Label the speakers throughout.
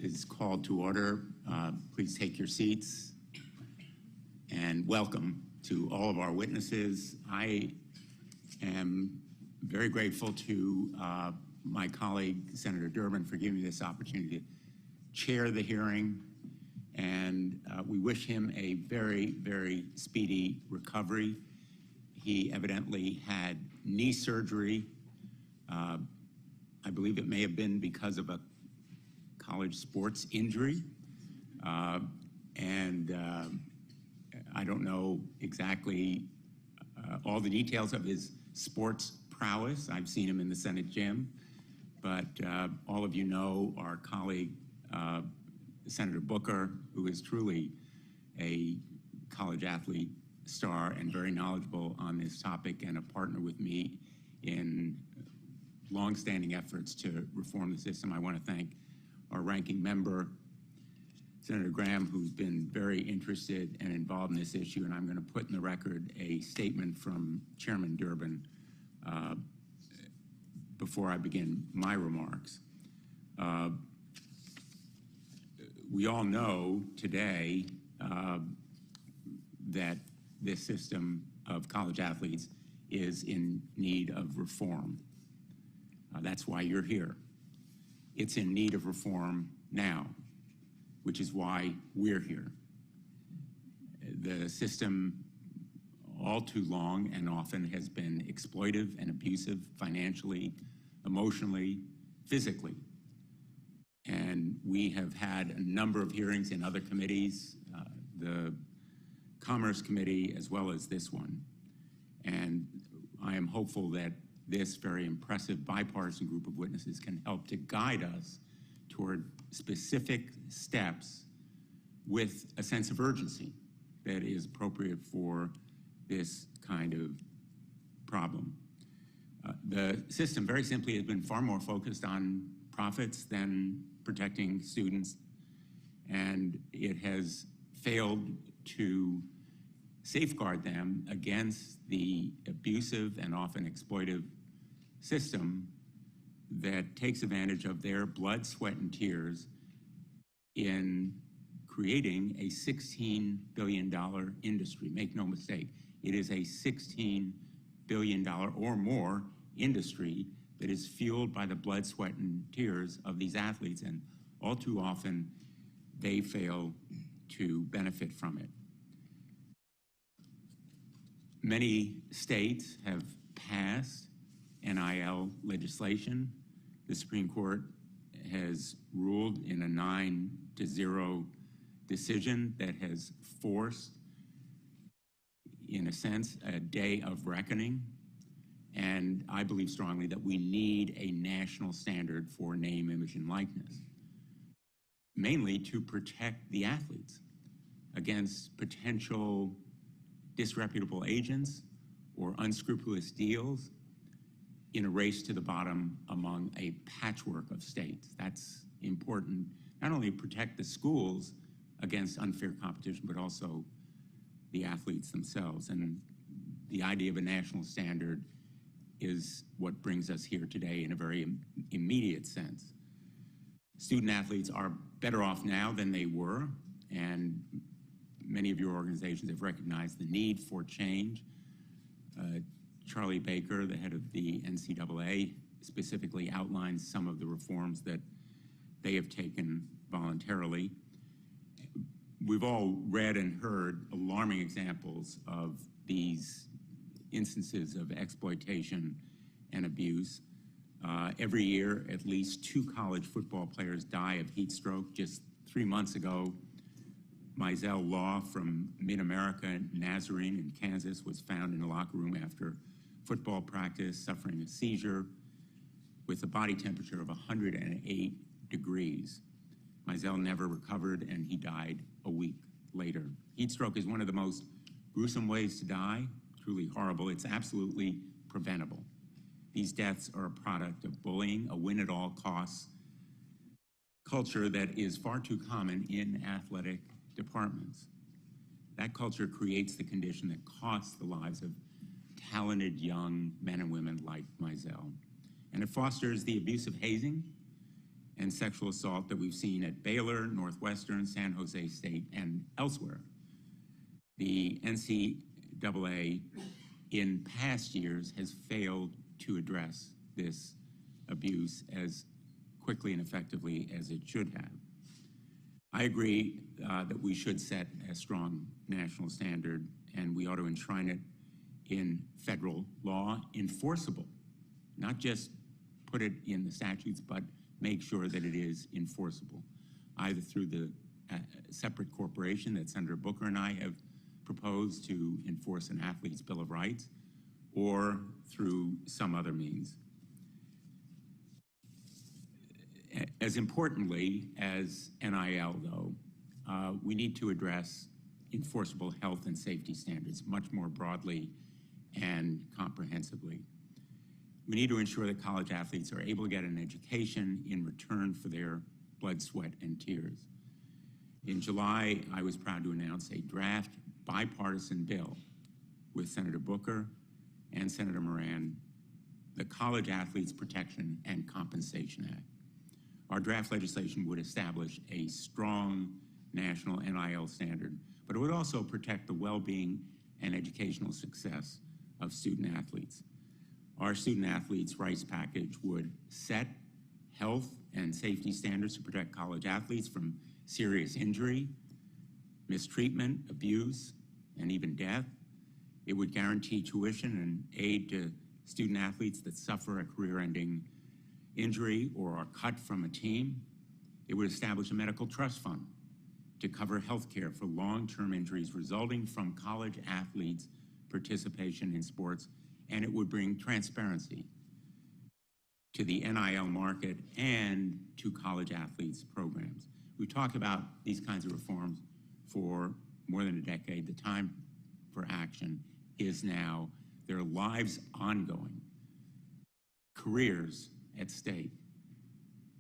Speaker 1: is called to order. Please take your seats, and welcome to all of our witnesses. I am very grateful to my colleague, Senator Durbin, for giving me this opportunity to chair the hearing, and we wish him a very, very speedy recovery. He evidently had knee surgery. I believe it may have been because of a college sports injury, and I don't know exactly all the details of his sports prowess. I've seen him in the Senate gym, but all of you know our colleague, Senator Booker, who is truly a college athlete star and very knowledgeable on this topic and a partner with me in longstanding efforts to reform the system. I want to thank our ranking member, Senator Graham, who's been very interested and involved in this issue, and I'm going to put in the record a statement from Chairman Durbin before I begin my remarks. We all know today that this system of college athletes is in need of reform. That's why you're here. It's in need of reform now, which is why we're here. The system all too long and often has been exploitive and abusive financially, emotionally, physically. And we have had a number of hearings in other committees, the Commerce Committee as well as this one. And I am hopeful that this very impressive bipartisan group of witnesses can help to guide us toward specific steps with a sense of urgency that is appropriate for this kind of problem. The system, very simply, has been far more focused on profits than protecting students, and it has failed to safeguard them against the abusive and often exploitive system that takes advantage of their blood, sweat, and tears in creating a $16 billion industry. Make no mistake, it is a $16 billion or more industry that is fueled by the blood, sweat, and tears of these athletes, and all too often they fail to benefit from it. Many states have passed NIL legislation. The Supreme Court has ruled in a 9-0 decision that has forced, in a sense, a day of reckoning. And I believe strongly that we need a national standard for name, image, and likeness, mainly to protect the athletes against potential disreputable agents or unscrupulous deals in a race to the bottom among a patchwork of states. That's important, not only to protect the schools against unfair competition, but also the athletes themselves. And the idea of a national standard is what brings us here today in a very immediate sense. Student athletes are better off now than they were, and many of your organizations have recognized the need for change. Charlie Baker, the head of the NCAA, specifically outlines some of the reforms that they have taken voluntarily. We've all read and heard alarming examples of these instances of exploitation and abuse. Every year, at least 2 college football players die of heat stroke. Just 3 months ago, Mizell Law from Mid-America Nazarene in Kansas was found in a locker room after football practice, suffering a seizure with a body temperature of 108 degrees. Mizell never recovered, and he died a week later. Heat stroke is one of the most gruesome ways to die, truly horrible. It's absolutely preventable. These deaths are a product of bullying, a win-at-all-costs culture that is far too common in athletic departments. That culture creates the condition that costs the lives of talented young men and women like Mizell. And it fosters the abuse of hazing and sexual assault that we've seen at Baylor, Northwestern, San Jose State, and elsewhere. The NCAA in past years has failed to address this abuse as quickly and effectively as it should have. I agree that we should set a strong national standard, and we ought to enshrine it in federal law, enforceable, not just put it in the statutes, but make sure that it is enforceable, either through the separate corporation that Senator Booker and I have proposed to enforce an athlete's Bill of Rights, or through some other means. As importantly as NIL, though, we need to address enforceable health and safety standards much more broadly and comprehensively. We need to ensure that college athletes are able to get an education in return for their blood, sweat, and tears. In July, I was proud to announce a draft bipartisan bill with Senator Booker and Senator Moran, the College Athletes Protection and Compensation Act. Our draft legislation would establish a strong national NIL standard, but it would also protect the well-being and educational success of student athletes. Our student athletes' rights package would set health and safety standards to protect college athletes from serious injury, mistreatment, abuse, and even death. It would guarantee tuition and aid to student athletes that suffer a career-ending injury or are cut from a team. It would establish a medical trust fund to cover health care for long-term injuries resulting from college athletes' participation in sports, and it would bring transparency to the NIL market and to college athletes' programs. We've talked about these kinds of reforms for more than a decade. The time for action is now. There are lives ongoing, careers at stake,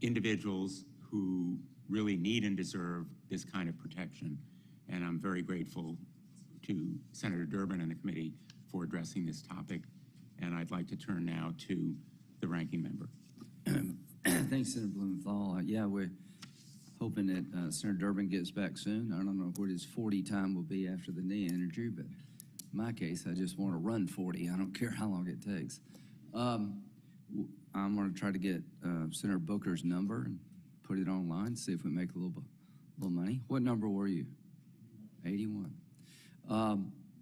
Speaker 1: individuals who really need and deserve this kind of protection. And I'm very grateful to Senator Durbin and the committee for addressing this topic. And I'd like to turn now to the ranking member.
Speaker 2: Thanks, Senator Blumenthal. Yeah, we're hoping that Senator Durbin gets back soon. I don't know what his 40 time will be after the knee injury, but in my case, I just want to run 40. I don't care how long it takes. I'm going to try to get Senator Booker's number and put it online, see if we make a little money. What number were you? 81.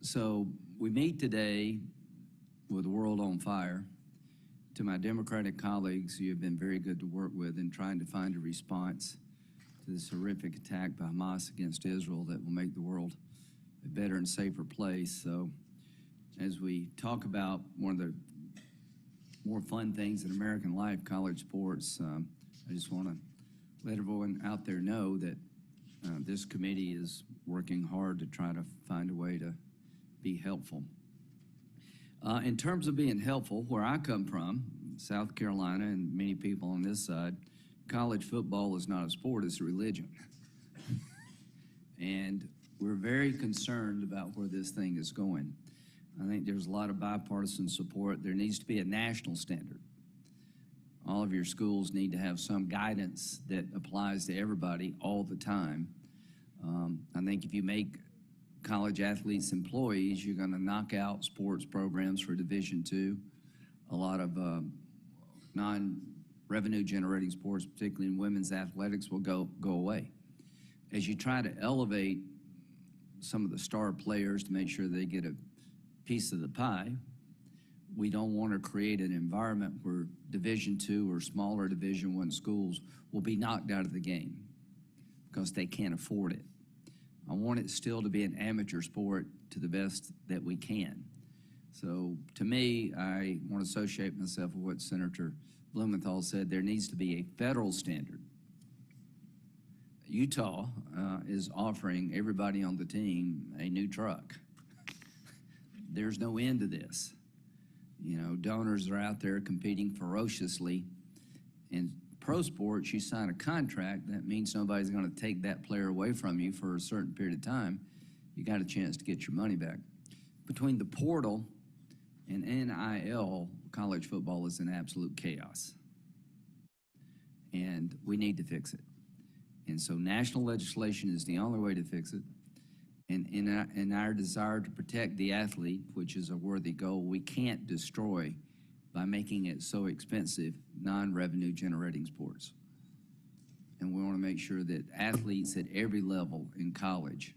Speaker 2: So we meet today with the world on fire. To my Democratic colleagues, you have been very good to work with in trying to find a response to this horrific attack by Hamas against Israel that will make the world a better and safer place. So as we talk about one of the more fun things in American life, college sports, I just want to let everyone out there know that this committee is working hard to try to find a way to be helpful. In terms of being helpful, where I come from, South Carolina, and many people on this side, college football is not a sport, it's a religion. And we're very concerned about where this thing is going. I think there's a lot of bipartisan support. There needs to be a national standard. All of your schools need to have some guidance that applies to everybody all the time. I think if you make college athletes employees, you're going to knock out sports programs for Division II. A lot of non-revenue generating sports, particularly in women's athletics, will go away. As you try to elevate some of the star players to make sure they get a piece of the pie, we don't want to create an environment where Division II or smaller Division I schools will be knocked out of the game because they can't afford it. I want it still to be an amateur sport to the best that we can. So to me, I want to associate myself with what Senator Blumenthal said. There needs to be a federal standard. Utah is offering everybody on the team a new truck. There's no end to this. You know, donors are out there competing ferociously. In pro sports, you sign a contract. That means nobody's going to take that player away from you for a certain period of time. You got a chance to get your money back. Between the portal and NIL, college football is in absolute chaos. and we need to fix it. And so national legislation is the only way to fix it. And in our desire to protect the athlete, which is a worthy goal, we can't destroy by making it so expensive non-revenue generating sports. And we want to make sure that athletes at every level in college,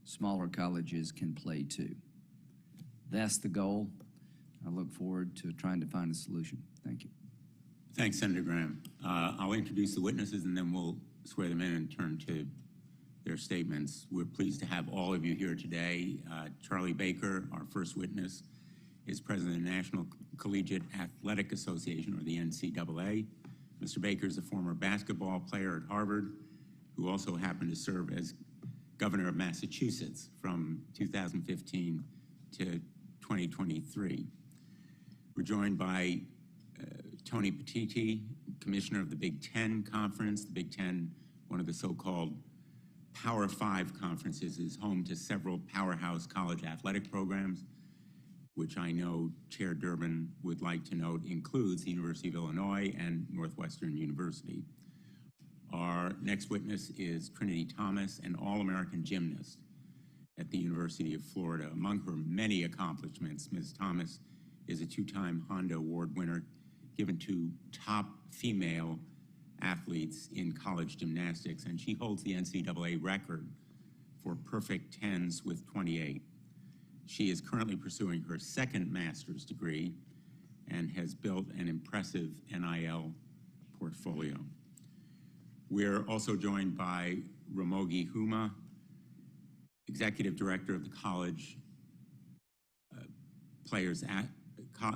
Speaker 2: smaller colleges, can play too. That's the goal. I look forward to trying to find a solution. Thank you.
Speaker 1: Thanks, Senator Graham. I'll introduce the witnesses and then we'll swear them in and turn to their statements. We're pleased to have all of you here today. Charlie Baker, our first witness, is president of the National Collegiate Athletic Association, or the NCAA. Mr. Baker is a former basketball player at Harvard who also happened to serve as governor of Massachusetts from 2015 to 2023. We're joined by Tony Petitti, commissioner of the Big Ten Conference. The Big Ten, one of the so-called Power Five conferences, is home to several powerhouse college athletic programs, which I know Chair Durbin would like to note includes the University of Illinois and Northwestern University. Our next witness is Trinity Thomas, an All-American gymnast at the University of Florida. Among her many accomplishments, Ms. Thomas is a two-time Honda Award winner given to top female athletes in college gymnastics, and she holds the NCAA record for perfect 10s with 28. She is currently pursuing her second master's degree and has built an impressive NIL portfolio. We're also joined by Ramogi Huma, executive director of the College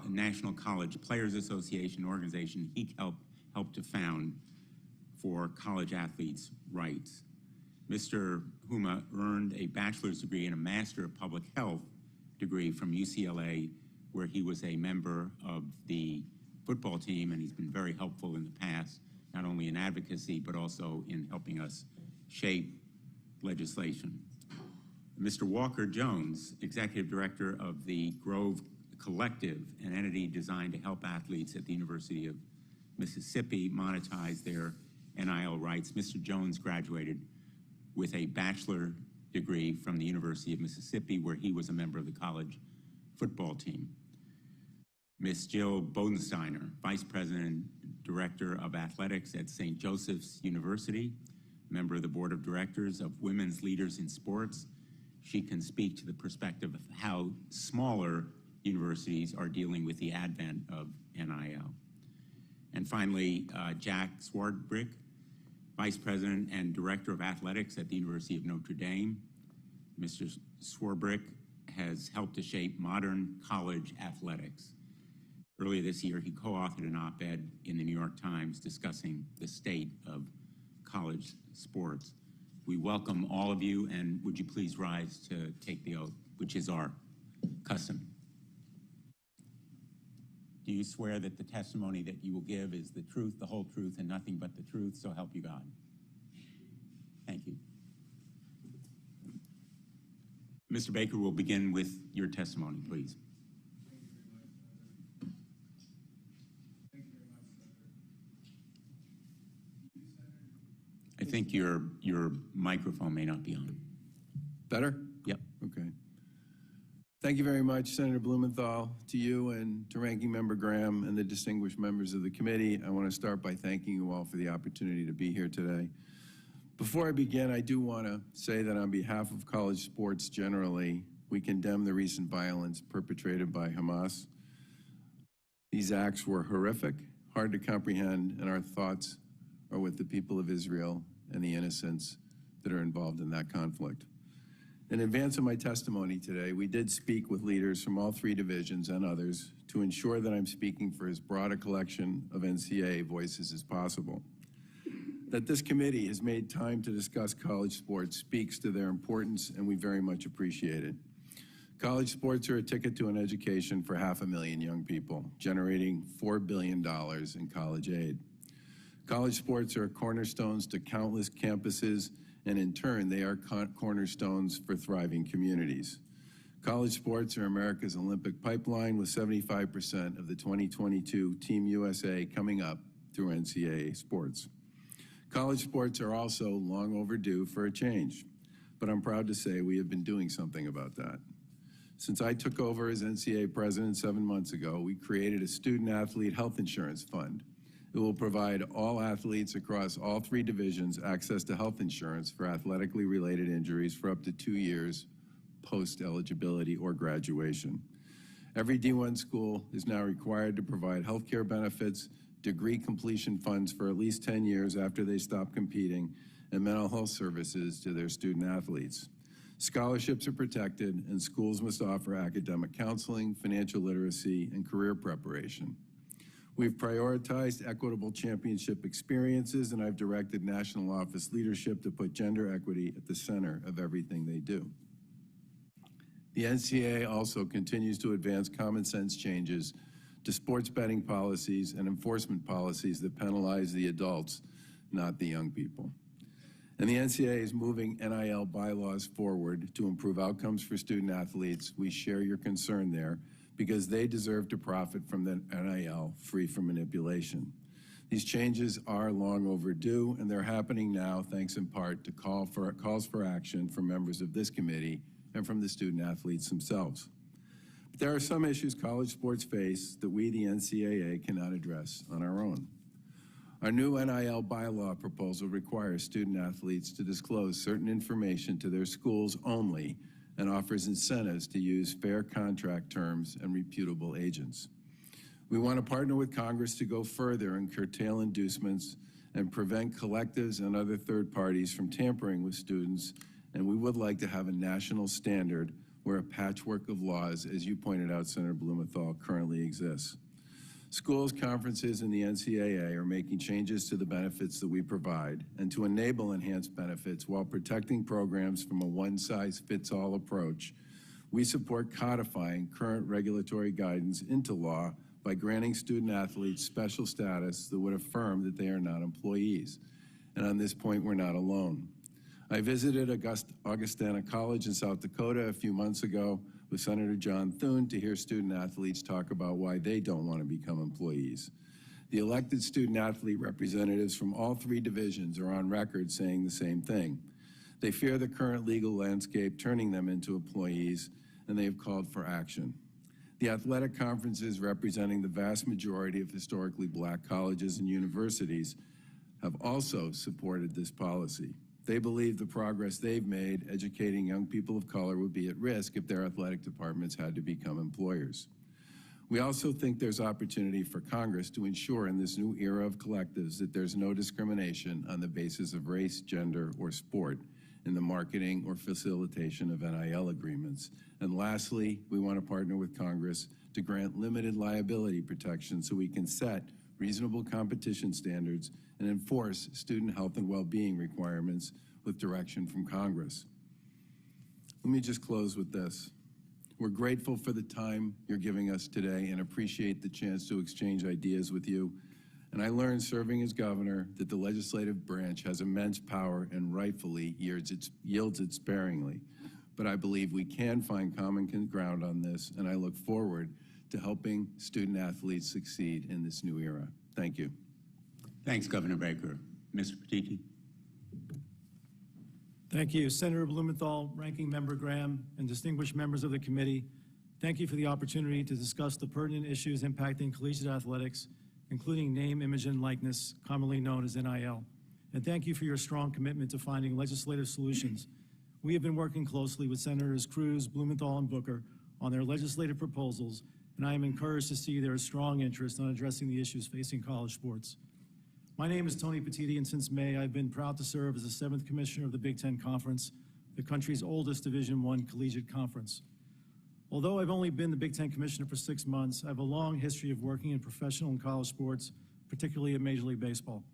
Speaker 1: National College Players Association organization he helped to found for college athletes' rights. Mr. Huma earned a bachelor's degree and a Master of Public Health degree from UCLA, where he was a member of the football team, and he's been very helpful in the past, not only in advocacy, but also in helping us shape legislation. Mr. Walker Jones, executive director of the Grove Collective, an entity designed to help athletes at the University of Mississippi monetize their NIL rights. Mr. Jones graduated with a bachelor degree from the University of Mississippi, where he was a member of the college football team. Ms. Jill Bodensteiner, Vice President and Director of Athletics at St. Joseph's University, member of the Board of Directors of Women's Leaders in Sports. She can speak to the perspective of how smaller universities are dealing with the advent of NIL. And finally, Jack Swarbrick, Vice President and Director of Athletics at the University of Notre Dame. Mr. Swarbrick has helped to shape modern college athletics. Earlier this year, he co-authored an op-ed in the New York Times discussing the state of college sports. We welcome all of you, and would you please rise to take the oath, which is our custom. Do you swear that the testimony that you will give is the truth, the whole truth, and nothing but the truth, so help you God? Thank you. Mr. Baker will begin with your testimony, please. I think your microphone may not be on.
Speaker 3: Better?
Speaker 1: Yep.
Speaker 3: Okay. Thank you very much, Senator Blumenthal, to you and to Ranking Member Graham and the distinguished members of the committee. I want to start by thanking you all for the opportunity to be here today. Before I begin, I do want to say that on behalf of college sports generally, we condemn the recent violence perpetrated by Hamas. These acts were horrific, hard to comprehend, and our thoughts are with the people of Israel and the innocents that are involved in that conflict. In advance of my testimony today, we did speak with leaders from all three divisions and others to ensure that I'm speaking for as broad a collection of NCAA voices as possible. That this committee has made time to discuss college sports speaks to their importance, and we very much appreciate it. College sports are a ticket to an education for 500,000 young people, generating $4 billion in college aid. College sports are cornerstones to countless campuses, and in turn, they are cornerstones for thriving communities. College sports are America's Olympic pipeline, with 75% of the 2022 Team USA coming up through NCAA sports. College sports are also long overdue for a change, but I'm proud to say we have been doing something about that. Since I took over as NCAA president 7 months ago, we created a student-athlete health insurance fund. It will provide all athletes across all 3 divisions access to health insurance for athletically related injuries for up to 2 years post-eligibility or graduation. Every D1 school is now required to provide health care benefits, degree completion funds for at least 10 years after they stop competing, and mental health services to their student athletes. Scholarships are protected, and schools must offer academic counseling, financial literacy, and career preparation. We've prioritized equitable championship experiences, and I've directed national office leadership to put gender equity at the center of everything they do. The NCAA also continues to advance common sense changes to sports betting policies and enforcement policies that penalize the adults, not the young people. And the NCAA is moving NIL bylaws forward to improve outcomes for student athletes. We share your concern there because they deserve to profit from the NIL free from manipulation. These changes are long overdue, and they're happening now thanks in part to calls for action from members of this committee and from the student athletes themselves. But there are some issues college sports face that we, the NCAA, cannot address on our own. Our new NIL bylaw proposal requires student athletes to disclose certain information to their schools only and offers incentives to use fair contract terms and reputable agents. We want to partner with Congress to go further and curtail inducements and prevent collectives and other third parties from tampering with students, and we would like to have a national standard where a patchwork of laws, as you pointed out, Senator Blumenthal, currently exists. Schools, conferences, and the NCAA are making changes to the benefits that we provide and to enable enhanced benefits while protecting programs from a one-size-fits-all approach. We support codifying current regulatory guidance into law by granting student athletes special status that would affirm that they are not employees. And on this point, we're not alone. I visited Augustana College in South Dakota a few months ago with Senator John Thune to hear student athletes talk about why they don't want to become employees. The elected student athlete representatives from all 3 divisions are on record saying the same thing. They fear the current legal landscape turning them into employees, and they have called for action. The athletic conferences representing the vast majority of historically black colleges and universities have also supported this policy. They believe the progress they've made educating young people of color would be at risk if their athletic departments had to become employers. We also think there's opportunity for Congress to ensure in this new era of collectives that there's no discrimination on the basis of race, gender, or sport in the marketing or facilitation of NIL agreements. And lastly, we want to partner with Congress to grant limited liability protection so we can set reasonable competition standards and enforce student health and well-being requirements with direction from Congress. Let me just close with this. We're grateful for the time you're giving us today and appreciate the chance to exchange ideas with you. And I learned serving as governor that the legislative branch has immense power and rightfully yields it sparingly. But I believe we can find common ground on this, and I look forward to helping student athletes succeed in this new era. Thank you.
Speaker 1: Thanks, Governor Baker. Mr. Petitti.
Speaker 4: Thank you, Senator Blumenthal, Ranking Member Graham, and distinguished members of the committee. Thank you for the opportunity to discuss the pertinent issues impacting collegiate athletics, including name, image, and likeness, commonly known as NIL. And thank you for your strong commitment to finding legislative solutions. We have been working closely with Senators Cruz, Blumenthal, and Booker on their legislative proposals, and I am encouraged to see their strong interest on addressing the issues facing college sports. My name is Tony Petitti, and since May, I've been proud to serve as the 7th Commissioner of the Big Ten Conference, the country's oldest Division I collegiate conference. Although I've only been the Big Ten Commissioner for 6 months, I have a long history of working in professional and college sports, particularly at Major League Baseball.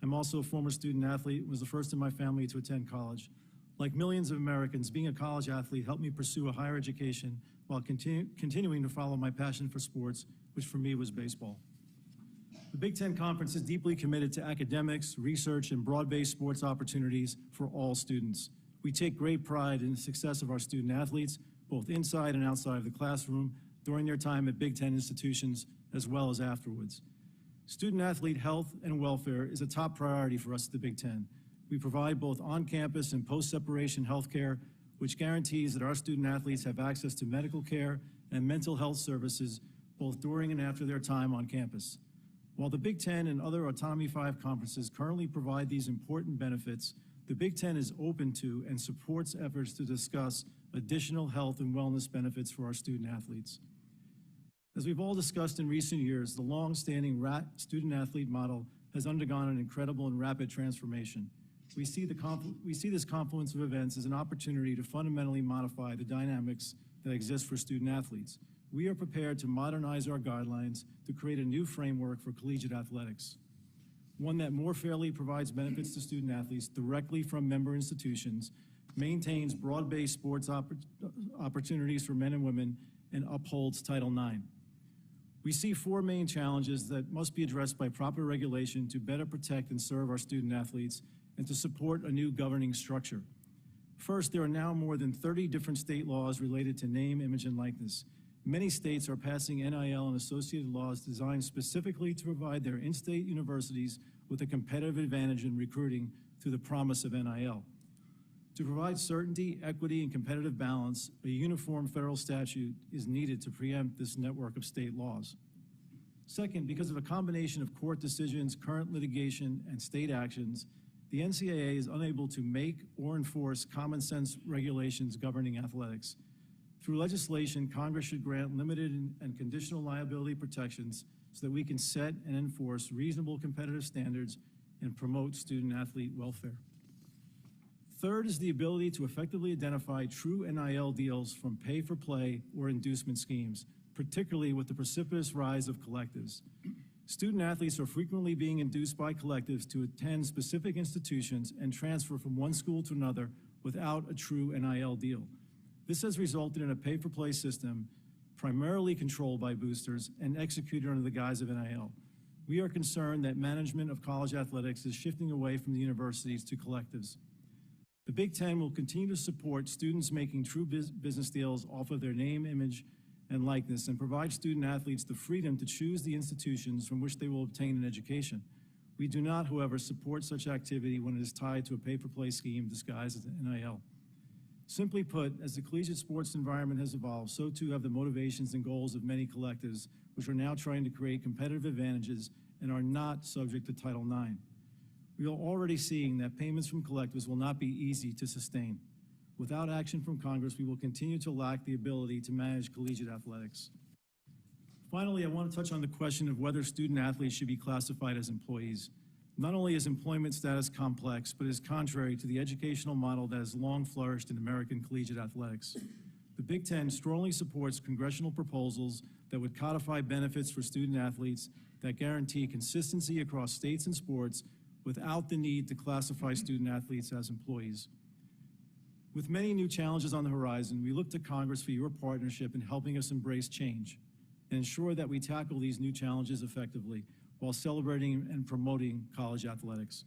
Speaker 4: I'm also a former student athlete and was the first in my family to attend college. Like millions of Americans, being a college athlete helped me pursue a higher education while continuing to follow my passion for sports, which for me was baseball. The Big Ten Conference is deeply committed to academics, research, and broad-based sports opportunities for all students. We take great pride in the success of our student athletes, both inside and outside of the classroom, during their time at Big Ten institutions, as well as afterwards. Student-athlete health and welfare is a top priority for us at the Big Ten. We provide both on-campus and post-separation health care, which guarantees that our student-athletes have access to medical care and mental health services both during and after their time on campus. While the Big Ten and other Autonomy 5 conferences currently provide these important benefits, the Big Ten is open to and supports efforts to discuss additional health and wellness benefits for our student-athletes. As we've all discussed in recent years, the long-standing student-athlete model has undergone an incredible and rapid transformation. We see this confluence of events as an opportunity to fundamentally modify the dynamics that exist for student-athletes. We are prepared to modernize our guidelines to create a new framework for collegiate athletics, one that more fairly provides benefits to student-athletes directly from member institutions, maintains broad-based sports opportunities for men and women, and upholds Title IX. We see four main challenges that must be addressed by proper regulation to better protect and serve our student-athletes and to support a new governing structure. First, there are now more than 30 different state laws related to name, image, and likeness. Many states are passing NIL and associated laws designed specifically to provide their in-state universities with a competitive advantage in recruiting through the promise of NIL. To provide certainty, equity, and competitive balance, a uniform federal statute is needed to preempt this network of state laws. Second, because of a combination of court decisions, current litigation, and state actions, the NCAA is unable to make or enforce common sense regulations governing athletics. Through legislation, Congress should grant limited and conditional liability protections so that we can set and enforce reasonable competitive standards and promote student-athlete welfare. Third is the ability to effectively identify true NIL deals from pay-for-play or inducement schemes, particularly with the precipitous rise of collectives. Student-athletes are frequently being induced by collectives to attend specific institutions and transfer from one school to another without a true NIL deal. This has resulted in a pay-for-play system primarily controlled by boosters and executed under the guise of NIL. We are concerned that management of college athletics is shifting away from the universities to collectives. The Big Ten will continue to support students making true business deals off of their name, image, and likeness and provide student-athletes the freedom to choose the institutions from which they will obtain an education. We do not, however, support such activity when it is tied to a pay-for-play scheme disguised as NIL. Simply put, as the collegiate sports environment has evolved, so too have the motivations and goals of many collectives, which are now trying to create competitive advantages and are not subject to Title IX. We are already seeing that payments from collectives will not be easy to sustain. Without action from Congress, we will continue to lack the ability to manage collegiate athletics. Finally, I want to touch on the question of whether student-athletes should be classified as employees. Not only is employment status complex, but is contrary to the educational model that has long flourished in American collegiate athletics. The Big Ten strongly supports congressional proposals that would codify benefits for student-athletes that guarantee consistency across states and sports without the need to classify student-athletes as employees. With many new challenges on the horizon, we look to Congress for your partnership in helping us embrace change and ensure that we tackle these new challenges effectively while celebrating and promoting college athletics.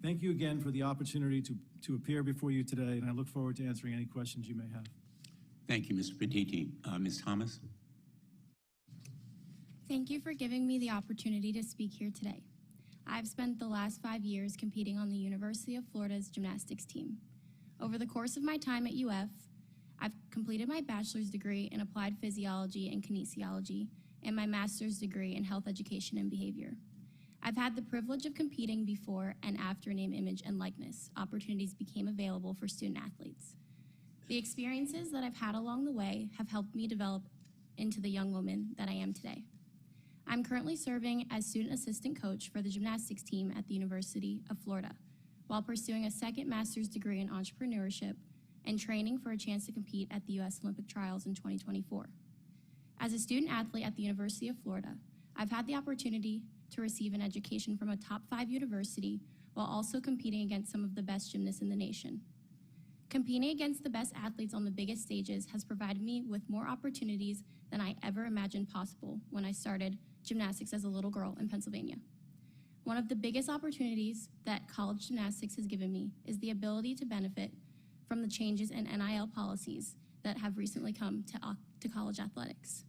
Speaker 4: Thank you again for the opportunity to appear before you today, and I look forward to answering any questions you may have.
Speaker 1: Thank you, Mr. Petitti. Ms. Thomas?
Speaker 5: Thank you for giving me the opportunity to speak here today. I've spent the last 5 years competing on the University of Florida's gymnastics team. Over the course of my time at UF, I've completed my bachelor's degree in applied physiology and kinesiology and my master's degree in health education and behavior. I've had the privilege of competing before and after name, image, and likeness opportunities became available for student athletes. The experiences that I've had along the way have helped me develop into the young woman that I am today. I'm currently serving as student assistant coach for the gymnastics team at the University of Florida, while pursuing a second master's degree in entrepreneurship and training for a chance to compete at the U.S. Olympic Trials in 2024. As a student athlete at the University of Florida, I've had the opportunity to receive an education from a top 5 university while also competing against some of the best gymnasts in the nation. Competing against the best athletes on the biggest stages has provided me with more opportunities than I ever imagined possible when I started gymnastics as a little girl in Pennsylvania. One of the biggest opportunities that college gymnastics has given me is the ability to benefit from the changes in NIL policies that have recently come to college athletics.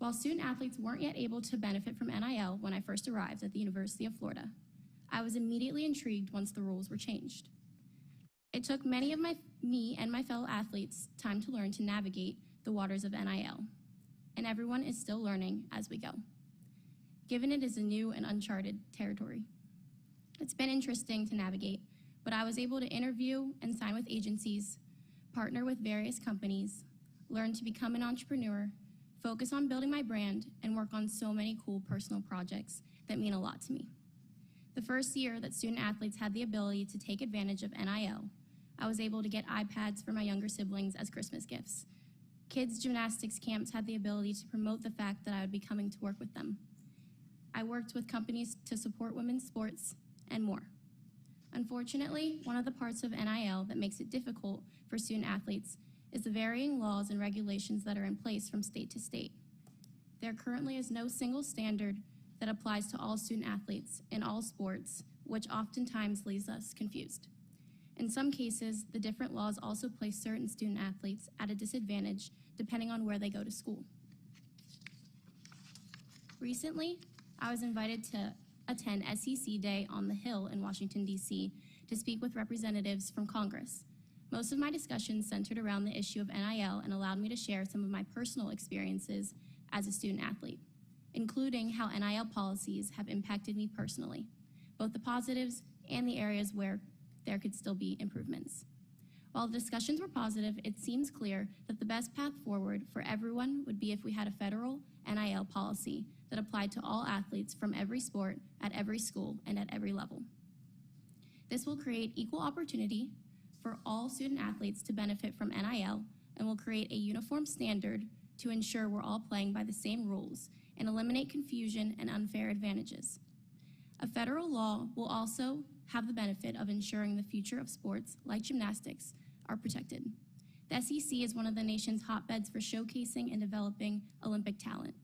Speaker 5: While student athletes weren't yet able to benefit from NIL when I first arrived at the University of Florida, I was immediately intrigued once the rules were changed. It took me and my fellow athletes time to learn to navigate the waters of NIL, and everyone is still learning as we go, given it is a new and uncharted territory. It's been interesting to navigate, but I was able to interview and sign with agencies, partner with various companies, learn to become an entrepreneur, focus on building my brand, and work on so many cool personal projects that mean a lot to me. The first year that student athletes had the ability to take advantage of NIL, I was able to get iPads for my younger siblings as Christmas gifts. Kids' gymnastics camps had the ability to promote the fact that I would be coming to work with them. I worked with companies to support women's sports and more. Unfortunately, one of the parts of NIL that makes it difficult for student athletes is the varying laws and regulations that are in place from state to state. There currently is no single standard that applies to all student athletes in all sports, which oftentimes leaves us confused. In some cases, the different laws also place certain student athletes at a disadvantage depending on where they go to school. Recently, I was invited to attend SEC Day on the Hill in Washington, D.C. to speak with representatives from Congress. Most of my discussions centered around the issue of NIL and allowed me to share some of my personal experiences as a student athlete, including how NIL policies have impacted me personally, both the positives and the areas where there could still be improvements. While the discussions were positive, it seems clear that the best path forward for everyone would be if we had a federal NIL policy that applied to all athletes from every sport, at every school, and at every level. This will create equal opportunity for all student athletes to benefit from NIL and will create a uniform standard to ensure we're all playing by the same rules and eliminate confusion and unfair advantages. A federal law will also have the benefit of ensuring the future of sports, like gymnastics, are protected. The SEC is one of the nation's hotbeds for showcasing and developing Olympic talent,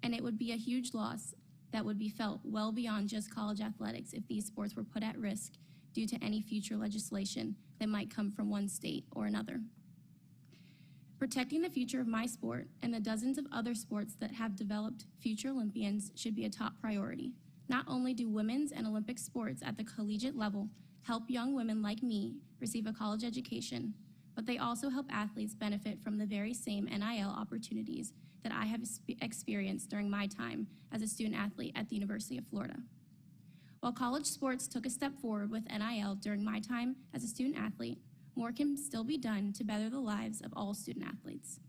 Speaker 5: and it would be a huge loss that would be felt well beyond just college athletics if these sports were put at risk due to any future legislation that might come from one state or another. Protecting the future of my sport and the dozens of other sports that have developed future Olympians should be a top priority. Not only do women's and Olympic sports at the collegiate level help young women like me receive a college education, but they also help athletes benefit from the very same NIL opportunities that I have experienced during my time as a student athlete at the University of Florida. While college sports took a step forward with NIL during my time as a student athlete, more can still be done to better the lives of all student athletes.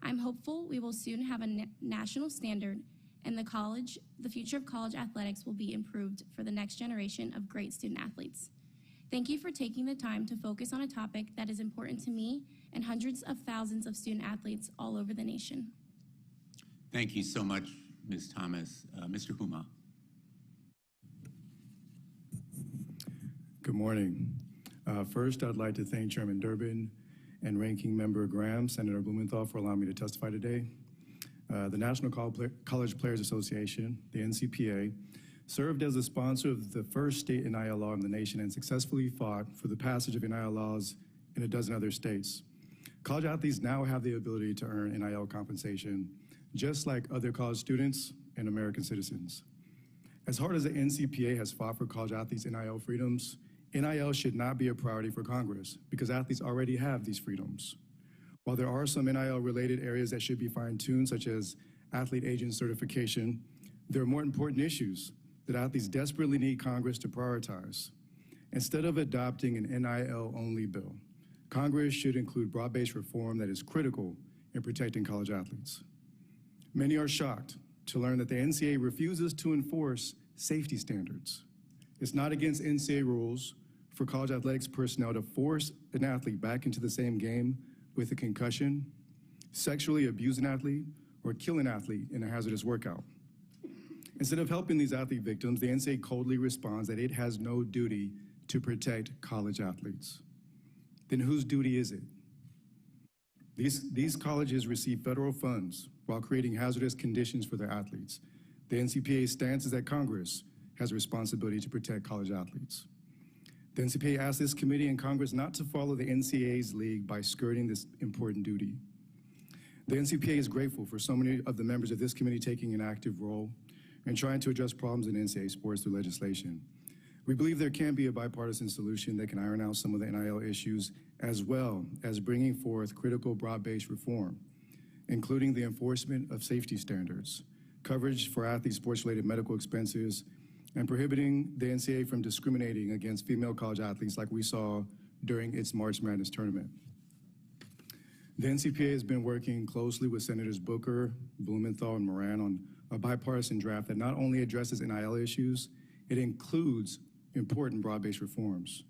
Speaker 5: I'm hopeful we will soon have a national standard and the future of college athletics will be improved for the next generation of great student athletes. Thank you for taking the time to focus on a topic that is important to me and hundreds of thousands of student athletes all over the nation.
Speaker 1: Thank you so much, Ms. Thomas. Mr. Huma.
Speaker 6: Good morning. First, I'd like to thank Chairman Durbin and Ranking Member Graham, Senator Blumenthal, for allowing me to testify today. The National College Players Association, the NCPA, served as the sponsor of the first state NIL law in the nation and successfully fought for the passage of NIL laws in a dozen other states. College athletes now have the ability to earn NIL compensation, just like other college students and American citizens. As hard as the NCPA has fought for college athletes' NIL freedoms, NIL should not be a priority for Congress because athletes already have these freedoms. While there are some NIL-related areas that should be fine-tuned, such as athlete agent certification, there are more important issues that athletes desperately need Congress to prioritize. Instead of adopting an NIL-only bill, Congress should include broad-based reform that is critical in protecting college athletes. Many are shocked to learn that the NCAA refuses to enforce safety standards. It's not against NCAA rules for college athletics personnel to force an athlete back into the same game with a concussion, sexually abuse an athlete, or kill an athlete in a hazardous workout. Instead of helping these athlete victims, the NCAA coldly responds that it has no duty to protect college athletes. Then whose duty is it? These colleges receive federal funds while creating hazardous conditions for their athletes. The NCPA's stance is that Congress has a responsibility to protect college athletes. The NCPA asked this committee and Congress not to follow the NCAA's lead by skirting this important duty. The NCPA is grateful for so many of the members of this committee taking an active role in trying to address problems in NCAA sports through legislation. We believe there can be a bipartisan solution that can iron out some of the NIL issues, as well as bringing forth critical broad-based reform, including the enforcement of safety standards, coverage for athletes' sports-related medical expenses, and prohibiting the NCAA from discriminating against female college athletes like we saw during its March Madness tournament. The NCPA has been working closely with Senators Booker, Blumenthal, and Moran on a bipartisan draft that not only addresses NIL issues, it includes important broad-based reforms.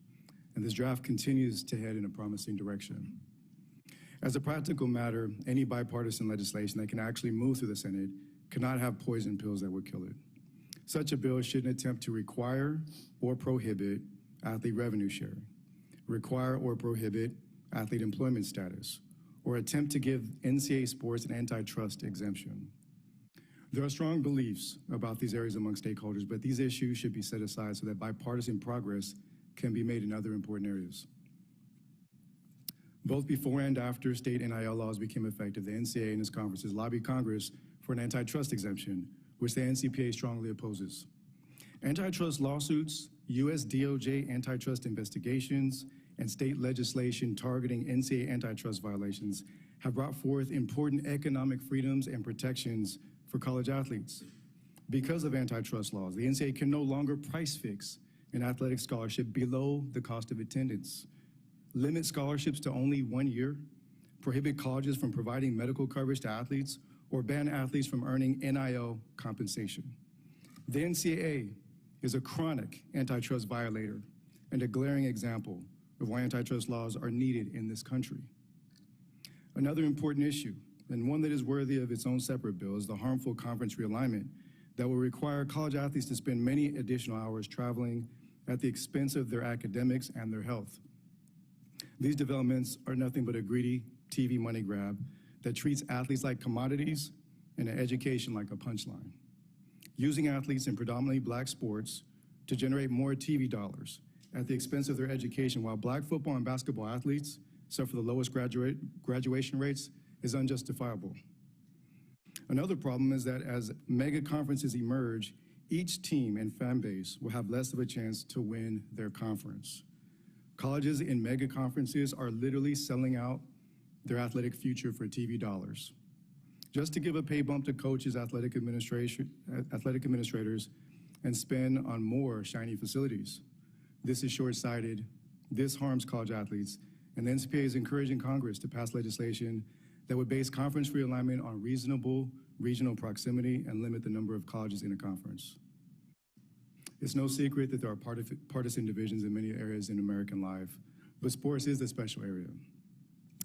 Speaker 6: And this draft continues to head in a promising direction. As a practical matter, any bipartisan legislation that can actually move through the Senate cannot have poison pills that would kill it. Such a bill shouldn't attempt to require or prohibit athlete revenue sharing, require or prohibit athlete employment status, or attempt to give NCAA sports an antitrust exemption. There are strong beliefs about these areas among stakeholders, but these issues should be set aside so that bipartisan progress can be made in other important areas. Both before and after state NIL laws became effective, the NCAA and its conferences lobbied Congress for an antitrust exemption, which the NCPA strongly opposes. Antitrust lawsuits, U.S. DOJ antitrust investigations, and state legislation targeting NCAA antitrust violations have brought forth important economic freedoms and protections for college athletes. Because of antitrust laws, the NCAA can no longer price fix an athletic scholarship below the cost of attendance, limit scholarships to only 1 year, prohibit colleges from providing medical coverage to athletes, or ban athletes from earning NIL compensation. The NCAA is a chronic antitrust violator and a glaring example of why antitrust laws are needed in this country. Another important issue, and one that is worthy of its own separate bill, is the harmful conference realignment that will require college athletes to spend many additional hours traveling at the expense of their academics and their health. These developments are nothing but a greedy TV money grab that treats athletes like commodities and education like a punchline, using athletes in predominantly black sports to generate more TV dollars at the expense of their education, while black football and basketball athletes suffer the lowest graduation rates, is unjustifiable. Another problem is that as mega conferences emerge, each team and fan base will have less of a chance to win their conference. Colleges in mega conferences are literally selling out their athletic future for TV dollars. Just to give a pay bump to coaches, athletic administrators, and spend on more shiny facilities. This is short-sighted, this harms college athletes, and the NCPA is encouraging Congress to pass legislation that would base conference realignment on reasonable regional proximity and limit the number of colleges in a conference. It's no secret that there are partisan divisions in many areas in American life, but sports is a special area.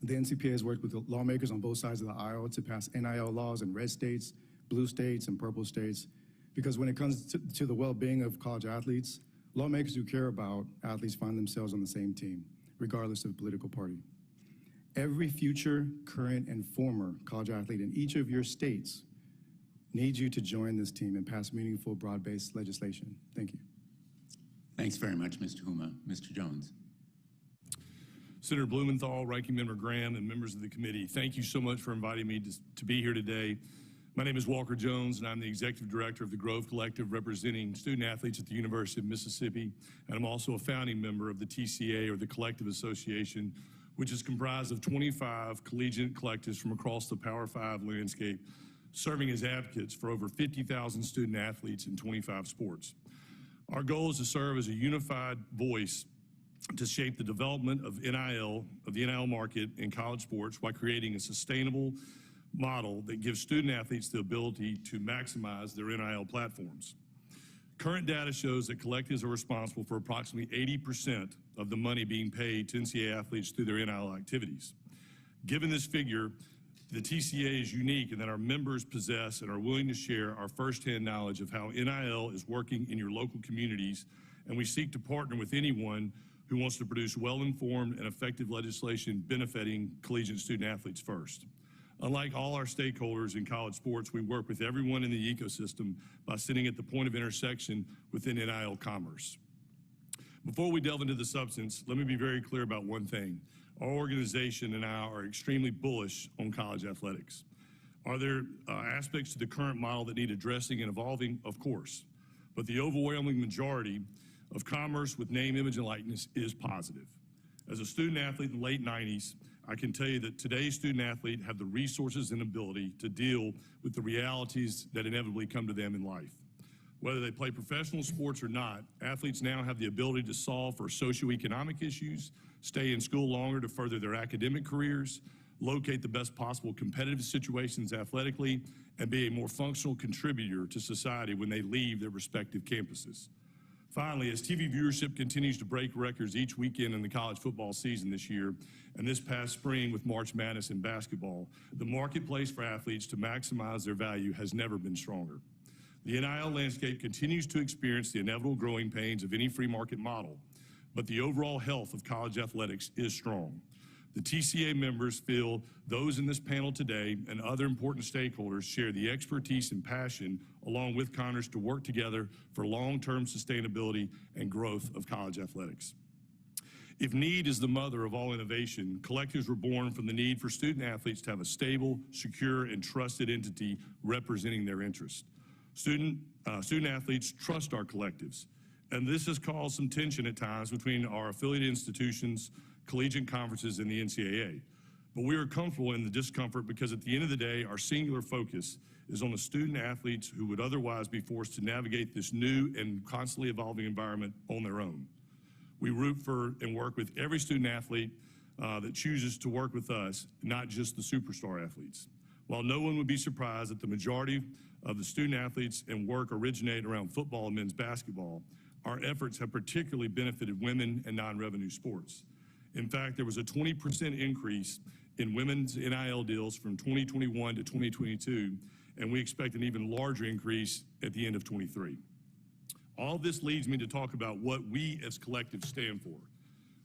Speaker 6: The NCPA has worked with lawmakers on both sides of the aisle to pass NIL laws in red states, blue states, and purple states, because when it comes to the well-being of college athletes, lawmakers who care about athletes find themselves on the same team, regardless of political party. Every future, current, and former college athlete in each of your states needs you to join this team and pass meaningful, broad-based legislation. Thank you.
Speaker 1: Thanks very much, Mr. Huma. Mr. Jones.
Speaker 7: Senator Blumenthal, Ranking Member Graham, and members of the committee, thank you so much for inviting me to be here today. My name is Walker Jones, and I'm the Executive Director of the Grove Collective, representing student athletes at the University of Mississippi, and I'm also a founding member of the TCA, or the Collective Association, which is comprised of 25 collegiate collectives from across the Power 5 landscape, serving as advocates for over 50,000 student athletes in 25 sports. Our goal is to serve as a unified voice to shape the development of the NIL market in college sports while creating a sustainable model that gives student athletes the ability to maximize their NIL platforms. Current data shows that collectives are responsible for approximately 80% of the money being paid to NCAA athletes through their NIL activities. Given this figure, the TCA is unique in that our members possess and are willing to share our firsthand knowledge of how NIL is working in your local communities, and we seek to partner with anyone who wants to produce well-informed and effective legislation benefiting collegiate student athletes first. Unlike all our stakeholders in college sports, we work with everyone in the ecosystem by sitting at the point of intersection within NIL commerce. Before we delve into the substance, let me be very clear about one thing. our organization and I are extremely bullish on college athletics. Are there aspects to the current model that need addressing and evolving? Of course. But the overwhelming majority of commerce with name, image, and likeness is positive. As a student athlete in the late 90s, I can tell you that today's student athlete have the resources and ability to deal with the realities that inevitably come to them in life. Whether they play professional sports or not, athletes now have the ability to solve for socioeconomic issues, stay in school longer to further their academic careers, locate the best possible competitive situations athletically, and be a more functional contributor to society when they leave their respective campuses. Finally, as TV viewership continues to break records each weekend in the college football season this year, and this past spring with March Madness in basketball, the marketplace for athletes to maximize their value has never been stronger. The NIL landscape continues to experience the inevitable growing pains of any free market model, but the overall health of college athletics is strong. The TCA members feel those in this panel today and other important stakeholders share the expertise and passion along with Congress to work together for long-term sustainability and growth of college athletics. If need is the mother of all innovation, collectives were born from the need for student athletes to have a stable, secure, and trusted entity representing their interests. Student athletes trust our collectives, and this has caused some tension at times between our affiliated institutions, collegiate conferences, and the NCAA. But we are comfortable in the discomfort because at the end of the day, our singular focus is on the student athletes who would otherwise be forced to navigate this new and constantly evolving environment on their own. We root for and work with every student athlete that chooses to work with us, not just the superstar athletes. While no one would be surprised that the majority of the student athletes and work originate around football and men's basketball, our efforts have particularly benefited women and non-revenue sports. In fact, there was a 20% increase in women's NIL deals from 2021 to 2022, and we expect an even larger increase at the end of 23. All this leads me to talk about what we as collectives stand for.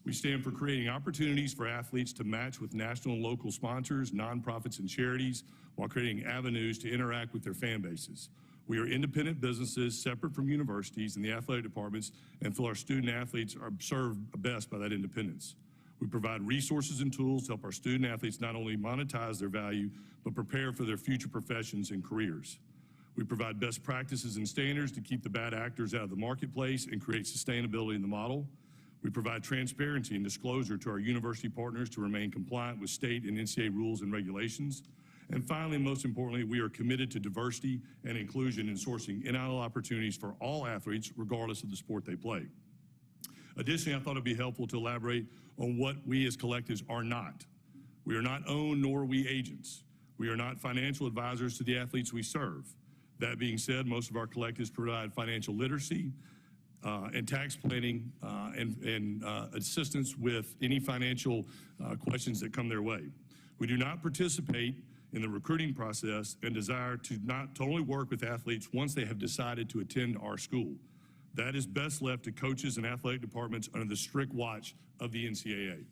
Speaker 7: We stand for creating opportunities for athletes to match with national and local sponsors, nonprofits, and charities while creating avenues to interact with their fan bases. We are independent businesses separate from universities and the athletic departments and feel our student athletes are served best by that independence. We provide resources and tools to help our student athletes not only monetize their value, but prepare for their future professions and careers. We provide best practices and standards to keep the bad actors out of the marketplace and create sustainability in the model. We provide transparency and disclosure to our university partners to remain compliant with state and NCAA rules and regulations. And finally, most importantly, we are committed to diversity and inclusion in sourcing NIL opportunities for all athletes, regardless of the sport they play. Additionally, I thought it'd be helpful to elaborate on what we as collectives are not. We are not owned, nor are we agents. We are not financial advisors to the athletes we serve. That being said, most of our collectives provide financial literacy and tax planning and assistance with any financial questions that come their way. We do not participate in the recruiting process and desire to not only work with athletes once they have decided to attend our school. That is best left to coaches and athletic departments under the strict watch of the NCAA.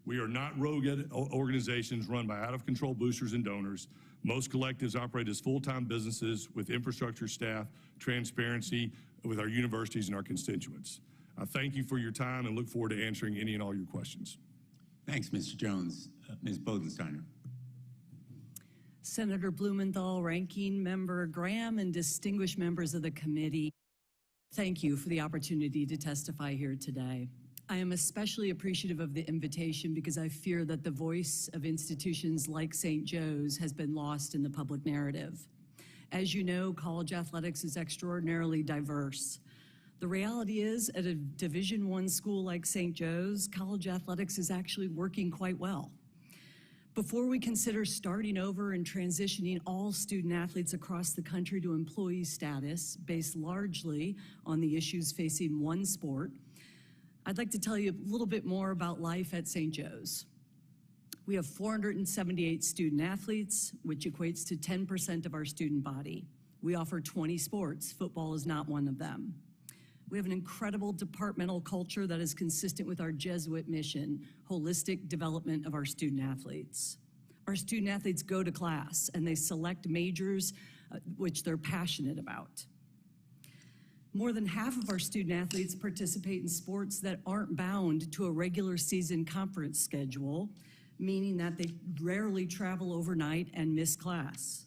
Speaker 7: We are not rogue organizations run by out-of-control boosters and donors. Most collectives operate as full-time businesses with infrastructure, staff, transparency with our universities and our constituents. I thank you for your time and look forward to answering any and all your questions.
Speaker 1: Thanks, Mr. Jones. Ms. Bodensteiner.
Speaker 8: Senator Blumenthal, Ranking Member Graham, and distinguished members of the committee, thank you for the opportunity to testify here today. I am especially appreciative of the invitation because I fear that the voice of institutions like St. Joe's has been lost in the public narrative. As you know, college athletics is extraordinarily diverse. The reality is, at a Division I school like St. Joe's, college athletics is actually working quite well. Before we consider starting over and transitioning all student athletes across the country to employee status based largely on the issues facing one sport, I'd like to tell you a little bit more about life at St. Joe's. We have 478 student athletes, which equates to 10% of our student body. We offer 20 sports. Football is not one of them. We have an incredible departmental culture that is consistent with our Jesuit mission, holistic development of our student athletes. Our student athletes go to class and they select majors which they're passionate about. More than half of our student athletes participate in sports that aren't bound to a regular season conference schedule, meaning that they rarely travel overnight and miss class.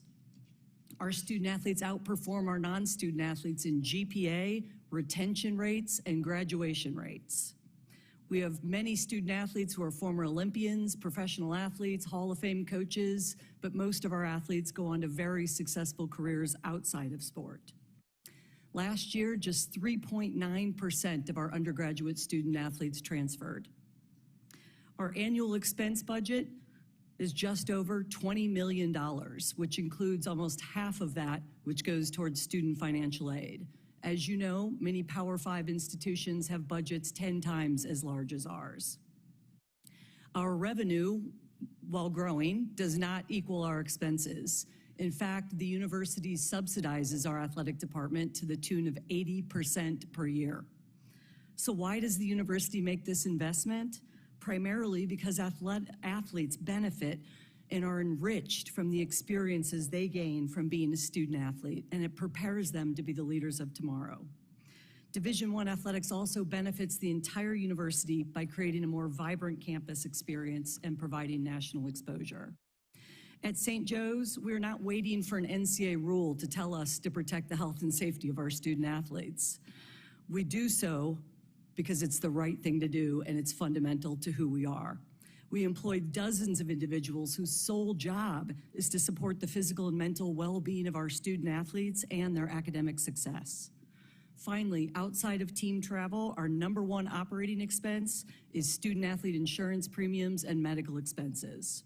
Speaker 8: Our student athletes outperform our non-student athletes in GPA, retention rates, and graduation rates. We have many student athletes who are former Olympians, professional athletes, Hall of Fame coaches, but most of our athletes go on to very successful careers outside of sport. Last year, just 3.9% of our undergraduate student athletes transferred. Our annual expense budget is just over $20 million, which includes almost half of that, which goes towards student financial aid. As you know, many Power 5 institutions have budgets 10 times as large as ours. Our revenue, while growing, does not equal our expenses. In fact, the university subsidizes our athletic department to the tune of 80% per year. So why does the university make this investment? Primarily because athletes benefit and are enriched from the experiences they gain from being a student athlete, and it prepares them to be the leaders of tomorrow. Division I athletics also benefits the entire university by creating a more vibrant campus experience and providing national exposure. At St. Joe's, we're not waiting for an NCAA rule to tell us to protect the health and safety of our student athletes. We do so because it's the right thing to do and it's fundamental to who we are. We employ dozens of individuals whose sole job is to support the physical and mental well-being of our student athletes and their academic success. Finally, outside of team travel, our #1 operating expense is student athlete insurance premiums and medical expenses.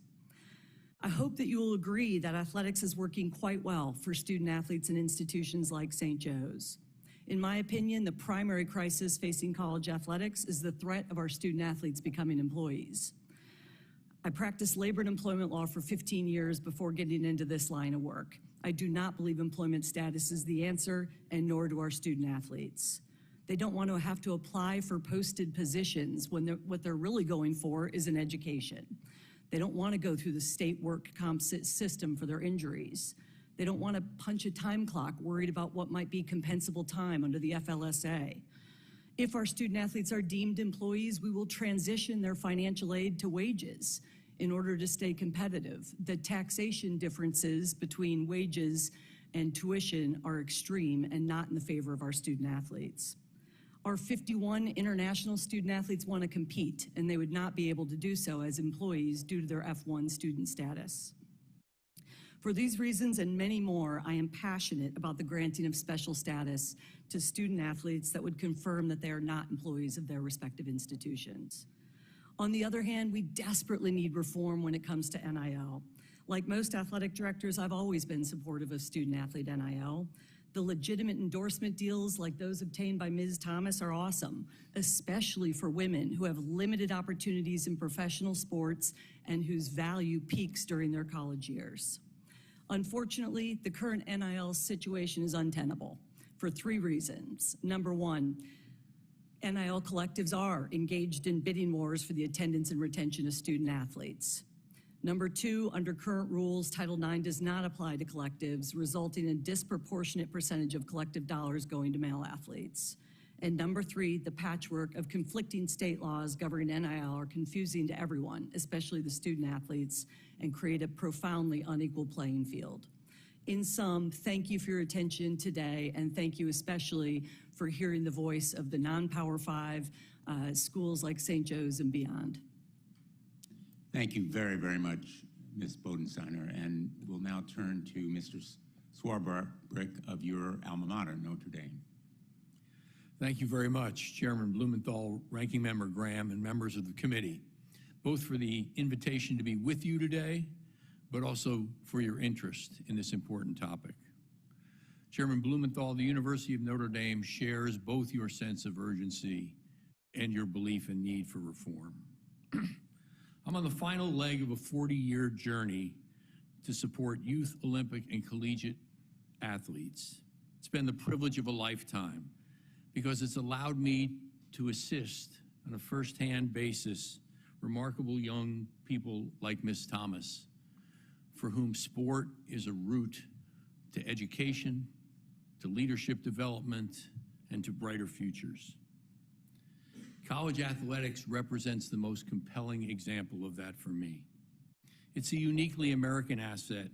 Speaker 8: I hope that you will agree that athletics is working quite well for student athletes in institutions like St. Joe's. In my opinion, the primary crisis facing college athletics is the threat of our student athletes becoming employees. I practiced labor and employment law for 15 years before getting into this line of work. I do not believe employment status is the answer, and nor do our student athletes. They don't want to have to apply for posted positions when what they're really going for is an education. They don't want to go through the state work comp system for their injuries. They don't want to punch a time clock worried about what might be compensable time under the FLSA. If our student athletes are deemed employees, we will transition their financial aid to wages in order to stay competitive. The taxation differences between wages and tuition are extreme and not in the favor of our student athletes. Our 51 international student athletes want to compete, and they would not be able to do so as employees due to their F1 student status. For these reasons and many more, I am passionate about the granting of special status to student athletes that would confirm that they are not employees of their respective institutions. On the other hand, we desperately need reform when it comes to NIL. Like most athletic directors, I've always been supportive of student-athlete NIL. The legitimate endorsement deals like those obtained by Ms. Thomas are awesome, especially for women who have limited opportunities in professional sports and whose value peaks during their college years. Unfortunately, the current NIL situation is untenable for 3 reasons. #1, NIL collectives are engaged in bidding wars for the attendance and retention of student athletes. #2, under current rules, Title IX does not apply to collectives, resulting in a disproportionate percentage of collective dollars going to male athletes. And #3, the patchwork of conflicting state laws governing NIL are confusing to everyone, especially the student athletes, and create a profoundly unequal playing field. In sum, thank you for your attention today, and thank you especially for hearing the voice of the non-Power 5 schools like St. Joe's and beyond.
Speaker 1: Thank you very, very much, Ms. Bodensteiner. And we'll now turn to Mr. Swarbrick of your alma mater, Notre Dame.
Speaker 9: Thank you very much, Chairman Blumenthal, Ranking Member Graham, and members of the committee, both for the invitation to be with you today, but also for your interest in this important topic. Chairman Blumenthal, the University of Notre Dame shares both your sense of urgency and your belief in need for reform. I'm on the final leg of a 40-year journey to support youth, Olympic, and collegiate athletes. It's been the privilege of a lifetime because it's allowed me to assist on a first-hand basis remarkable young people like Ms. Thomas, for whom sport is a route to education, to leadership development, and to brighter futures. College athletics represents the most compelling example of that for me. It's a uniquely American asset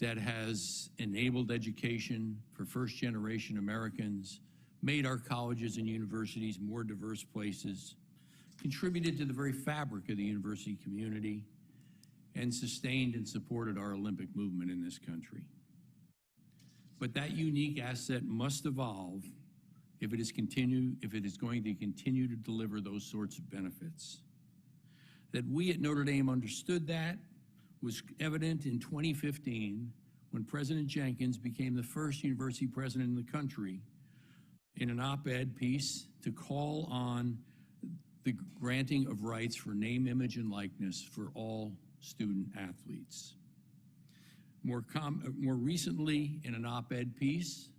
Speaker 9: that has enabled education for first-generation Americans, made our colleges and universities more diverse places, contributed to the very fabric of the university community, and sustained and supported our Olympic movement in this country. But that unique asset must evolve if it is going to continue to deliver those sorts of benefits. That we at Notre Dame understood that was evident in 2015 when President Jenkins became the first university president in the country in an op-ed piece to call on the granting of rights for name, image, and likeness for all student athletes. More recently, in an op-ed piece,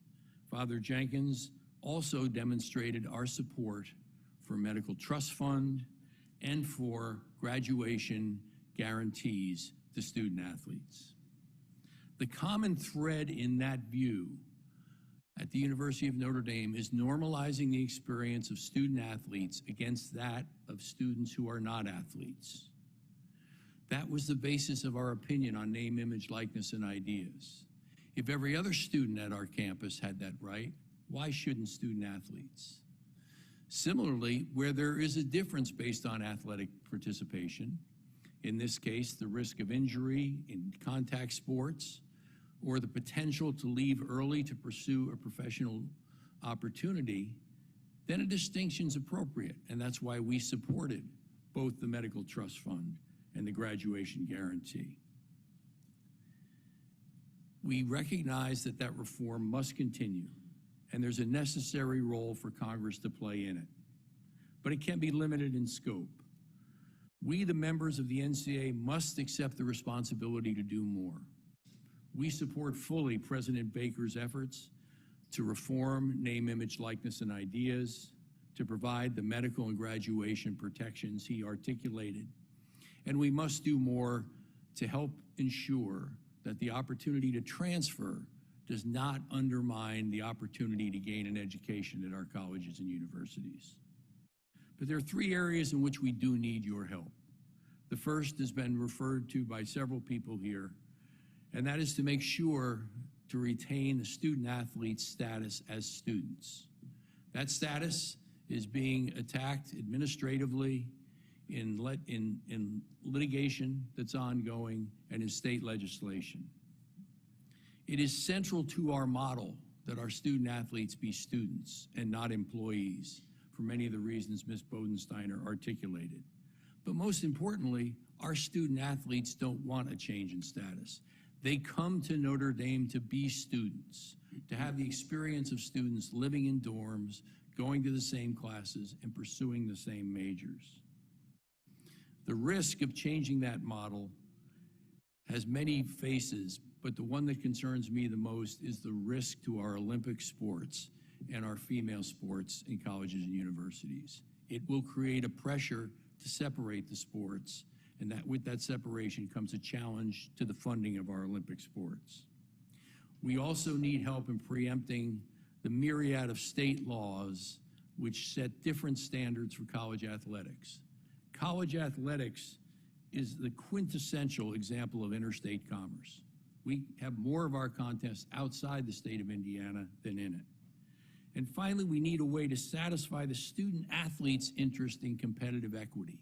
Speaker 9: Father Jenkins also demonstrated our support for medical trust fund and for graduation guarantees to student athletes. The common thread in that view at the University of Notre Dame is normalizing the experience of student athletes against that of students who are not athletes. That was the basis of our opinion on name, image, likeness, and ideas. If every other student at our campus had that right, why shouldn't student athletes? Similarly, where there is a difference based on athletic participation, in this case, the risk of injury in contact sports, or the potential to leave early to pursue a professional opportunity, then a distinction is appropriate, and that's why we supported both the Medical Trust Fund and the graduation guarantee. We recognize that that reform must continue, and there's a necessary role for Congress to play in it, but it can be limited in scope. We, the members of the NCAA, must accept the responsibility to do more. We support fully President Baker's efforts to reform name, image, likeness, and ideas, to provide the medical and graduation protections he articulated. And we must do more to help ensure that the opportunity to transfer does not undermine the opportunity to gain an education at our colleges and universities. But there are three areas in which we do need your help. The first has been referred to by several people here, and that is to make sure to retain the student athlete status as students. That status is being attacked administratively in litigation that's ongoing and in state legislation. It is central to our model that our student athletes be students and not employees, for many of the reasons Ms. Bodensteiner articulated. But most importantly, our student athletes don't want a change in status. They come to Notre Dame to be students, to have the experience of students living in dorms, going to the same classes, and pursuing the same majors. The risk of changing that model has many faces, but the one that concerns me the most is the risk to our Olympic sports and our female sports in colleges and universities. It will create a pressure to separate the sports, and that with that separation comes a challenge to the funding of our Olympic sports. We also need help in preempting the myriad of state laws which set different standards for college athletics. College athletics is the quintessential example of interstate commerce. We have more of our contests outside the state of Indiana than in it. And finally, we need a way to satisfy the student athlete's interest in competitive equity.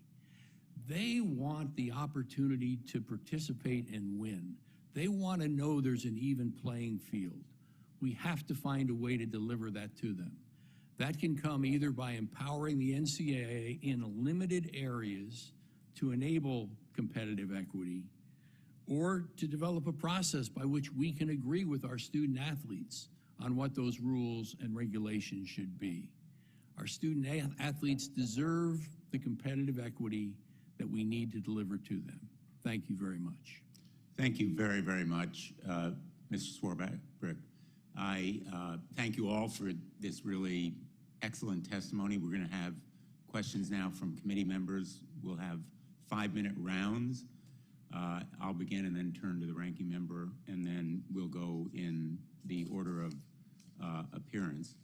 Speaker 9: They want the opportunity to participate and win. They want to know there's an even playing field. We have to find a way to deliver that to them. That can come either by empowering the NCAA in limited areas to enable competitive equity, or to develop a process by which we can agree with our student athletes on what those rules and regulations should be. Our student athletes deserve the competitive equity that we need to deliver to them. Thank you very much.
Speaker 1: Thank you very, very much, Mr. Swarbrick. I thank you all for this really excellent testimony. We're going to have questions now from committee members. We'll have 5-minute rounds. I'll begin and then turn to the ranking member, and then we'll go in the order of appearance.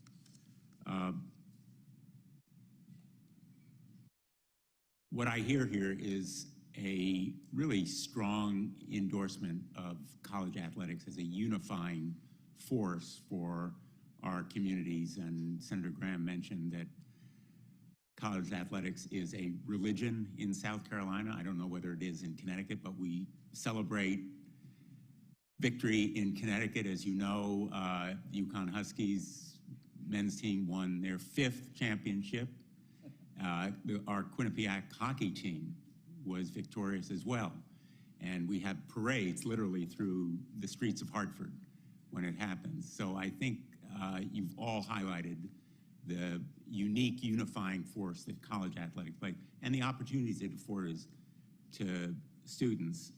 Speaker 1: What I hear here is a really strong endorsement of college athletics as a unifying force for our communities. And Senator Graham mentioned that college athletics is a religion in South Carolina. I don't know whether it is in Connecticut, but we celebrate victory in Connecticut. As you know, UConn Huskies men's team won their 5th championship. Our Quinnipiac hockey team was victorious as well. And we have parades literally through the streets of Hartford when it happens. So I think you've all highlighted the unique unifying force that college athletics play and the opportunities it affords to students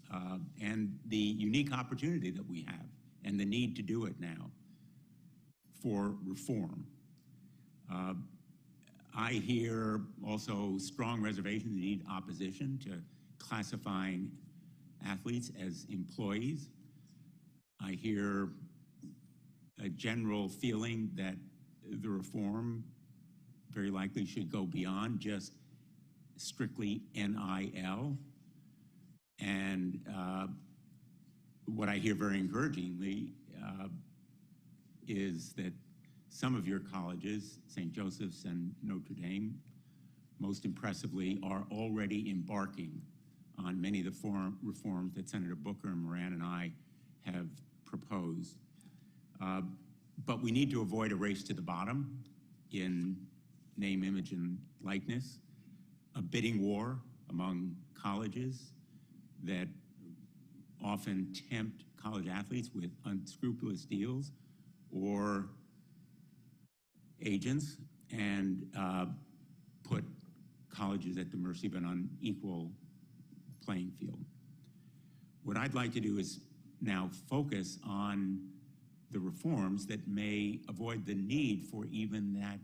Speaker 1: and the unique opportunity that we have and the need to do it now for reform. I hear also strong reservation, the need opposition to classifying athletes as employees. I hear a general feeling that the reform very likely should go beyond just strictly NIL. And what I hear very encouragingly is that some of your colleges, St. Joseph's and Notre Dame, most impressively, are already embarking on many of the reforms that Senator Booker and Moran and I have proposed. But we need to avoid a race to the bottom in name, image, and likeness, a bidding war among colleges that often tempt college athletes with unscrupulous deals or agents and put colleges at the mercy of an unequal playing field. What I'd like to do is now focus on the reforms that may avoid the need for even that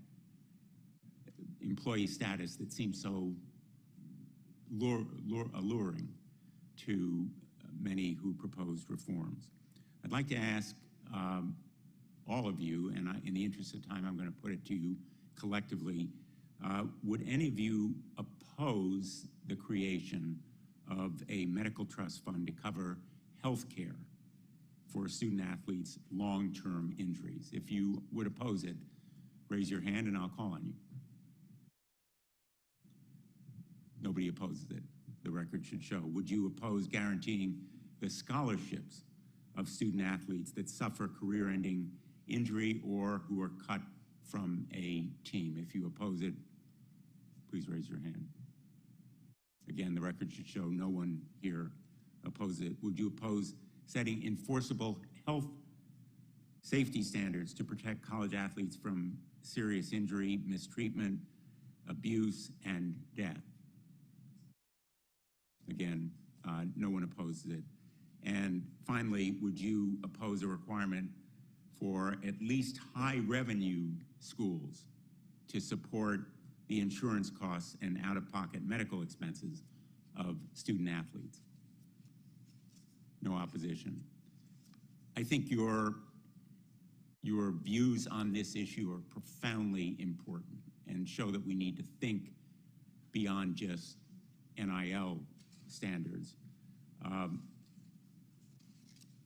Speaker 1: employee status that seems so alluring to many who proposed reforms. I'd like to ask all of you, and in the interest of time, I'm going to put it to you collectively, would any of you oppose the creation of a medical trust fund to cover health care for student athletes' long-term injuries? If you would oppose it, raise your hand and I'll call on you. Nobody opposes it. The record should show. Would you oppose guaranteeing the scholarships of student athletes that suffer career-ending injury or who are cut from a team? If you oppose it, please raise your hand. Again, the record should show no one here opposes it. Would you oppose setting enforceable health safety standards to protect college athletes from serious injury, mistreatment, abuse, and death? Again, no one opposes it. And finally, would you oppose a requirement for at least high-revenue schools to support the insurance costs and out-of-pocket medical expenses of student athletes? No opposition. I think your views on this issue are profoundly important and show that we need to think beyond just NIL standards.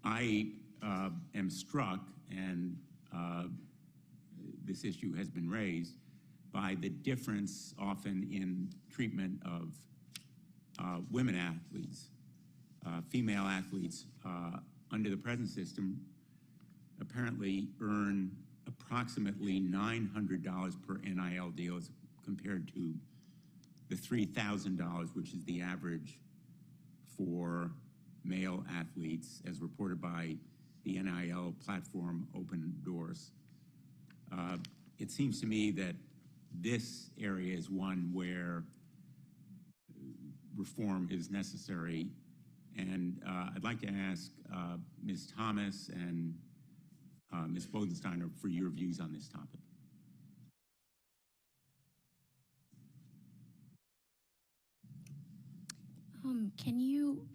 Speaker 1: I am struck, and this issue has been raised, by the difference often in treatment of women athletes. Female athletes under the present system apparently earn approximately $900 per NIL deal as compared to the $3,000, which is the average for male athletes, as reported by the NIL platform Open Doors. It seems to me that this area is one where reform is necessary. And I'd like to ask Ms. Thomas and Ms. Bodensteiner for your views on this topic.
Speaker 5: Can you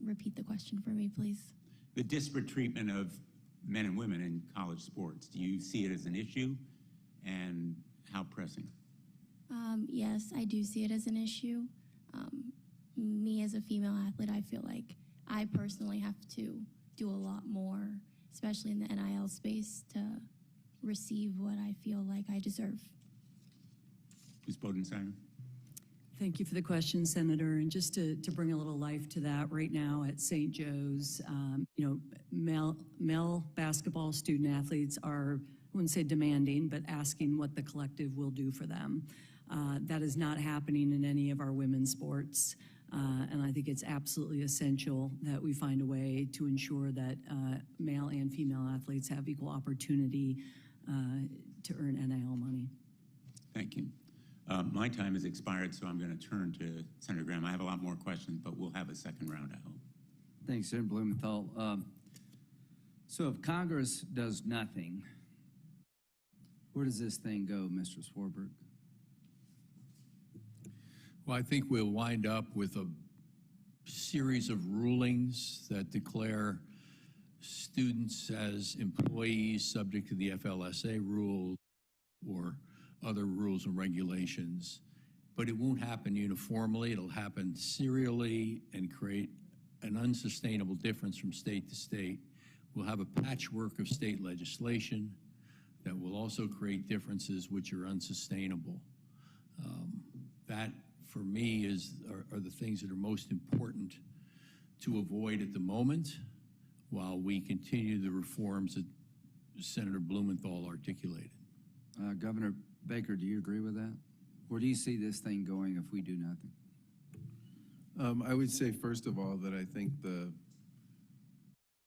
Speaker 5: repeat the question for me, please?
Speaker 1: The disparate treatment of men and women in college sports. Do you see it as an issue? and how pressing?
Speaker 5: Yes, I do see it as an issue. Me as a female athlete, I feel like I personally have to do a lot more, especially in the NIL space, to receive what I feel like I deserve.
Speaker 1: Ms. Bodensteiner?
Speaker 8: Thank you for the question, Senator. And just to bring a little life to that, right now at St. Joe's, male basketball student athletes are, I wouldn't say demanding, but asking what the collective will do for them. That is not happening in any of our women's sports. And I think it's absolutely essential that we find a way to ensure that male and female athletes have equal opportunity to earn NIL money.
Speaker 1: Thank you. My time has expired, so I'm going to turn to Senator Graham. I have a lot more questions, but we'll have a second round, I hope.
Speaker 2: Thanks, Senator Blumenthal. So if Congress does nothing, where does this thing go, Mr. Swarbrick?
Speaker 9: Well, I think we'll wind up with a series of rulings that declare students as employees subject to the FLSA rule or other rules and regulations, but it won't happen uniformly. It'll happen serially and create an unsustainable difference from state to state. We'll have a patchwork of state legislation that will also create differences which are unsustainable. That, for me, are the things that are most important to avoid at the moment while we continue the reforms that Senator Blumenthal articulated.
Speaker 2: Governor Baker, do you agree with that? Where do you see this thing going if we do nothing?
Speaker 3: I would say, first of all, that I think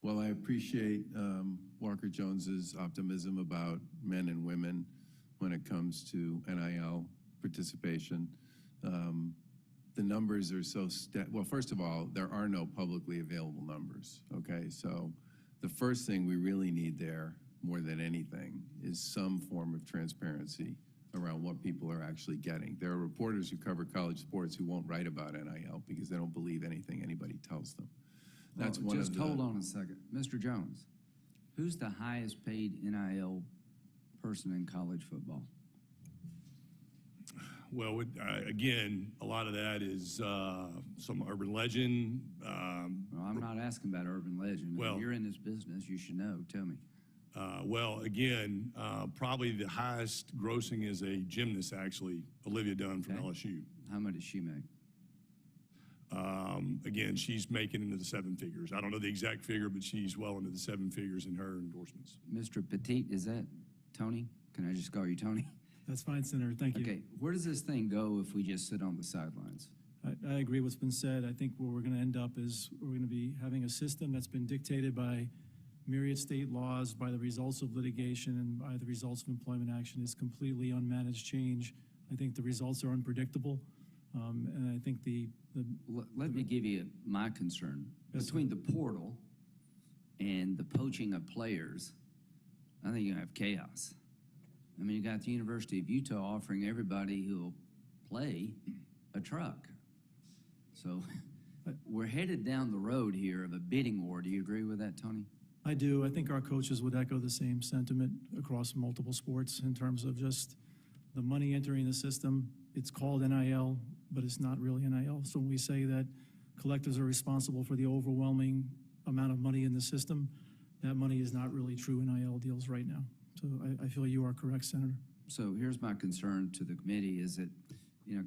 Speaker 3: while I appreciate Walker Jones's optimism about men and women when it comes to NIL participation, the numbers are so, well, first of all, there are no publicly available numbers, okay? So the first thing we really need there, more than anything, is some form of transparency around what people are actually getting. There are reporters who cover college sports who won't write about NIL because they don't believe anything anybody tells them. That's one of the...
Speaker 2: Just hold on a second. Mr. Jones, who's the highest paid NIL person in college football?
Speaker 7: Well, again, a lot of that is some urban legend.
Speaker 2: Well, I'm not asking about urban legend.
Speaker 7: Well,
Speaker 2: you're in this business. You should know. Tell me.
Speaker 7: Well, again, probably the highest grossing is a gymnast, actually, Olivia Dunn from LSU.
Speaker 2: How much does she make?
Speaker 7: Again, she's making into the seven figures. I don't know the exact figure, but she's well into the seven figures in her endorsements.
Speaker 2: Mr. Petitti, is that Tony? Can I just call you Tony?
Speaker 4: That's fine, Senator. Thank you.
Speaker 2: Okay, where does this thing go if we just sit on the sidelines?
Speaker 4: I agree with what's been said. I think where we're going to end up is we're going to be having a system that's been dictated by myriad state laws, by the results of litigation, and by the results of employment action is completely unmanaged change. I think the results are unpredictable, and I think
Speaker 2: Let me give you my concern. Between the portal and the poaching of players, I think you're going to have chaos. I mean, you got the University of Utah offering everybody who'll play a truck. So we're headed down the road here of a bidding war. Do you agree with that, Tony?
Speaker 4: I do. I think our coaches would echo the same sentiment across multiple sports in terms of just the money entering the system. It's called NIL, but it's not really NIL. So when we say that collectives are responsible for the overwhelming amount of money in the system, that money is not really true NIL deals right now. So I feel you are correct, Senator.
Speaker 2: So here's my concern to the committee is that,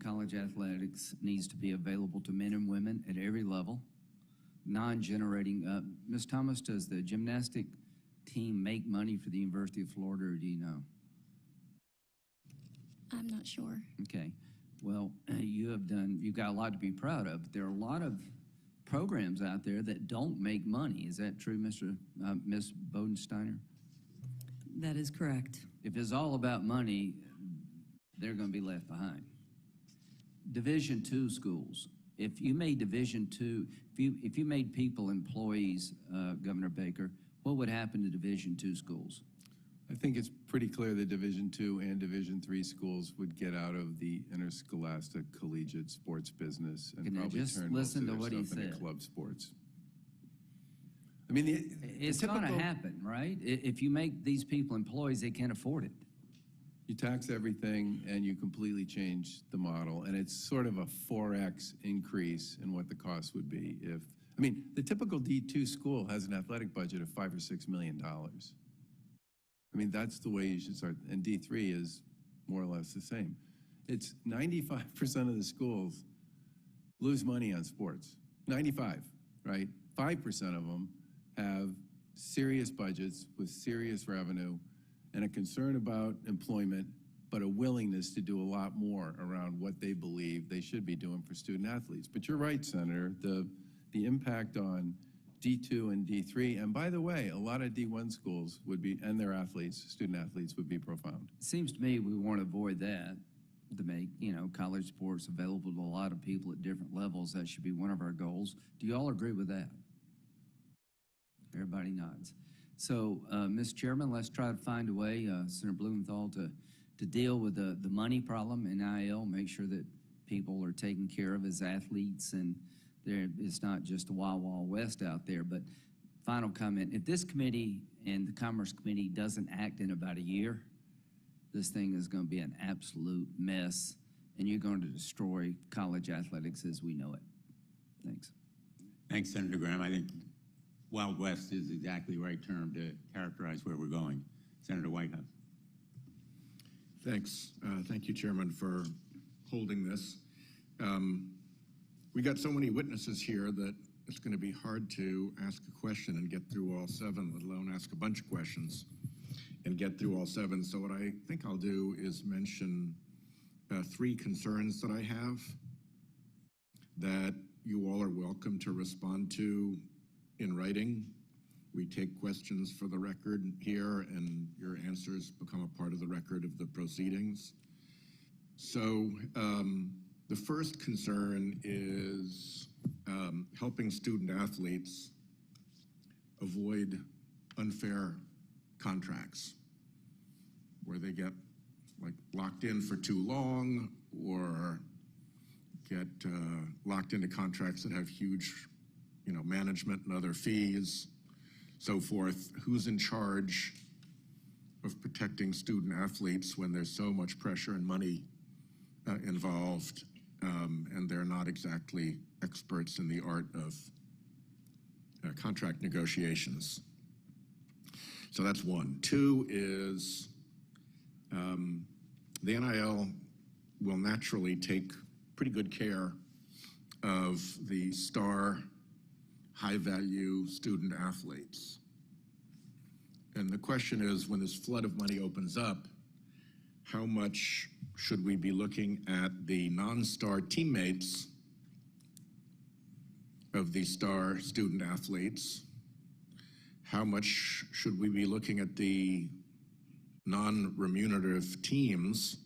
Speaker 2: college athletics needs to be available to men and women at every level, non-generating. Ms. Thomas, does the gymnastic team make money for the University of Florida, or do you know?
Speaker 5: I'm not sure.
Speaker 2: Okay. Well, you've got a lot to be proud of, but there are a lot of programs out there that don't make money. Is that true, Ms. Bodensteiner?
Speaker 8: That is correct.
Speaker 2: If it's all about money, they're going to be left behind. Division II schools. If you made Division II, if you made people employees, Governor Baker, what would happen to Division II schools?
Speaker 3: I think it's pretty clear that Division II and Division III schools would get out of the interscholastic collegiate sports business and probably turn most of their stuff into club sports. I mean,
Speaker 2: it's going to happen, right? If you make these people employees, they can't afford it.
Speaker 3: You tax everything and you completely change the model, and it's sort of a 4X increase in what the cost would be if, I mean, the typical D2 school has an athletic budget of $5 or $6 million. I mean, that's the way you should start, and D3 is more or less the same. It's 95% of the schools lose money on sports. 95, right? 5% of them have serious budgets with serious revenue and a concern about employment, but a willingness to do a lot more around what they believe they should be doing for student athletes. But you're right, Senator, the impact on D2 and D3, and by the way, a lot of D1 schools would be, and their athletes, student athletes, would be profound.
Speaker 2: It seems to me we want to avoid that, to make, college sports available to a lot of people at different levels. That should be one of our goals. Do you all agree with that? Everybody nods. So, Mr. Chairman, let's try to find a way, Senator Blumenthal, to deal with the money problem in NIL, make sure that people are taken care of as athletes, and it's not just a wild, wild west out there. But final comment, if this committee and the Commerce Committee doesn't act in about a year, this thing is going to be an absolute mess, and you're going to destroy college athletics as we know it. Thanks.
Speaker 1: Thanks, Senator Graham. I think Wild West is exactly the right term to characterize where we're going. Senator Whitehouse.
Speaker 10: Thanks. Thank you, Chairman, for holding this. We got so many witnesses here that it's going to be hard to ask a question and get through all seven, let alone ask a bunch of questions and get through all seven. So what I think I'll do is mention three concerns that I have that you all are welcome to respond to in writing. We take questions for the record here, and your answers become a part of the record of the proceedings. So the first concern is helping student athletes avoid unfair contracts where they get locked in for too long or get locked into contracts that have huge management and other fees, so forth. Who's in charge of protecting student athletes when there's so much pressure and money involved, and they're not exactly experts in the art of contract negotiations? So that's one. Two is the NIL will naturally take pretty good care of the star high-value student athletes. And the question is, when this flood of money opens up, how much should we be looking at the non-star teammates of the star student athletes? How much should we be looking at the non-remunerative teams,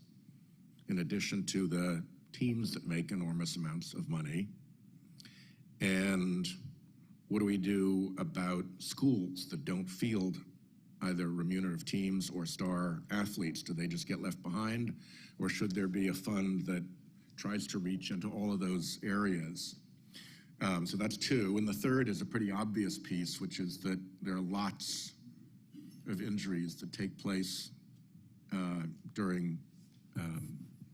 Speaker 10: in addition to the teams that make enormous amounts of money? And what do we do about schools that don't field either remunerative teams or star athletes? Do they just get left behind? Or should there be a fund that tries to reach into all of those areas? So that's two. And the third is a pretty obvious piece, which is that there are lots of injuries that take place during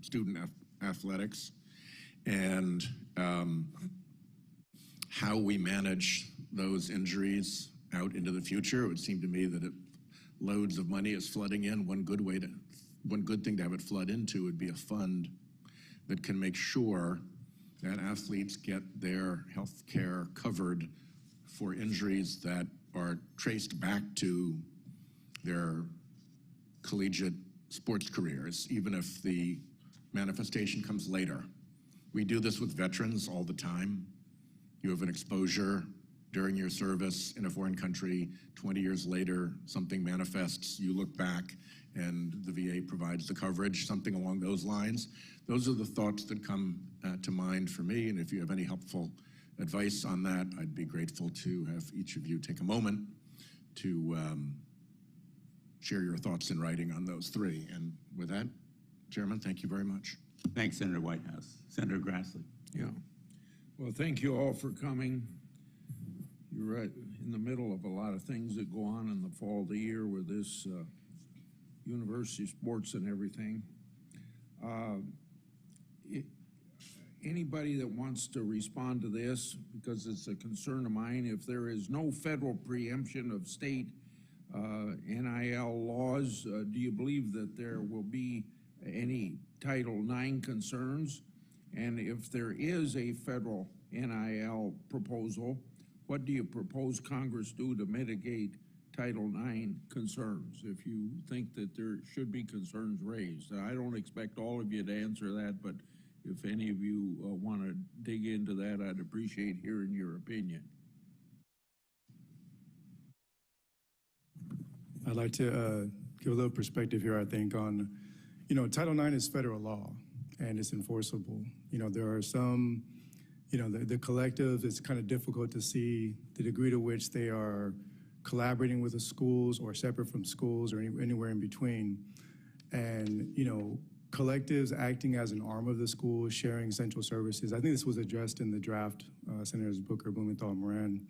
Speaker 10: student athletics. And how we manage those injuries out into the future. It would seem to me that if loads of money is flooding in, one good thing to have it flood into would be a fund that can make sure that athletes get their health care covered for injuries that are traced back to their collegiate sports careers, even if the manifestation comes later. We do this with veterans all the time. You have an exposure during your service in a foreign country, 20 years later, something manifests, you look back, and the VA provides the coverage, something along those lines. Those are the thoughts that come to mind for me, and if you have any helpful advice on that, I'd be grateful to have each of you take a moment to share your thoughts in writing on those three. And with that, Chairman, thank you very much.
Speaker 1: Thanks, Senator Whitehouse. Senator Grassley.
Speaker 11: Yeah. Well, thank you all for coming. You're right in the middle of a lot of things that go on in the fall of the year with this university sports and everything. Anybody that wants to respond to this, because it's a concern of mine, if there is no federal preemption of state NIL laws, do you believe that there will be any Title IX concerns? And if there is a federal NIL proposal, what do you propose Congress do to mitigate Title IX concerns, if you think that there should be concerns raised? I don't expect all of you to answer that, but if any of you want to dig into that, I'd appreciate hearing your opinion.
Speaker 6: I'd like to give a little perspective here, I think, on, Title IX is federal law and it's enforceable. There are some, the collective, it's kind of difficult to see the degree to which they are collaborating with the schools or separate from schools or anywhere in between. And, collectives acting as an arm of the school, sharing central services. I think this was addressed in the draft, Senators Booker, Blumenthal, and Moran.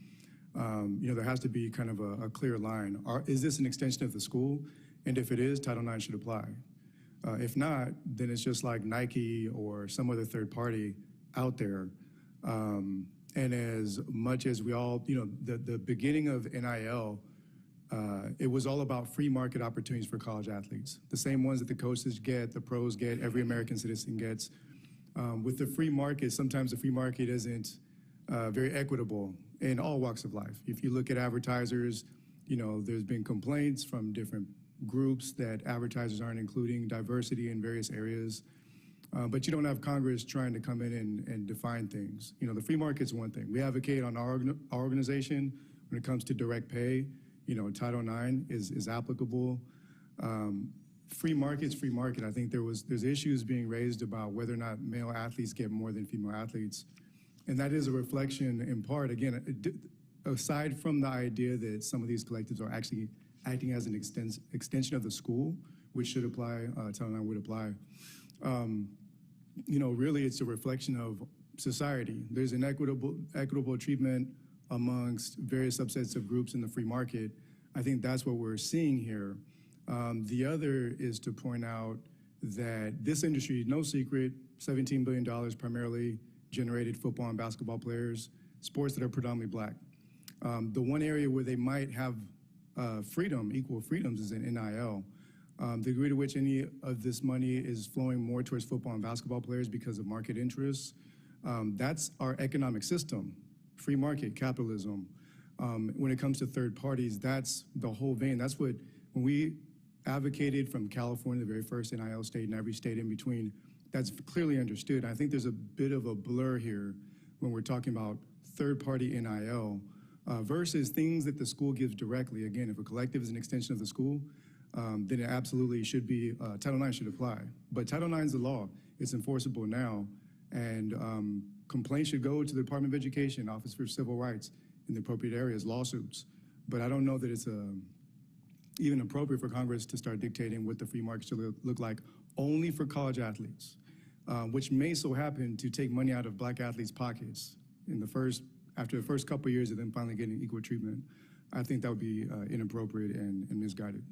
Speaker 6: There has to be kind of a clear line. Is this an extension of the school? And if it is, Title IX should apply. If not, then it's just like Nike or some other third party out there. And as much as we all, the beginning of NIL, it was all about free market opportunities for college athletes. The same ones that the coaches get, the pros get, every American citizen gets. With the free market, sometimes the free market isn't very equitable in all walks of life. If you look at advertisers, there's been complaints from different groups that advertisers aren't including diversity in various areas. But you don't have Congress trying to come in and define things. The free market's one thing. We advocate on our organization when it comes to direct pay. Title IX is applicable. Free market's free market. I think there's issues being raised about whether or not male athletes get more than female athletes. And that is a reflection, in part, again, aside from the idea that some of these collectives are actually acting as an extension of the school, which should apply, Title IX would apply. Really it's a reflection of society. There's an equitable treatment amongst various subsets of groups in the free market. I think that's what we're seeing here. The other is to point out that this industry, no secret, $17 billion primarily generated football and basketball players, sports that are predominantly black. The one area where they might have equal freedoms is in NIL. The degree to which any of this money is flowing more towards football and basketball players because of market interests, that's our economic system, free market, capitalism. When it comes to third parties, that's the whole vein. That's when we advocated from California, the very first NIL state, and every state in between, that's clearly understood. I think there's a bit of a blur here when we're talking about third-party NIL versus things that the school gives directly. Again, if a collective is an extension of the school, then it absolutely should be, Title IX should apply. But Title IX is the law. It's enforceable now. And complaints should go to the Department of Education, Office for Civil Rights in the appropriate areas, lawsuits. But I don't know that it's even appropriate for Congress to start dictating what the free market should look like only for college athletes, which may so happen to take money out of black athletes' pockets after the first couple of years of them finally getting equal treatment. I think that would be inappropriate and misguided.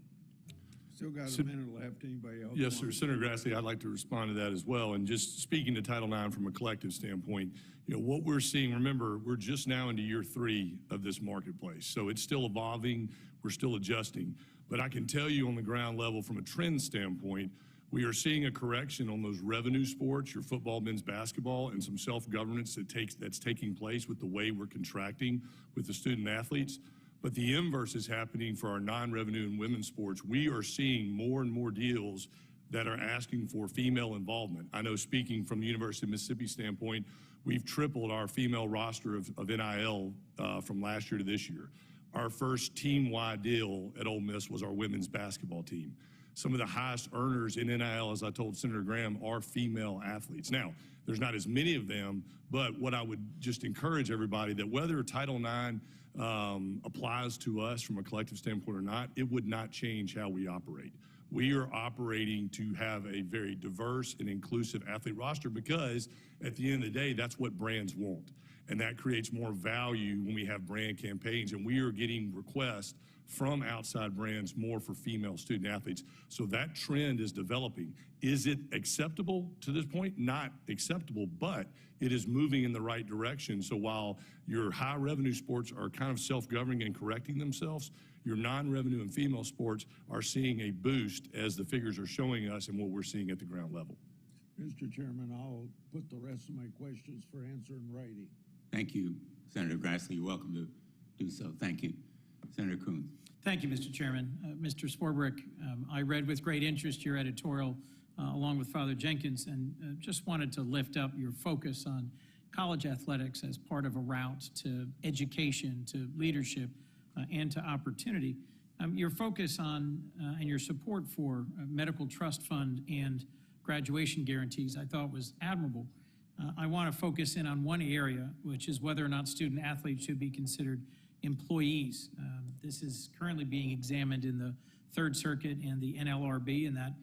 Speaker 11: Still got a minute left. Anybody else?
Speaker 7: Yes, sir. Senator Grassley, I'd like to respond to that as well. And just speaking to Title IX from a collective standpoint, what we're seeing, remember, we're just now into year 3 of this marketplace. So it's still evolving. We're still adjusting. But I can tell you on the ground level from a trend standpoint, we are seeing a correction on those revenue sports, your football, men's basketball, and some self-governance that's taking place with the way we're contracting with the student athletes. But the inverse is happening for our non-revenue and women's sports. We are seeing more and more deals that are asking for female involvement. I know, speaking from the University of Mississippi standpoint, we've tripled our female roster of NIL from last year to this year. Our first team-wide deal at Ole Miss was our women's basketball team. Some of the highest earners in NIL, as I told Senator Graham, are female athletes. Now, there's not as many of them, but what I would just encourage everybody that whether Title IX applies to us from a collective standpoint or not, it would not change how we operate. We are operating to have a very diverse and inclusive athlete roster because, At the end of the day, that's what brands want. And that creates more value when we have brand campaigns. And we are getting requests from outside brands more for female student athletes. So that trend is developing. Is it acceptable to this point? Not acceptable, but it is moving in the right direction. So while your high revenue sports are kind of self-governing and correcting themselves, your non-revenue and female sports are seeing a boost as the figures are showing us and what we're seeing at the ground level.
Speaker 11: Mr. Chairman, I'll put the rest of my questions for answer in writing.
Speaker 1: Thank you, Senator Grassley. You're welcome to do so. Thank you. Senator Coons.
Speaker 12: Thank you, Mr. Chairman. Mr. Swarbrick, I read with great interest your editorial along with Father Jenkins, and just wanted to lift up your focus on college athletics as part of a route to education, to leadership, and to opportunity. Your focus on and your support for medical trust fund and graduation guarantees I thought was admirable. I want to focus in on one area, which is whether or not student athletes should be considered employees. This is currently being examined in the Third Circuit and the NLRB, and that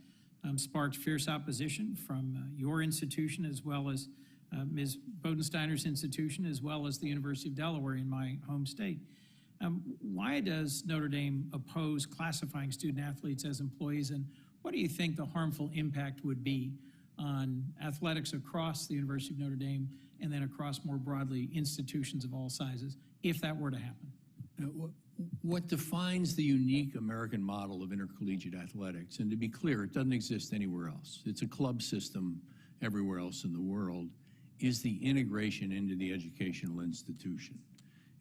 Speaker 12: sparked fierce opposition from your institution, as well as Ms. Bodensteiner's institution, as well as the University of Delaware in my home state. Why does Notre Dame oppose classifying student athletes as employees, and what do you think the harmful impact would be on athletics across the University of Notre Dame and then across more broadly institutions of all sizes if that were to happen?
Speaker 9: What defines the unique American model of intercollegiate athletics, and to be clear, it doesn't exist anywhere else. It's a club system everywhere else in the world, is the integration into the educational institution.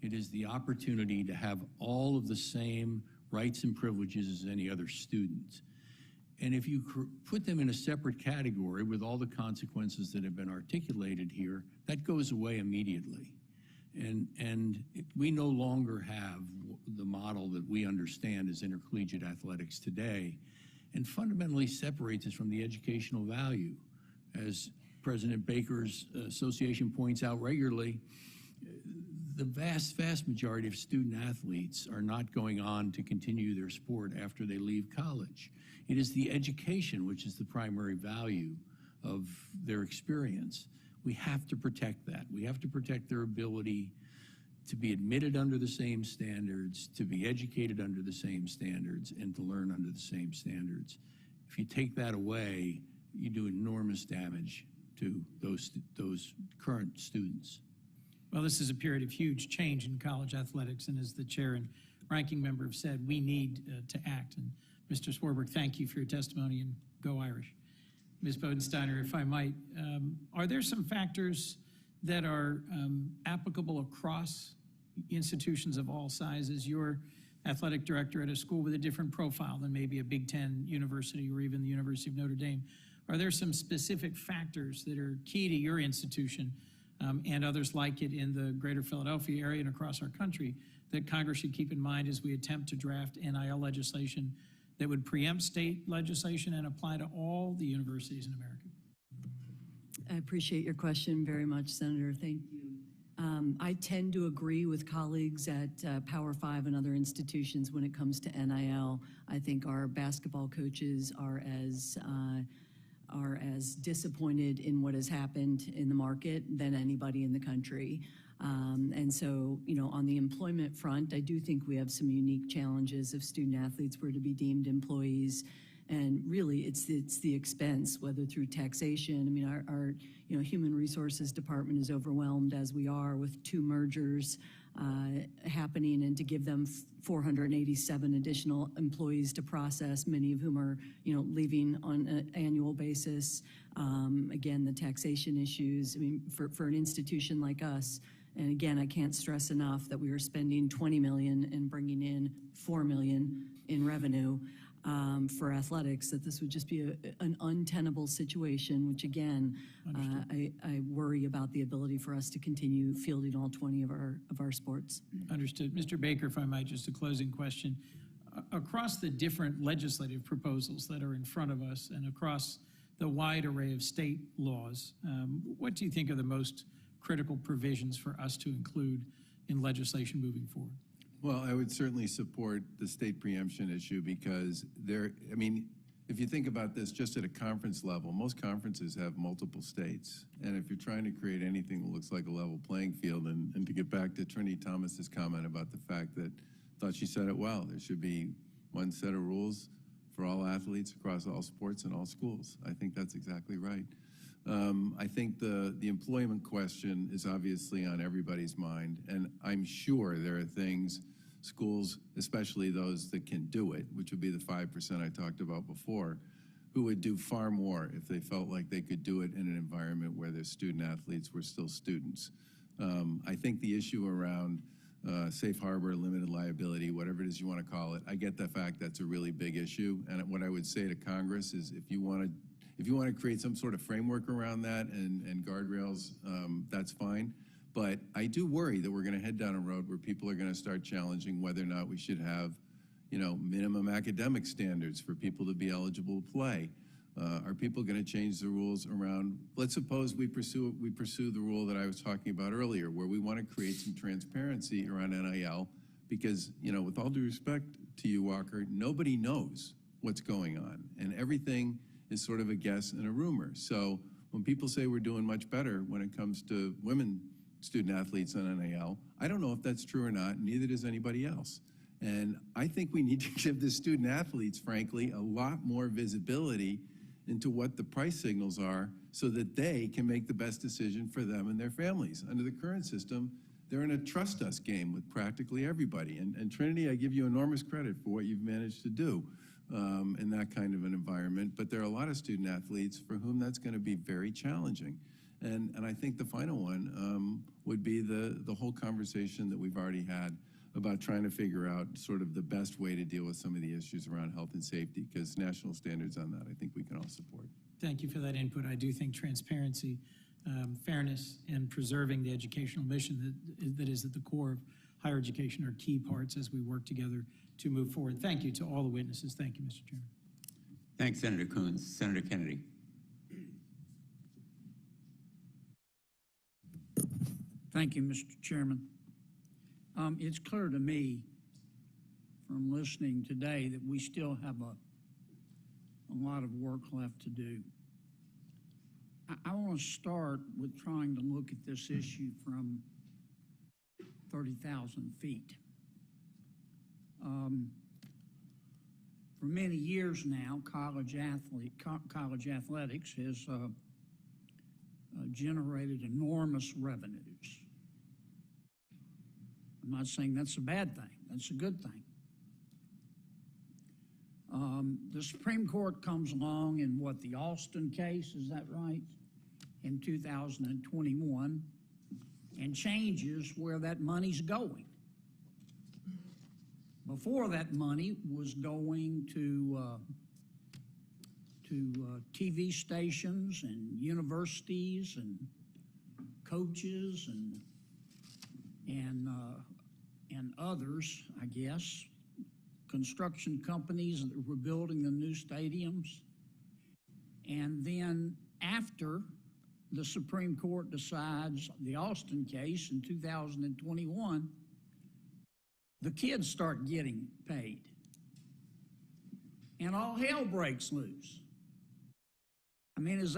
Speaker 9: It is the opportunity to have all of the same rights and privileges as any other student. And if you put them in a separate category with all the consequences that have been articulated here, that goes away immediately. And we no longer have the model that we understand as intercollegiate athletics today, and fundamentally separates us from the educational value. As President Baker's association points out regularly, the vast majority of student athletes are not going on to continue their sport after they leave college. It is the education which is the primary value of their experience. We have to protect that. We have to protect their ability to be admitted under the same standards, to be educated under the same standards, and to learn under the same standards. If you take that away, you do enormous damage to those current students.
Speaker 12: Well, this is a period of huge change in college athletics, and as the chair and ranking member have said, we need to act. And Mr. Swarbrick, thank you for your testimony, and go Irish. Ms. Bodensteiner, if I might, are there some factors that are applicable across institutions of all sizes? You're athletic director at a school with a different profile than maybe a Big Ten university or even the University of Notre Dame. Are there some specific factors that are key to your institution and others like it in the greater Philadelphia area and across our country that Congress should keep in mind as we attempt to draft NIL legislation that would preempt state legislation and apply to all the universities in America?
Speaker 8: I appreciate your question very much, Senator. Thank you. I tend to agree with colleagues at Power 5 and other institutions when it comes to NIL. I think our basketball coaches are as disappointed in what has happened in the market than anybody in the country. And so, you know, on the employment front, I do think we have some unique challenges if student athletes were to be deemed employees. And really, it's the expense, whether through taxation. I mean, our Human Resources Department is overwhelmed as we are with 2 mergers happening, and to give them 487 additional employees to process, many of whom are, leaving on an annual basis. Again, the taxation issues. I mean, for an institution like us, and again, I can't stress enough that we are spending $20 million and bringing in $4 million in revenue for athletics, that this would just be an untenable situation, which again, I worry about the ability for us to continue fielding all 20 of our sports.
Speaker 12: Understood. Mr. Baker, if I might, just a closing question. Across the different legislative proposals that are in front of us and across the wide array of state laws, what do you think are the most critical provisions for us to include in legislation moving forward?
Speaker 3: if you think about this just at a conference level, most conferences have multiple states. And if you're trying to create anything that looks like a level playing field, and to get back to Trinity Thomas's comment about the fact that, thought she said it well, there should be one set of rules for all athletes across all sports and all schools. I think that's exactly right. I think the employment question is obviously on everybody's mind, and I'm sure there are things schools, especially those that can do it, which would be the 5% I talked about before, who would do far more if they felt like they could do it in an environment where their student athletes were still students. I think the issue around safe harbor, limited liability, whatever it is you want to call it, I get the fact that's a really big issue. And what I would say to Congress is if you want to create some sort of framework around that and guardrails, that's fine. But I do worry that we're going to head down a road where people are going to start challenging whether or not we should have, minimum academic standards for people to be eligible to play. Are people going to change the rules around? Let's suppose we pursue the rule that I was talking about earlier, where we want to create some transparency around NIL, because with all due respect to you, Walker, nobody knows what's going on, and everything is sort of a guess and a rumor. So when people say we're doing much better when it comes to women student athletes on NIL, I don't know if that's true or not, neither does anybody else. And I think we need to give the student athletes, frankly, a lot more visibility into what the price signals are so that they can make the best decision for them and their families. Under the current system, they're in a trust us game with practically everybody. And Trinity, I give you enormous credit for what you've managed to do in that kind of an environment. But there are a lot of student athletes for whom that's going to be very challenging. And I think the final one would be the whole conversation that we've already had about trying to figure out sort of the best way to deal with some of the issues around health and safety, because national standards on that I think we can all support.
Speaker 12: Thank you for that input. I do think transparency, fairness, and preserving the educational mission that is at the core of higher education are key parts as we work together to move forward. Thank you to all the witnesses. Thank you, Mr. Chairman.
Speaker 1: Thanks, Senator Coons. Senator Kennedy.
Speaker 13: Thank you, Mr. Chairman. It's clear to me from listening today that we still have a lot of work left to do. I want to start with trying to look at this issue from 30,000 feet. For many years now, college athletics has generated enormous revenues. I'm not saying that's a bad thing. That's a good thing. The Supreme Court comes along in the Alston case, is that right? In 2021, and changes where that money's going. Before, that money was going to TV stations and universities and coaches and others, I guess, construction companies that were building the new stadiums. And then after the Supreme Court decides the Alston case in 2021, the kids start getting paid. And all hell breaks loose. I mean, is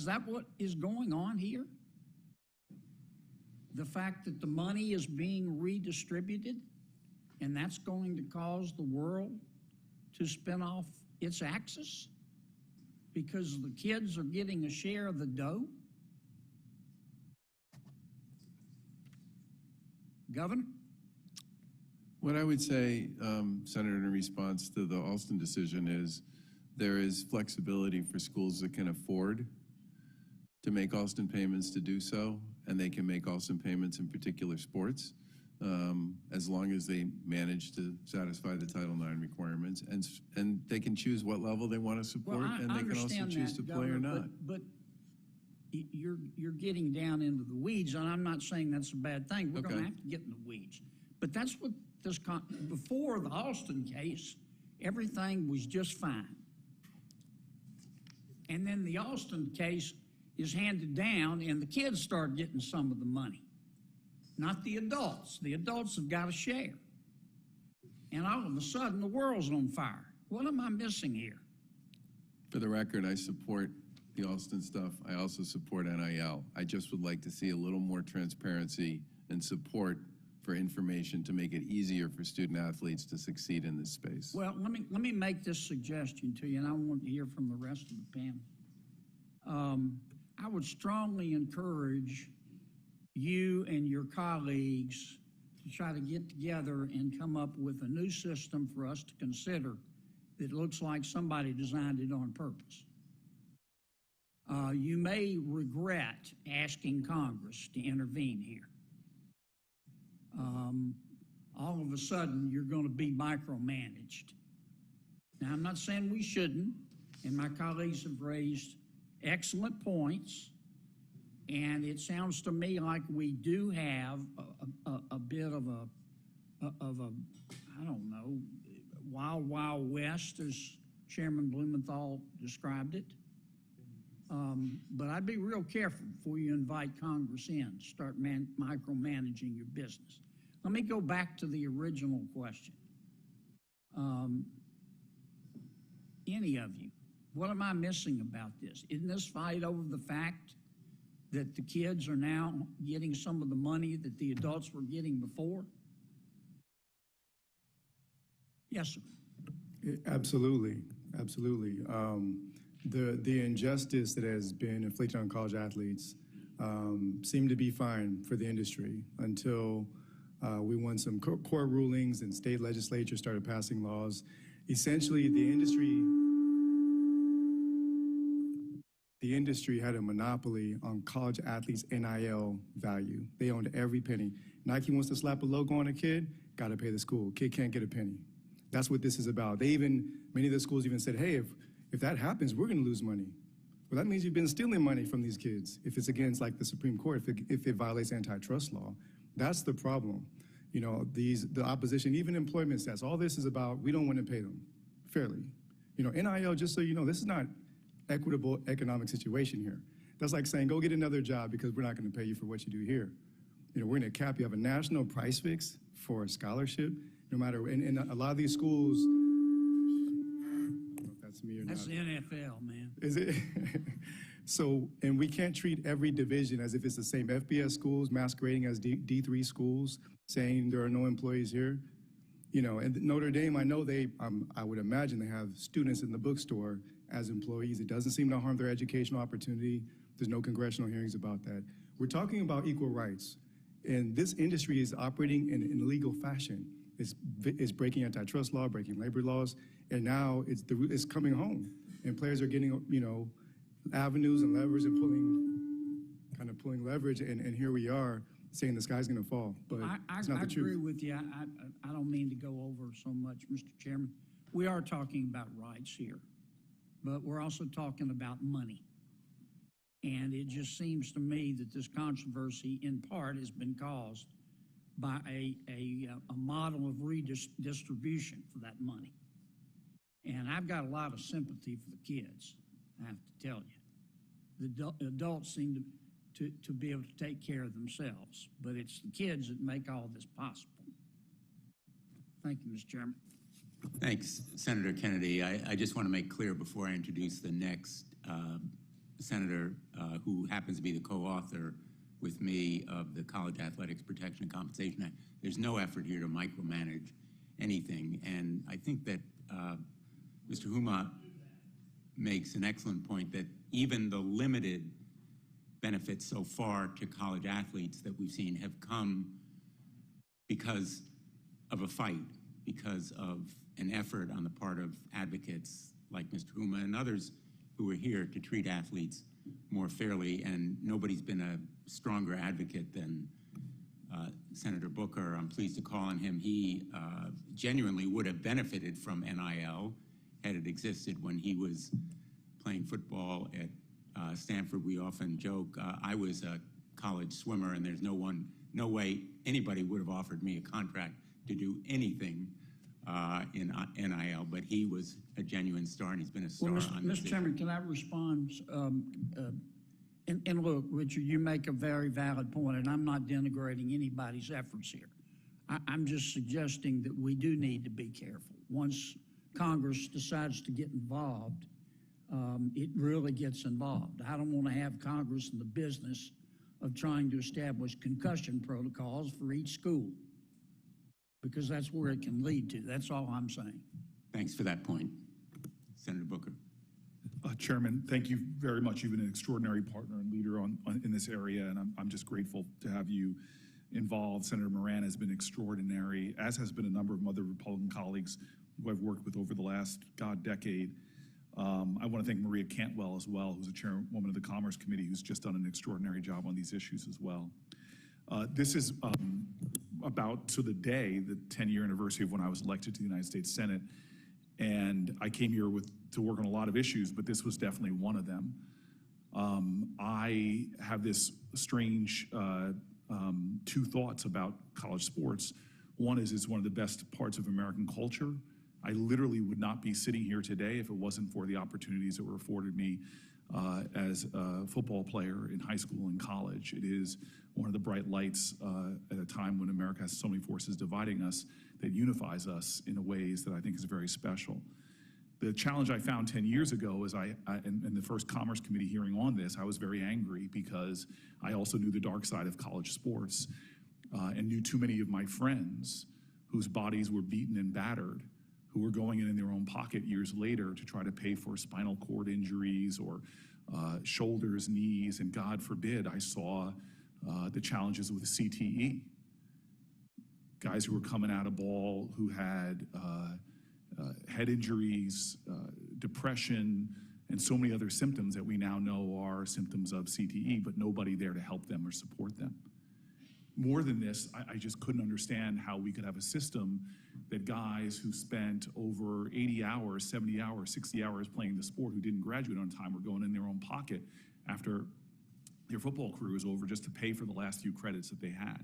Speaker 13: that what is going on here? The fact that the money is being redistributed, and that's going to cause the world to spin off its axis because the kids are getting a share of the dough? Governor?
Speaker 3: What I would say, Senator, in response to the Alston decision is there is flexibility for schools that can afford to make Alston payments to do so, and they can make Alston payments in particular sports as long as they manage to satisfy the Title IX requirements, and they can choose what level they want to support, and they can also choose to play or not.
Speaker 13: But you're getting down into the weeds, and I'm not saying that's a bad thing. We're going to have to get in the weeds. But that's what before the Alston case, everything was just fine. And then the Alston case is handed down, and the kids start getting some of the money, not the adults. The adults have got a share. And all of a sudden, the world's on fire. What am I missing here?
Speaker 3: For the record, I support the Alston stuff. I also support NIL. I just would like to see a little more transparency and support for information to make it easier for student athletes to succeed in this space.
Speaker 13: Well, let me make this suggestion to you, and I want to hear from the rest of the panel. I would strongly encourage you and your colleagues to try to get together and come up with a new system for us to consider that looks like somebody designed it on purpose. You may regret asking Congress to intervene here. All of a sudden, you're going to be micromanaged. Now, I'm not saying we shouldn't, and my colleagues have raised excellent points, and it sounds to me like we do have a bit of a, I don't know, wild, wild west, as Chairman Blumenthal described it. But I'd be real careful before you invite Congress in to start micromanaging your business. Let me go back to the original question. Any of you, what am I missing about this? Isn't this fight over the fact that the kids are now getting some of the money that the adults were getting before? Yes, sir.
Speaker 6: Absolutely, absolutely. The injustice that has been inflicted on college athletes seemed to be fine for the industry until we won some court rulings and state legislatures started passing laws. Essentially, the industry had a monopoly on college athletes' NIL value. They owned every penny. Nike wants to slap a logo on a kid, got to pay the school. Kid can't get a penny. That's what this is about. Many of the schools even said, hey, if that happens, we're going to lose money. Well, that means you've been stealing money from these kids. If it's against like the Supreme Court, if it violates antitrust law, that's the problem. You know, the opposition, even employment stats, all this is about, we don't want to pay them fairly. You know, NIL, just so you know, this is not equitable economic situation here. That's like saying, go get another job because we're not going to pay you for what you do here. You know, we're going to cap you. Have a national price fix for a scholarship, no matter, and a lot of these schools, that's me or
Speaker 13: That's
Speaker 6: not.
Speaker 13: the NFL, man.
Speaker 6: Is it? So, and we can't treat every division as if it's the same. FBS schools masquerading as D3 schools, saying there are no employees here. You know, and Notre Dame, I know I would imagine they have students in the bookstore as employees. It doesn't seem to harm their educational opportunity. There's no congressional hearings about that. We're talking about equal rights. And this industry is operating in an illegal fashion. It's breaking antitrust law, breaking labor laws, and now it's coming home. And players are getting, you know, avenues and levers and pulling leverage, and here we are saying the sky's going to fall, but it's not the truth.
Speaker 13: I agree with you. I don't mean to go over so much, Mr. Chairman. We are talking about rights here, but we're also talking about money. And it just seems to me that this controversy, in part, has been caused by a model of redistribution for that money. And I've got a lot of sympathy for the kids, I have to tell you. The adults seem to be able to take care of themselves, but it's the kids that make all this possible. Thank you, Mr. Chairman.
Speaker 1: Thanks, Senator Kennedy. I just want to make clear before I introduce the next senator who happens to be the co-author with me of the College Athletics Protection and Compensation Act. There's no effort here to micromanage anything, and I think that Mr. Huma makes an excellent point that even the limited benefits so far to college athletes that we've seen have come because of a fight, because of an effort on the part of advocates like Mr. Huma and others who are here to treat athletes more fairly, and nobody's been a stronger advocate than Senator Booker. I'm pleased to call on him. He genuinely would have benefited from NIL had it existed when he was playing football at Stanford. We often joke, I was a college swimmer, and there's no way anybody would have offered me a contract to do anything in NIL, but he was a genuine star, and he's been a star on this
Speaker 13: Mr. Chairman, can I respond? And look, Richard, you make a very valid point, and I'm not denigrating anybody's efforts here. I'm just suggesting that we do need to be careful. Once Congress decides to get involved, it really gets involved. I don't want to have Congress in the business of trying to establish concussion protocols for each school, because that's where it can lead to. That's all I'm saying.
Speaker 1: Thanks for that point. Senator Booker.
Speaker 14: Chairman, thank you very much. You've been an extraordinary partner and leader in this area, and I'm just grateful to have you involved. Senator Moran has been extraordinary, as has been a number of other Republican colleagues who I've worked with over the last, decade. I want to thank Maria Cantwell as well, who's the chairwoman of the Commerce Committee, who's just done an extraordinary job on these issues as well. This is about to the day, the 10-year anniversary of when I was elected to the United States Senate, and I came here to work on a lot of issues, but this was definitely one of them. I have this strange two thoughts about college sports. One is it's one of the best parts of American culture. I literally would not be sitting here today if it wasn't for the opportunities that were afforded me as a football player in high school and college. It is one of the bright lights at a time when America has so many forces dividing us that unifies us in ways that I think is very special. The challenge I found 10 years ago is in the first Commerce Committee hearing on this, I was very angry because I also knew the dark side of college sports and knew too many of my friends whose bodies were beaten and battered, who were going in their own pocket years later to try to pay for spinal cord injuries or shoulders, knees, and God forbid, I saw the challenges with CTE. Guys who were coming out of ball who had head injuries, depression, and so many other symptoms that we now know are symptoms of CTE, but nobody there to help them or support them. More than this, I just couldn't understand how we could have a system that guys who spent over 80 hours, 70 hours, 60 hours playing the sport, who didn't graduate on time, were going in their own pocket after their football career was over just to pay for the last few credits that they had.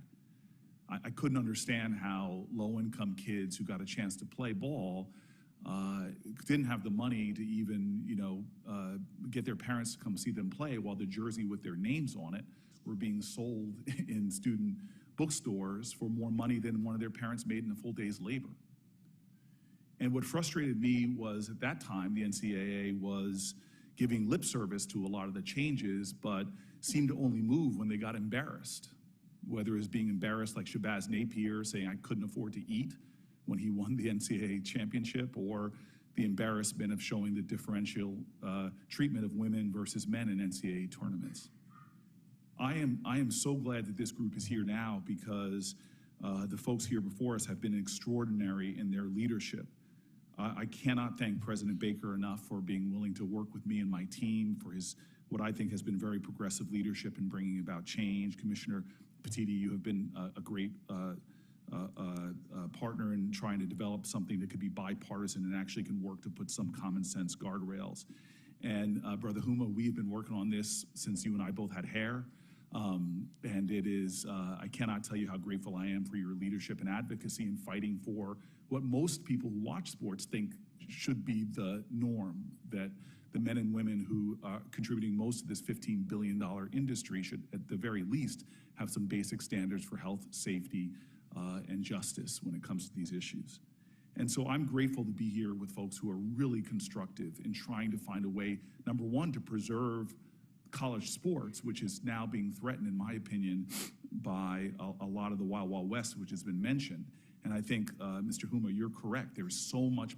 Speaker 14: I couldn't understand how low-income kids who got a chance to play ball didn't have the money to even, get their parents to come see them play, while the jersey with their names on it were being sold in student bookstores for more money than one of their parents made in a full day's labor. And what frustrated me was, at that time, the NCAA was giving lip service to a lot of the changes, but seemed to only move when they got embarrassed. Whether it was being embarrassed like Shabazz Napier saying I couldn't afford to eat when he won the NCAA championship, or the embarrassment of showing the differential treatment of women versus men in NCAA tournaments. I am so glad that this group is here now, because the folks here before us have been extraordinary in their leadership. I cannot thank President Baker enough for being willing to work with me and my team, for his what I think has been very progressive leadership in bringing about change. Commissioner Petitti, you have been a great partner in trying to develop something that could be bipartisan and actually can work to put some common sense guardrails. And Brother Huma, we have been working on this since you and I both had hair. And it is, I cannot tell you how grateful I am for your leadership and advocacy in fighting for what most people who watch sports think should be the norm, that the men and women who are contributing most of this $15 billion industry should, at the very least, have some basic standards for health, safety, and justice when it comes to these issues. And so I'm grateful to be here with folks who are really constructive in trying to find a way, number one, to preserve college sports, which is now being threatened, in my opinion, by a lot of the Wild Wild West, which has been mentioned. And I think, Mr. Huma, you're correct. There's so much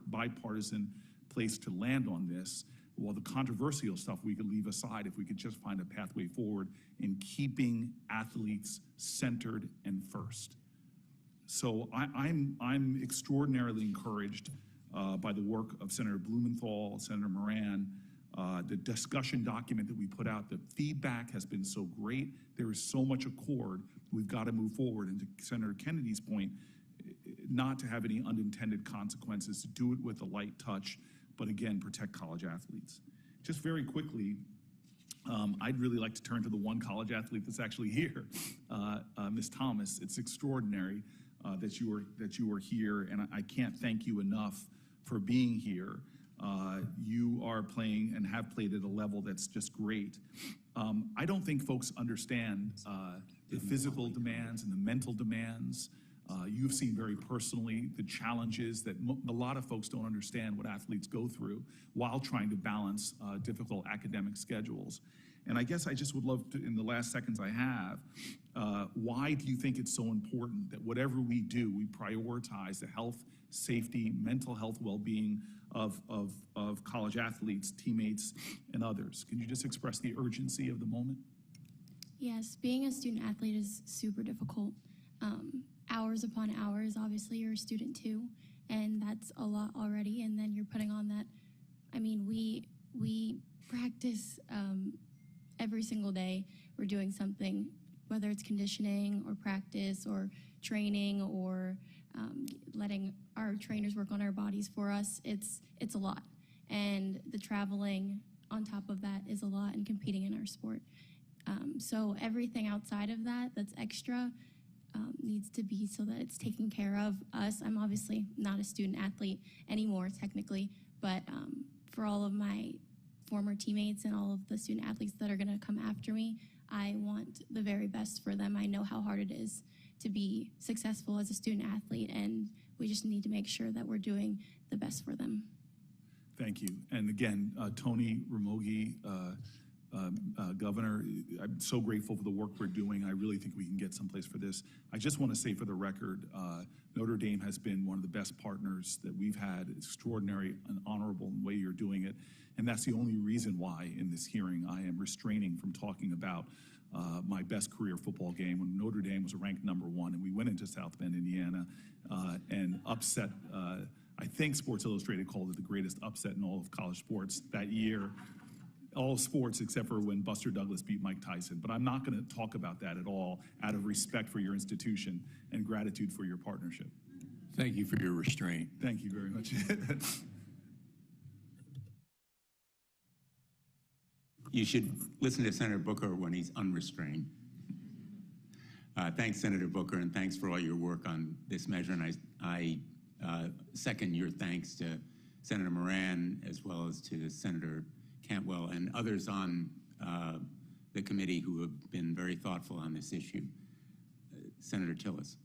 Speaker 14: bipartisan place to land on this. While the controversial stuff we could leave aside if we could just find a pathway forward in keeping athletes centered and first. So I'm extraordinarily encouraged by the work of Senator Blumenthal, Senator Moran, the discussion document that we put out. The feedback has been so great. There is so much accord. We've got to move forward. And to Senator Kennedy's point, not to have any unintended consequences, to do it with a light touch, but again, protect college athletes. Just very quickly, I'd really like to turn to the one college athlete that's actually here, Ms. Thomas. It's extraordinary that you are here, and I can't thank you enough for being here. You are playing and have played at a level that's just great. I don't think folks understand the physical demands and the mental demands You've seen very personally the challenges that a lot of folks don't understand what athletes go through while trying to balance difficult academic schedules. And I guess I just would love to, in the last seconds I have, why do you think it's so important that whatever we do, we prioritize the health, safety, mental health well-being of college athletes, teammates, and others? Can you just express the urgency of the moment?
Speaker 5: Yes, being a student athlete is super difficult. Hours upon hours, obviously you're a student too, and that's a lot already, and then you're putting on that. I mean, we practice every single day. We're doing something, whether it's conditioning or practice or training or letting our trainers work on our bodies for us. It's a lot, and the traveling on top of that is a lot, and competing in our sport. So everything outside of that that's extra needs to be so that it's taken care of us. I'm obviously not a student athlete anymore, technically, but for all of my former teammates and all of the student athletes that are going to come after me, I want the very best for them. I know how hard it is to be successful as a student athlete, and we just need to make sure that we're doing the best for them.
Speaker 14: Thank you. And again, Tony Ramogi, Governor, I'm so grateful for the work we're doing. I really think we can get someplace for this. I just want to say for the record, Notre Dame has been one of the best partners that we've had. It's extraordinary and honorable in the way you're doing it. And that's the only reason why in this hearing I am restraining from talking about my best career football game when Notre Dame was ranked #1 and we went into South Bend, Indiana, and upset, I think Sports Illustrated called it the greatest upset in all of college sports that year. All sports except for when Buster Douglas beat Mike Tyson. But I'm not going to talk about that at all out of respect for your institution and gratitude for your partnership.
Speaker 9: Thank you for your restraint.
Speaker 14: Thank you very much.
Speaker 1: You should listen to Senator Booker when he's unrestrained. Thanks, Senator Booker, and thanks for all your work on this measure. And I second your thanks to Senator Moran as well as to Senator Cantwell and others on the committee who have been very thoughtful on this issue. Senator Tillis.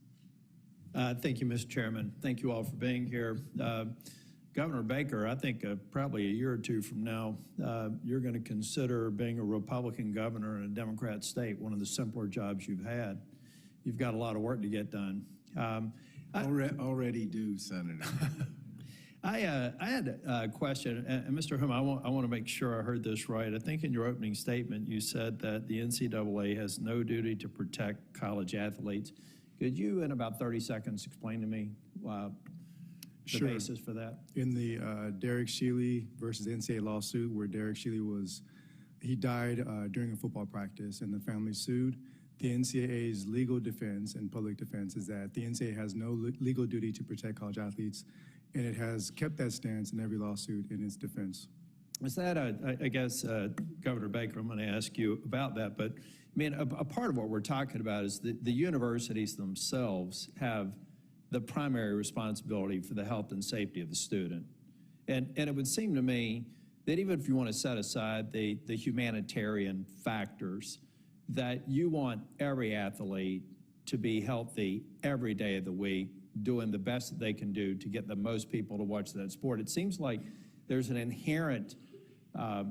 Speaker 15: Thank you, Mr. Chairman. Thank you all for being here. Governor Baker, I think probably a year or two from now, you're going to consider being a Republican governor in a Democrat state one of the simpler jobs you've had. You've got a lot of work to get done.
Speaker 3: Already do, Senator.
Speaker 15: I had a question, and Mr. Huma, I want to make sure I heard this right. I think in your opening statement you said that the NCAA has no duty to protect college athletes. Could you, in about 30 seconds, explain to me the basis for that?
Speaker 6: In the Derek Shealy versus NCAA lawsuit, where Derek Shealy he died during a football practice, and the family sued. The NCAA's legal defense and public defense is that the NCAA has no legal duty to protect college athletes, and it has kept that stance in every lawsuit in its defense.
Speaker 15: Is that, I guess, Governor Baker, I'm going to ask you about that, but I mean, a part of what we're talking about is the universities themselves have the primary responsibility for the health and safety of the student. And it would seem to me that even if you want to set aside the humanitarian factors, that you want every athlete to be healthy every day of the week, doing the best that they can do to get the most people to watch that sport. It seems like there's an inherent, not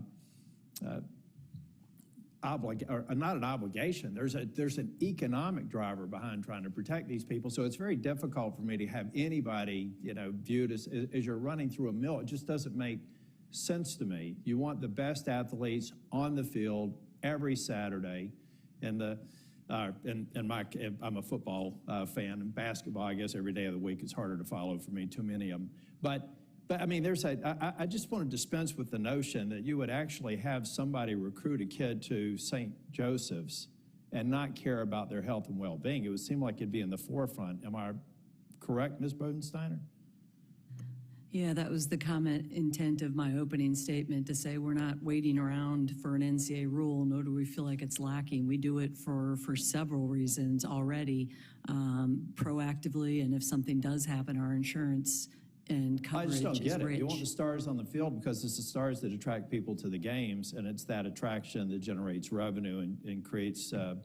Speaker 15: an obligation, there's an economic driver behind trying to protect these people. So it's very difficult for me to have anybody, viewed as you're running through a mill. It just doesn't make sense to me. You want the best athletes on the field every Saturday, and I'm a football fan, and basketball, I guess, every day of the week is harder to follow for me, too many of them. But I mean, I just want to dispense with the notion that you would actually have somebody recruit a kid to St. Joseph's and not care about their health and well-being. It would seem like it'd be in the forefront. Am I correct, Ms. Bodensteiner?
Speaker 8: Yeah, that was the intent of my opening statement, to say we're not waiting around for an NCAA rule, nor do we feel like it's lacking. We do it for several reasons already, proactively, and if something does happen, our insurance and coverage is rich.
Speaker 15: I just don't get it. You want the stars on the field because it's the stars that attract people to the games, and it's that attraction that generates revenue and creates the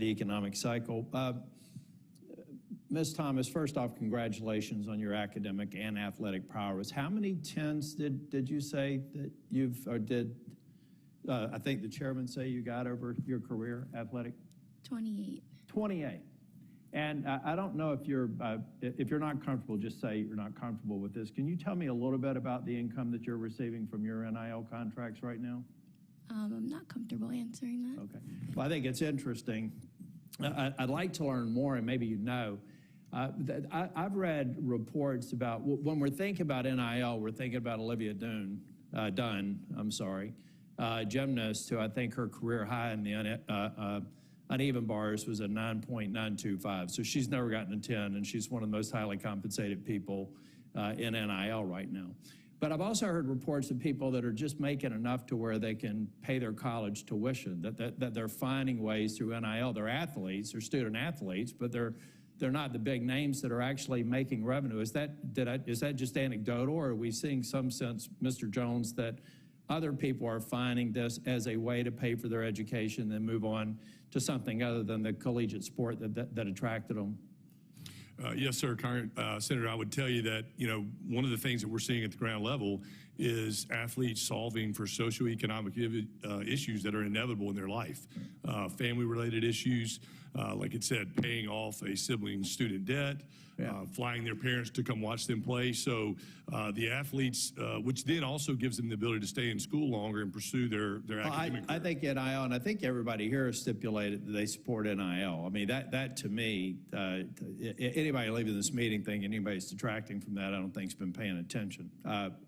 Speaker 15: economic cycle. Ms. Thomas, first off, congratulations on your academic and athletic prowess. How many 10s did you say that you've, or did, I think the chairman say you got over your career athletic?
Speaker 5: 28.
Speaker 15: 28. And I don't know if you're not comfortable, just say you're not comfortable with this. Can you tell me a little bit about the income that you're receiving from your NIL contracts right now?
Speaker 5: I'm not comfortable answering that.
Speaker 15: Okay. Well, I think it's interesting. I'd like to learn more, and maybe you know. I've read reports about, when we're thinking about NIL, we're thinking about Olivia Dunn, gymnast, who I think her career high in the uneven bars was a 9.925. So she's never gotten a 10, and she's one of the most highly compensated people in NIL right now. But I've also heard reports of people that are just making enough to where they can pay their college tuition, that they're finding ways through NIL. They're athletes, they're student athletes, but they're not the big names that are actually making revenue. Is that just anecdotal, or are we seeing some sense, Mr. Jones, that other people are finding this as a way to pay for their education and move on to something other than the collegiate sport that attracted them?
Speaker 7: Yes, sir, Senator, I would tell you that, one of the things that we're seeing at the ground level is athletes solving for socioeconomic issues that are inevitable in their life. Family-related issues, like it said, paying off a sibling student debt, flying their parents to come watch them play. So the athletes, which then also gives them the ability to stay in school longer and pursue their academic career.
Speaker 15: I think NIL, and I think everybody here has stipulated that they support NIL. I mean, that to me, anybody leaving this meeting thinking anybody's detracting from that, I don't think has been paying attention.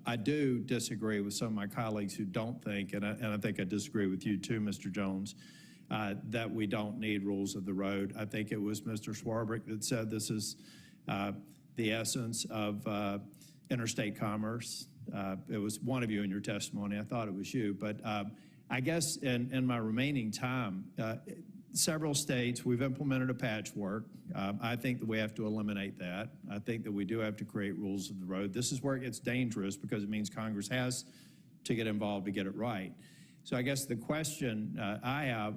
Speaker 15: I do disagree with some of my colleagues who don't think, and I think I disagree with you too, Mr. Jones, that we don't need rules of the road. I think it was Mr. Swarbrick that said this is the essence of interstate commerce. It was one of you in your testimony. I thought it was you. But I guess in my remaining time, several states, we've implemented a patchwork. I think that we have to eliminate that. I think that we do have to create rules of the road. This is where it gets dangerous because it means Congress has to get involved to get it right. So I guess the question I have,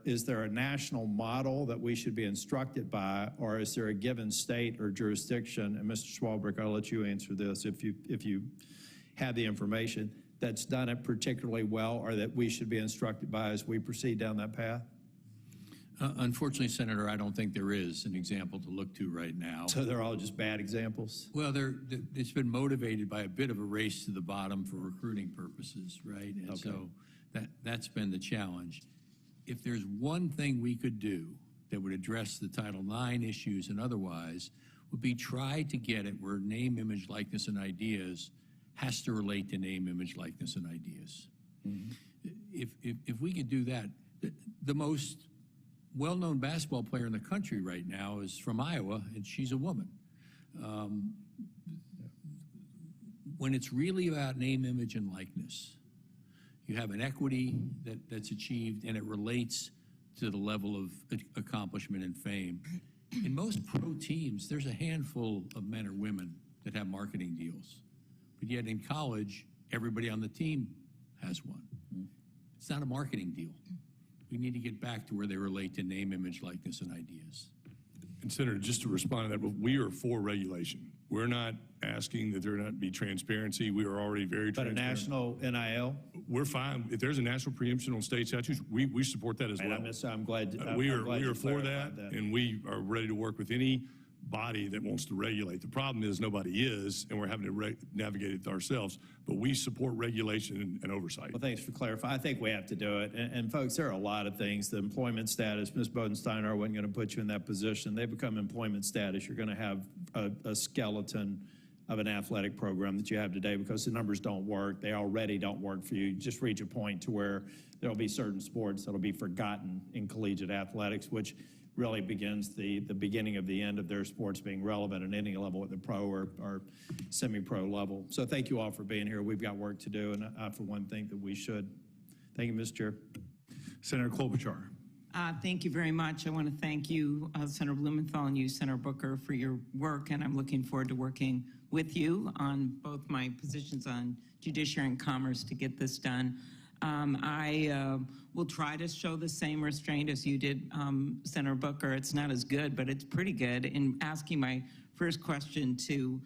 Speaker 15: is there a national model that we should be instructed by, or is there a given state or jurisdiction, and Mr. Swarbrick, I'll let you answer this if you have the information, that's done it particularly well, or that we should be instructed by as we proceed down that path?
Speaker 9: Unfortunately, Senator, I don't think there is an example to look to right now.
Speaker 15: So they're all just bad examples?
Speaker 9: Well, it's been motivated by a bit of a race to the bottom for recruiting purposes, right? And
Speaker 15: okay.
Speaker 9: So that's been the challenge. If there's one thing we could do that would address the Title IX issues and otherwise, would be try to get it where name, image, likeness, and ideas has to relate to name, image, likeness, and ideas. Mm-hmm. If we could do that, the most well-known basketball player in the country right now is from Iowa, and she's a woman. When it's really about name, image, and likeness, you have an equity that's achieved, and it relates to the level of accomplishment and fame. In most pro teams, there's a handful of men or women that have marketing deals. But yet in college, everybody on the team has one. It's not a marketing deal. We need to get back to where they relate to name, image, likeness, and ideas.
Speaker 7: And Senator, just to respond to that, we are for regulation. We're not asking that there not be transparency. We are already very transparent.
Speaker 15: But a national NIL?
Speaker 7: We're fine. If there's a national preemption on state statutes, we support that as well.
Speaker 15: I'm glad
Speaker 7: we are for that, and we are ready to work with any body that wants to regulate. The problem is nobody is, and we're having to navigate it ourselves, but we support regulation and oversight.
Speaker 15: Well, thanks for clarifying. I think we have to do it. And folks, there are a lot of things. The employment status, Ms. Bodensteiner, I wasn't going to put you in that position. They become employment status. You're going to have a skeleton of an athletic program that you have today because the numbers don't work. They already don't work for you. You just reach a point to where there'll be certain sports that'll be forgotten in collegiate athletics, which really begins the beginning of the end of their sports being relevant at any level at the pro or semi-pro level. So thank you all for being here. We've got work to do, and I, for one, think that we should. Thank you, Mr. Chair.
Speaker 14: Senator Klobuchar.
Speaker 16: Thank you very much. I want to thank you, Senator Blumenthal, and you, Senator Booker, for your work, and I'm looking forward to working with you on both my positions on Judiciary and Commerce to get this done. I will try to show the same restraint as you did, Senator Booker. It's not as good, but it's pretty good. In asking my first question to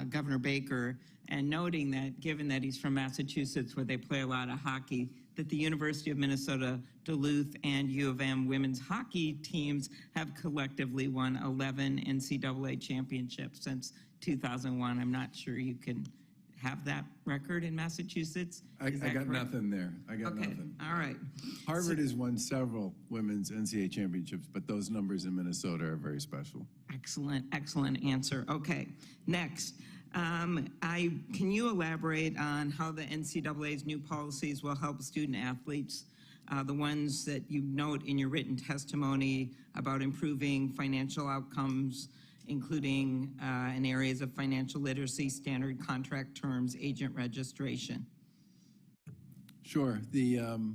Speaker 16: Governor Baker and noting that, given that he's from Massachusetts, where they play a lot of hockey, that the University of Minnesota, Duluth, and U of M women's hockey teams have collectively won 11 NCAA championships since 2001. I'm not sure you can have that record in Massachusetts.
Speaker 3: I got nothing there. I got nothing.
Speaker 16: All right.
Speaker 3: Harvard has won several women's NCAA championships, but those numbers in Minnesota are very special.
Speaker 16: Excellent, excellent answer. Okay, next. Can you elaborate on how the NCAA's new policies will help student athletes, the ones that you note in your written testimony about improving financial outcomes, including in areas of financial literacy, standard contract terms, agent registration?
Speaker 3: Sure. The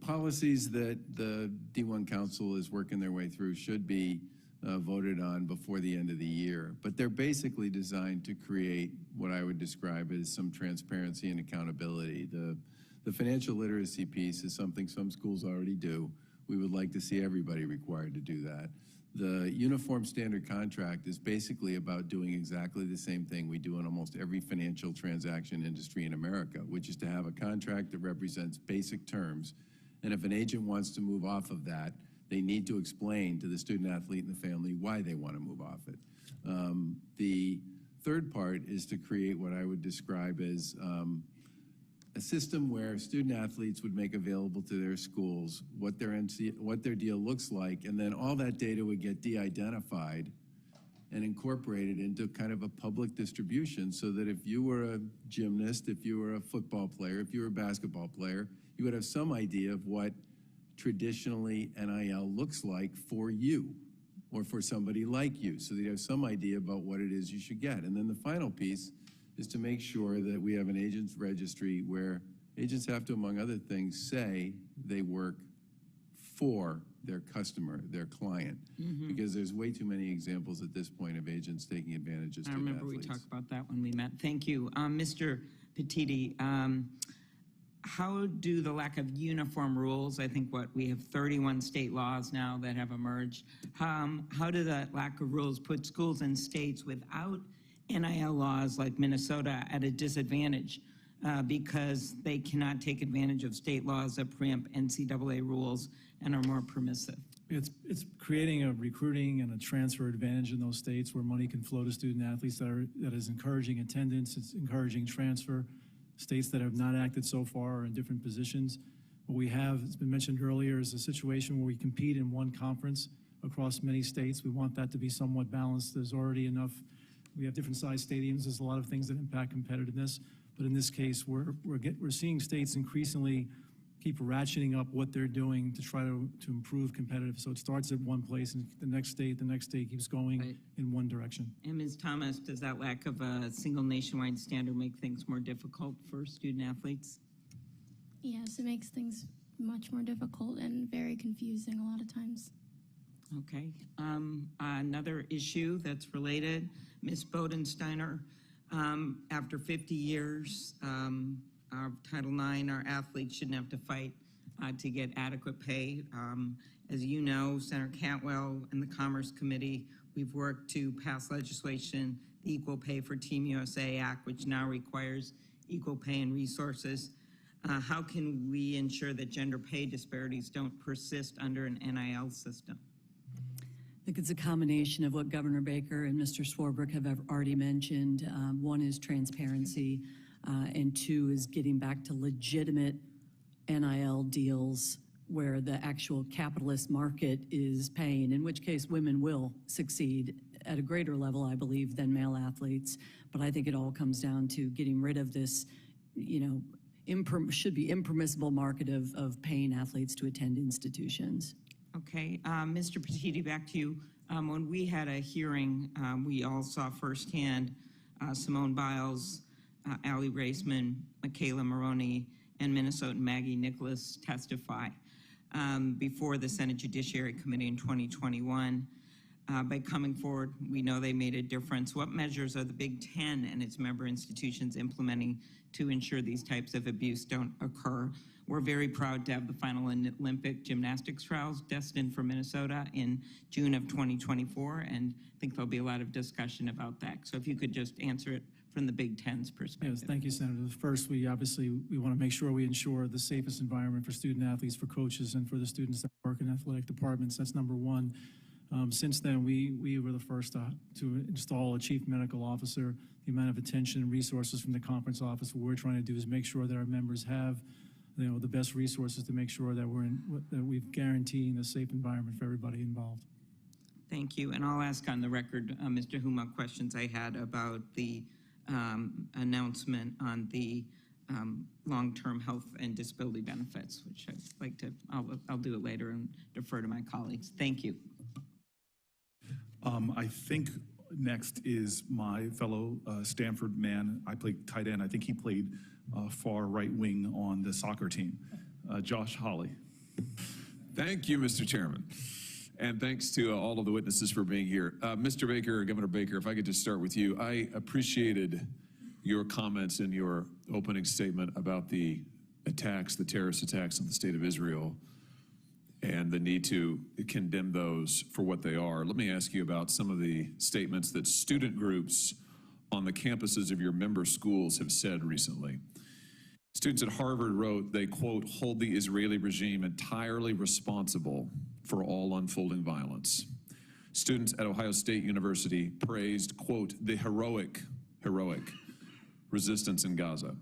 Speaker 3: policies that the D1 Council is working their way through should be voted on before the end of the year. But they're basically designed to create what I would describe as some transparency and accountability. The financial literacy piece is something some schools already do. We would like to see everybody required to do that. The Uniform Standard Contract is basically about doing exactly the same thing we do in almost every financial transaction industry in America, which is to have a contract that represents basic terms. And if an agent wants to move off of that, they need to explain to the student athlete and the family why they want to move off it. The third part is to create what I would describe as a system where student athletes would make available to their schools what their deal looks like, and then all that data would get de-identified and incorporated into kind of a public distribution, so that if you were a gymnast, if you were a football player, if you were a basketball player, you would have some idea of what traditionally NIL looks like for you or for somebody like you, so that you have some idea about what it is you should get. And then the final piece is to make sure that we have an agents registry where agents have to, among other things, say they work for their customer, their client, because there's way too many examples at this point of agents taking advantage of student athletes.
Speaker 16: I remember we talked about that when we met. Thank you. Mr. Petitti, how do the lack of uniform rules, I think we have 31 state laws now that have emerged, how do that lack of rules put schools and states without NIL laws like Minnesota at a disadvantage because they cannot take advantage of state laws that preempt NCAA rules and are more permissive?
Speaker 4: It's creating a recruiting and a transfer advantage in those states where money can flow to student athletes that is encouraging attendance, it's encouraging transfer. States that have not acted so far are in different positions. What we have, it's been mentioned earlier, is a situation where we compete in one conference across many states. We want that to be somewhat balanced. There's already enough. We have different size stadiums. There's a lot of things that impact competitiveness. But in this case, we're seeing states increasingly keep ratcheting up what they're doing to try to improve competitive. So it starts at one place, and the next state keeps going in one direction.
Speaker 16: And Ms. Thomas, does that lack of a single nationwide standard make things more difficult for student athletes?
Speaker 5: Yes, it makes things much more difficult and very confusing a lot of times.
Speaker 16: Okay. Another issue that's related, Ms. Bodensteiner, after 50 years of Title IX, our athletes shouldn't have to fight to get adequate pay. As you know, Senator Cantwell and the Commerce Committee, we've worked to pass legislation, the Equal Pay for Team USA Act, which now requires equal pay and resources. How can we ensure that gender pay disparities don't persist under an NIL system?
Speaker 8: I think it's a combination of what Governor Baker and Mr. Swarbrick have already mentioned. One is transparency, and two is getting back to legitimate NIL deals where the actual capitalist market is paying, in which case women will succeed at a greater level, I believe, than male athletes. But I think it all comes down to getting rid of this, should be impermissible market of paying athletes to attend institutions.
Speaker 16: Okay, Mr. Petitti, back to you. When we had a hearing, we all saw firsthand Simone Biles, Allie Raceman, Michaela Maroney, and Minnesotan Maggie Nicholas testify before the Senate Judiciary Committee in 2021. by coming forward. We know they made a difference. What measures are the Big Ten and its member institutions implementing to ensure these types of abuse don't occur? We're very proud to have the final Olympic gymnastics trials destined for Minnesota in June of 2024, and I think there'll be a lot of discussion about that. So if you could just answer it from the Big Ten's perspective.
Speaker 4: Yes, thank you, Senator. First, we want to make sure we ensure the safest environment for student athletes, for coaches, and for the students that work in athletic departments. That's number one. Since then, we were the first to install a chief medical officer. The amount of attention and resources from the conference office, what we're trying to do is make sure that our members have the best resources to make sure that we're guaranteeing a safe environment for everybody involved.
Speaker 16: Thank you. And I'll ask on the record, Mr. Huma, questions I had about the announcement on the long-term health and disability benefits, which I'd like to, I'll do it later and defer to my colleagues. Thank you.
Speaker 14: I think next is my fellow Stanford man. I played tight end. I think he played far right wing on the soccer team. Josh Hawley.
Speaker 17: Thank you, Mr. Chairman. And thanks to all of the witnesses for being here. Mr. Baker, Governor Baker, if I could just start with you. I appreciated your comments in your opening statement about the attacks, the terrorist attacks on the state of Israel, and the need to condemn those for what they are. Let me ask you about some of the statements that student groups on the campuses of your member schools have said recently. Students at Harvard wrote they, quote, hold the Israeli regime entirely responsible for all unfolding violence. Students at Ohio State University praised, quote, the heroic resistance in Gaza.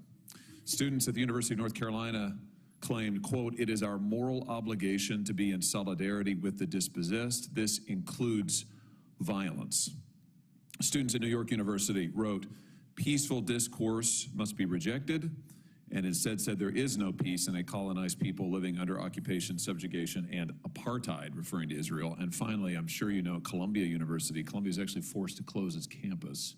Speaker 17: Students at the University of North Carolina claimed, quote, it is our moral obligation to be in solidarity with the dispossessed. This includes violence. Students at New York University wrote, peaceful discourse must be rejected, and instead said there is no peace in a colonized people living under occupation, subjugation, and apartheid, referring to Israel. And finally, I'm sure you know Columbia University. Columbia was actually forced to close its campus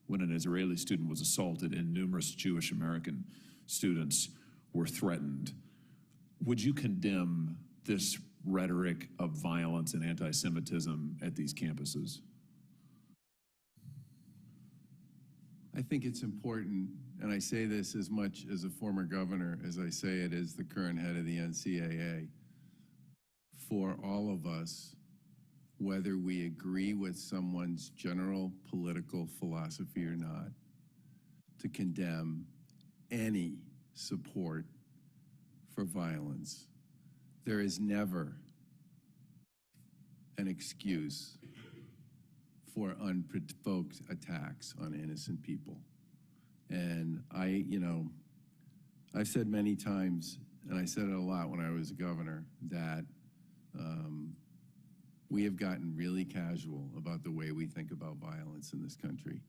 Speaker 17: when an Israeli student was assaulted and numerous Jewish American students were threatened. Would you condemn this rhetoric of violence and anti-Semitism at these campuses?
Speaker 3: I think it's important, and I say this as much as a former governor as I say it as the current head of the NCAA, for all of us, whether we agree with someone's general political philosophy or not, to condemn any support for violence. There is never an excuse for unprovoked attacks on innocent people. And I've said many times, and I said it a lot when I was a governor, that we have gotten really casual about the way we think about violence in this country.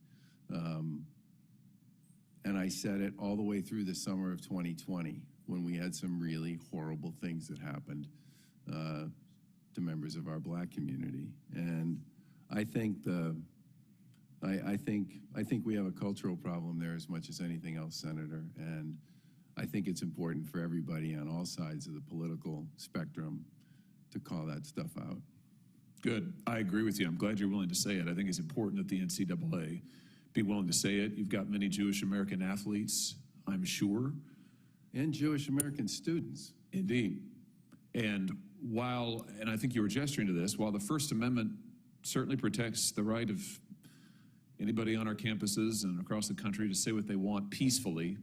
Speaker 3: And I said it all the way through the summer of 2020 when we had some really horrible things that happened to members of our Black community. And I think I think we have a cultural problem there as much as anything else, Senator. And I think it's important for everybody on all sides of the political spectrum to call that stuff out.
Speaker 17: Good. I agree with you. I'm glad you're willing to say it. I think it's important that the NCAA be willing to say it. You've got many Jewish American athletes, I'm sure.
Speaker 3: And Jewish American students.
Speaker 17: Indeed. And I think you were gesturing to this, while the First Amendment certainly protects the right of anybody on our campuses and across the country to say what they want peacefully,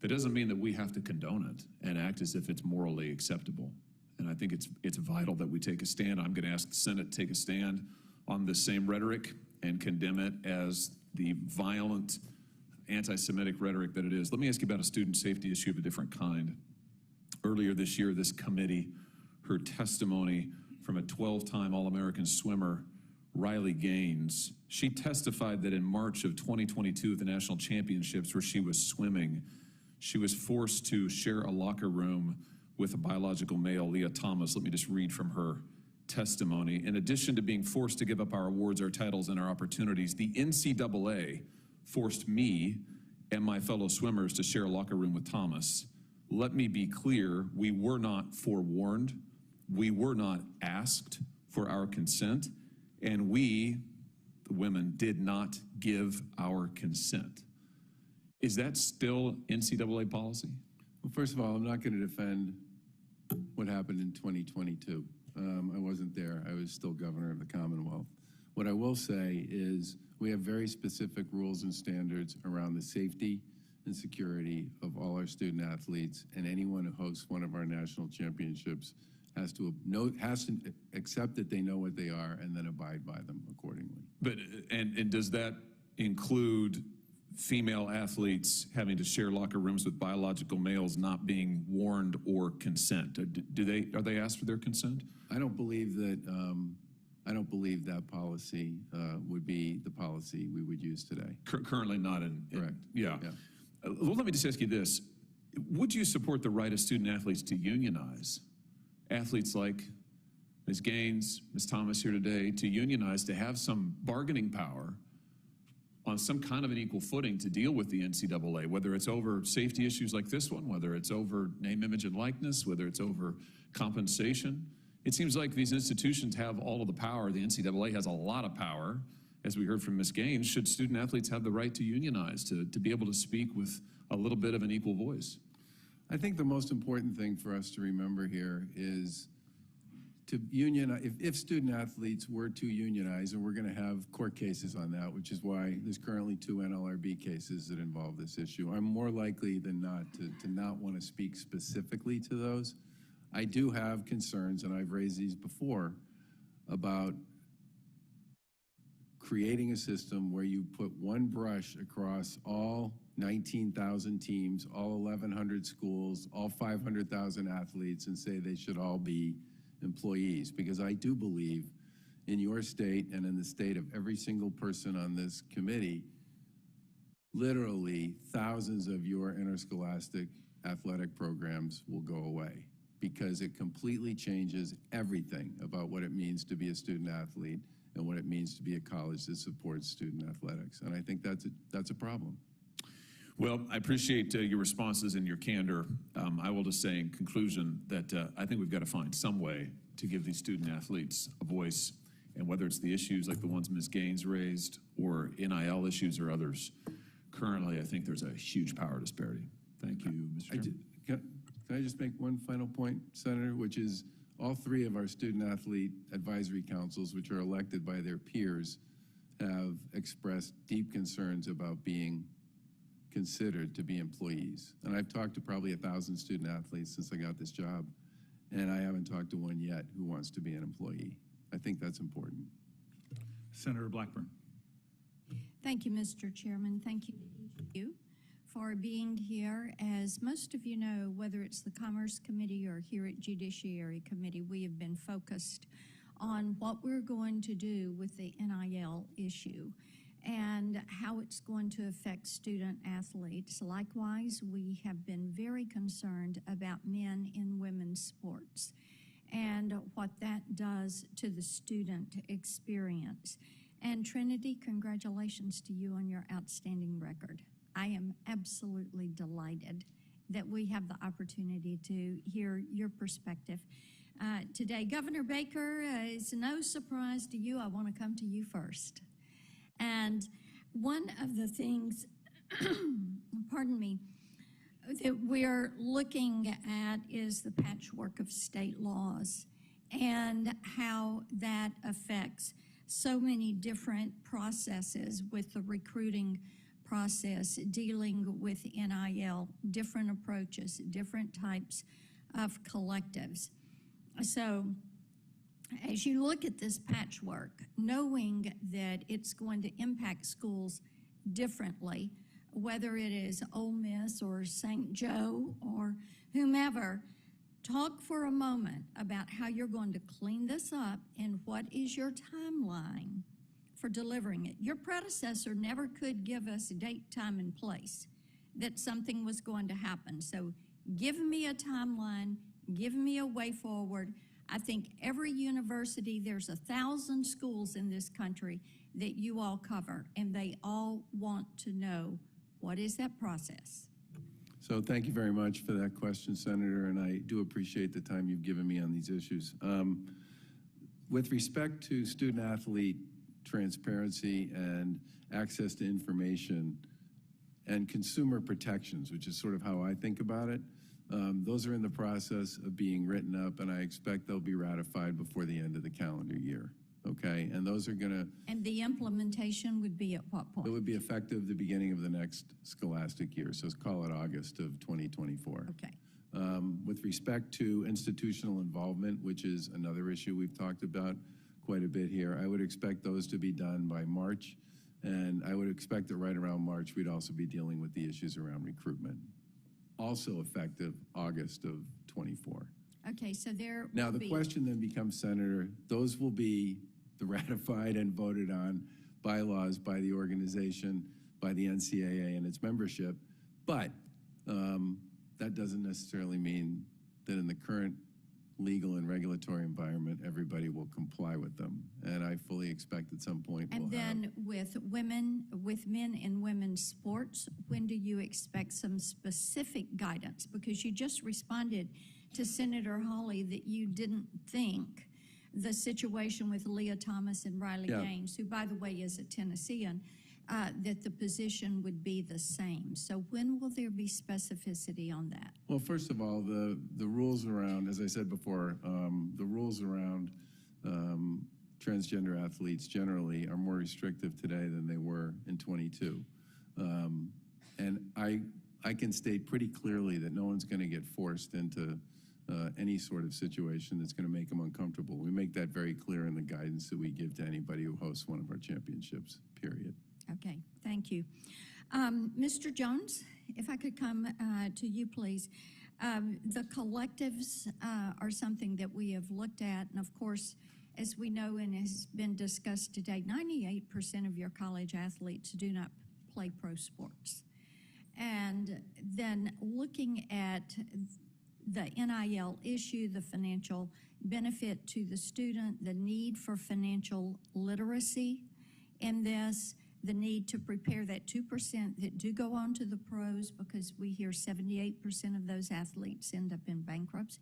Speaker 17: that doesn't mean that we have to condone it and act as if it's morally acceptable. And I think it's vital that we take a stand. I'm going to ask the Senate to take a stand on the same rhetoric and condemn it as the violent anti-Semitic rhetoric that it is. Let me ask you about a student safety issue of a different kind. Earlier this year, this committee heard testimony from a 12-time All-American swimmer, Riley Gaines. She testified that in March of 2022 at the national championships where she was swimming, she was forced to share a locker room with a biological male, Leah Thomas. Let me just read from her testimony. In addition to being forced to give up our awards, our titles, and our opportunities, the NCAA forced me and my fellow swimmers to share a locker room with Thomas. Let me be clear, we were not forewarned. We were not asked for our consent, and we, the women, did not give our consent. Is that still NCAA policy?
Speaker 3: Well, first of all, I'm not going to defend what happened in 2022. I wasn't there. I was still governor of the Commonwealth. What I will say is we have very specific rules and standards around the safety and security of all our student athletes, and anyone who hosts one of our national championships has to accept that they know what they are and then abide by them accordingly.
Speaker 17: But, and does that include female athletes having to share locker rooms with biological males not being warned or consent? Are they asked for their consent?
Speaker 3: I don't believe that policy would be the policy we would use today.
Speaker 17: Currently not in.
Speaker 3: Correct.
Speaker 17: Yeah. Well, let me just ask you this. Would you support the right of student athletes to unionize? Athletes like Ms. Gaines, Ms. Thomas here today, to unionize, to have some bargaining power on some kind of an equal footing to deal with the NCAA, whether it's over safety issues like this one, whether it's over name, image, and likeness, whether it's over compensation. It seems like these institutions have all of the power. The NCAA has a lot of power. As we heard from Ms. Gaines, should student athletes have the right to unionize, to be able to speak with a little bit of an equal voice?
Speaker 3: I think the most important thing for us to remember here is to unionize. If student athletes were to unionize, and we're going to have court cases on that, which is why there's currently 2 NLRB cases that involve this issue. I'm more likely than not to not want to speak specifically to those. I do have concerns, and I've raised these before, about creating a system where you put one brush across all 19,000 teams, all 1,100 schools, all 500,000 athletes, and say they should all be employees. Because I do believe in your state and in the state of every single person on this committee, literally thousands of your interscholastic athletic programs will go away, because it completely changes everything about what it means to be a student athlete and what it means to be a college that supports student athletics. And I think that's a problem.
Speaker 17: Well, I appreciate your responses and your candor. I will just say in conclusion that I think we've got to find some way to give these student athletes a voice, and whether it's the issues like the ones Ms. Gaines raised or NIL issues or others. Currently, I think there's a huge power disparity. Thank you, Mr. Chairman.
Speaker 3: Can I just make one final point, Senator, which is all 3 of our student athlete advisory councils, which are elected by their peers, have expressed deep concerns about being considered to be employees. And I've talked to probably 1,000 student athletes since I got this job, and I haven't talked to one yet who wants to be an employee. I think that's important.
Speaker 14: Senator Blackburn.
Speaker 18: Thank you, Mr. Chairman. Thank you to each of you for being here. As most of you know, whether it's the Commerce Committee or here at Judiciary Committee, we have been focused on what we're going to do with the NIL issue and how it's going to affect student athletes. Likewise, we have been very concerned about men in women's sports and what that does to the student experience. And Trinity, congratulations to you on your outstanding record. I am absolutely delighted that we have the opportunity to hear your perspective today. Governor Baker, it's no surprise to you. I want to come to you first. And one of the things, pardon me, that we're looking at is the patchwork of state laws and how that affects so many different processes with the recruiting process, dealing with NIL, different approaches, different types of collectives. So as you look at this patchwork, knowing that it's going to impact schools differently, whether it is Ole Miss or St. Joe or whomever, talk for a moment about how you're going to clean this up and what is your timeline for delivering it. Your predecessor never could give us a date, time, and place that something was going to happen. So give me a timeline, give me a way forward. I think every university, there's 1,000 schools in this country that you all cover, and they all want to know, what is that process?
Speaker 3: So thank you very much for that question, Senator, and I do appreciate the time you've given me on these issues. With respect to student-athlete transparency and access to information and consumer protections, which is sort of how I think about it, those are in the process of being written up, and I expect they'll be ratified before the end of the calendar year, okay? And those are going to...
Speaker 18: And the implementation would be at what point?
Speaker 3: It would be effective the beginning of the next scholastic year, so let's call it August of 2024.
Speaker 18: Okay.
Speaker 3: With respect to institutional involvement, which is another issue we've talked about quite a bit here, I would expect those to be done by March, and I would expect that right around March, we'd also be dealing with the issues around recruitment. Also effective August of 24.
Speaker 18: Okay, so there
Speaker 3: Now,
Speaker 18: will
Speaker 3: the
Speaker 18: be...
Speaker 3: question then becomes, Senator, those will be the ratified and voted on bylaws by the organization, by the NCAA and its membership, but that doesn't necessarily mean that in the current legal and regulatory environment, everybody will comply with them. And I fully expect at some point
Speaker 18: And then with men and women's sports, when do you expect some specific guidance? Because you just responded to Senator Hawley that you didn't think the situation with Leah Thomas and Riley Gaines, who, by the way, is a Tennessean, that the position would be the same. So when will there be specificity on that?
Speaker 3: Well, first of all, the rules around, as I said before, the rules around transgender athletes generally are more restrictive today than they were in 22. And I can state pretty clearly that no one's going to get forced into any sort of situation that's going to make them uncomfortable. We make that very clear in the guidance that we give to anybody who hosts one of our championships, period.
Speaker 18: Okay, thank you. Mr. Jones, if I could come to you, please. The collectives are something that we have looked at, and of course, as we know and has been discussed today, 98% of your college athletes do not play pro sports. And then looking at the NIL issue, the financial benefit to the student, the need for financial literacy in this, the need to prepare that 2% that do go on to the pros, because we hear 78% of those athletes end up in bankruptcy.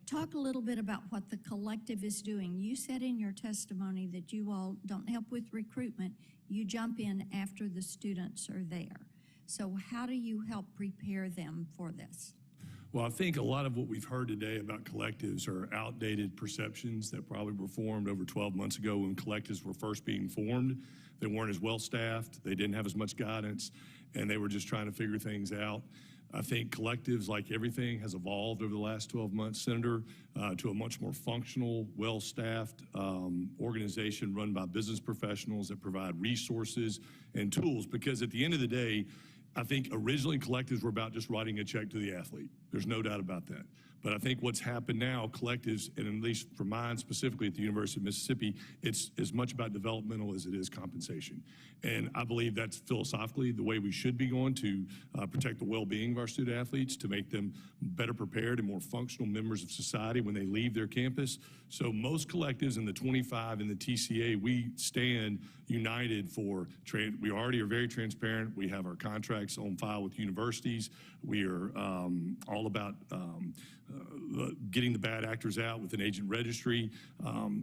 Speaker 18: Talk a little bit about what the collective is doing. You said in your testimony that you all don't help with recruitment. You jump in after the students are there. So how do you help prepare them for this?
Speaker 7: Well, I think a lot of what we've heard today about collectives are outdated perceptions that probably were formed over 12 months ago when collectives were first being formed. They weren't as well staffed, they didn't have as much guidance, and they were just trying to figure things out. I think collectives, like everything, has evolved over the last 12 months, Senator, to a much more functional, well-staffed organization run by business professionals that provide resources and tools. Because at the end of the day, I think originally collectives were about just writing a check to the athlete. There's no doubt about that. But I think what's happened now, collectives, and at least for mine specifically at the University of Mississippi, it's as much about developmental as it is compensation. And I believe that's philosophically the way we should be going to protect the well-being of our student athletes, to make them better prepared and more functional members of society when they leave their campus. So most collectives in the 25 in the TCA, we stand united for, we already are very transparent. We have our contracts on file with universities. We are all about getting the bad actors out with an agent registry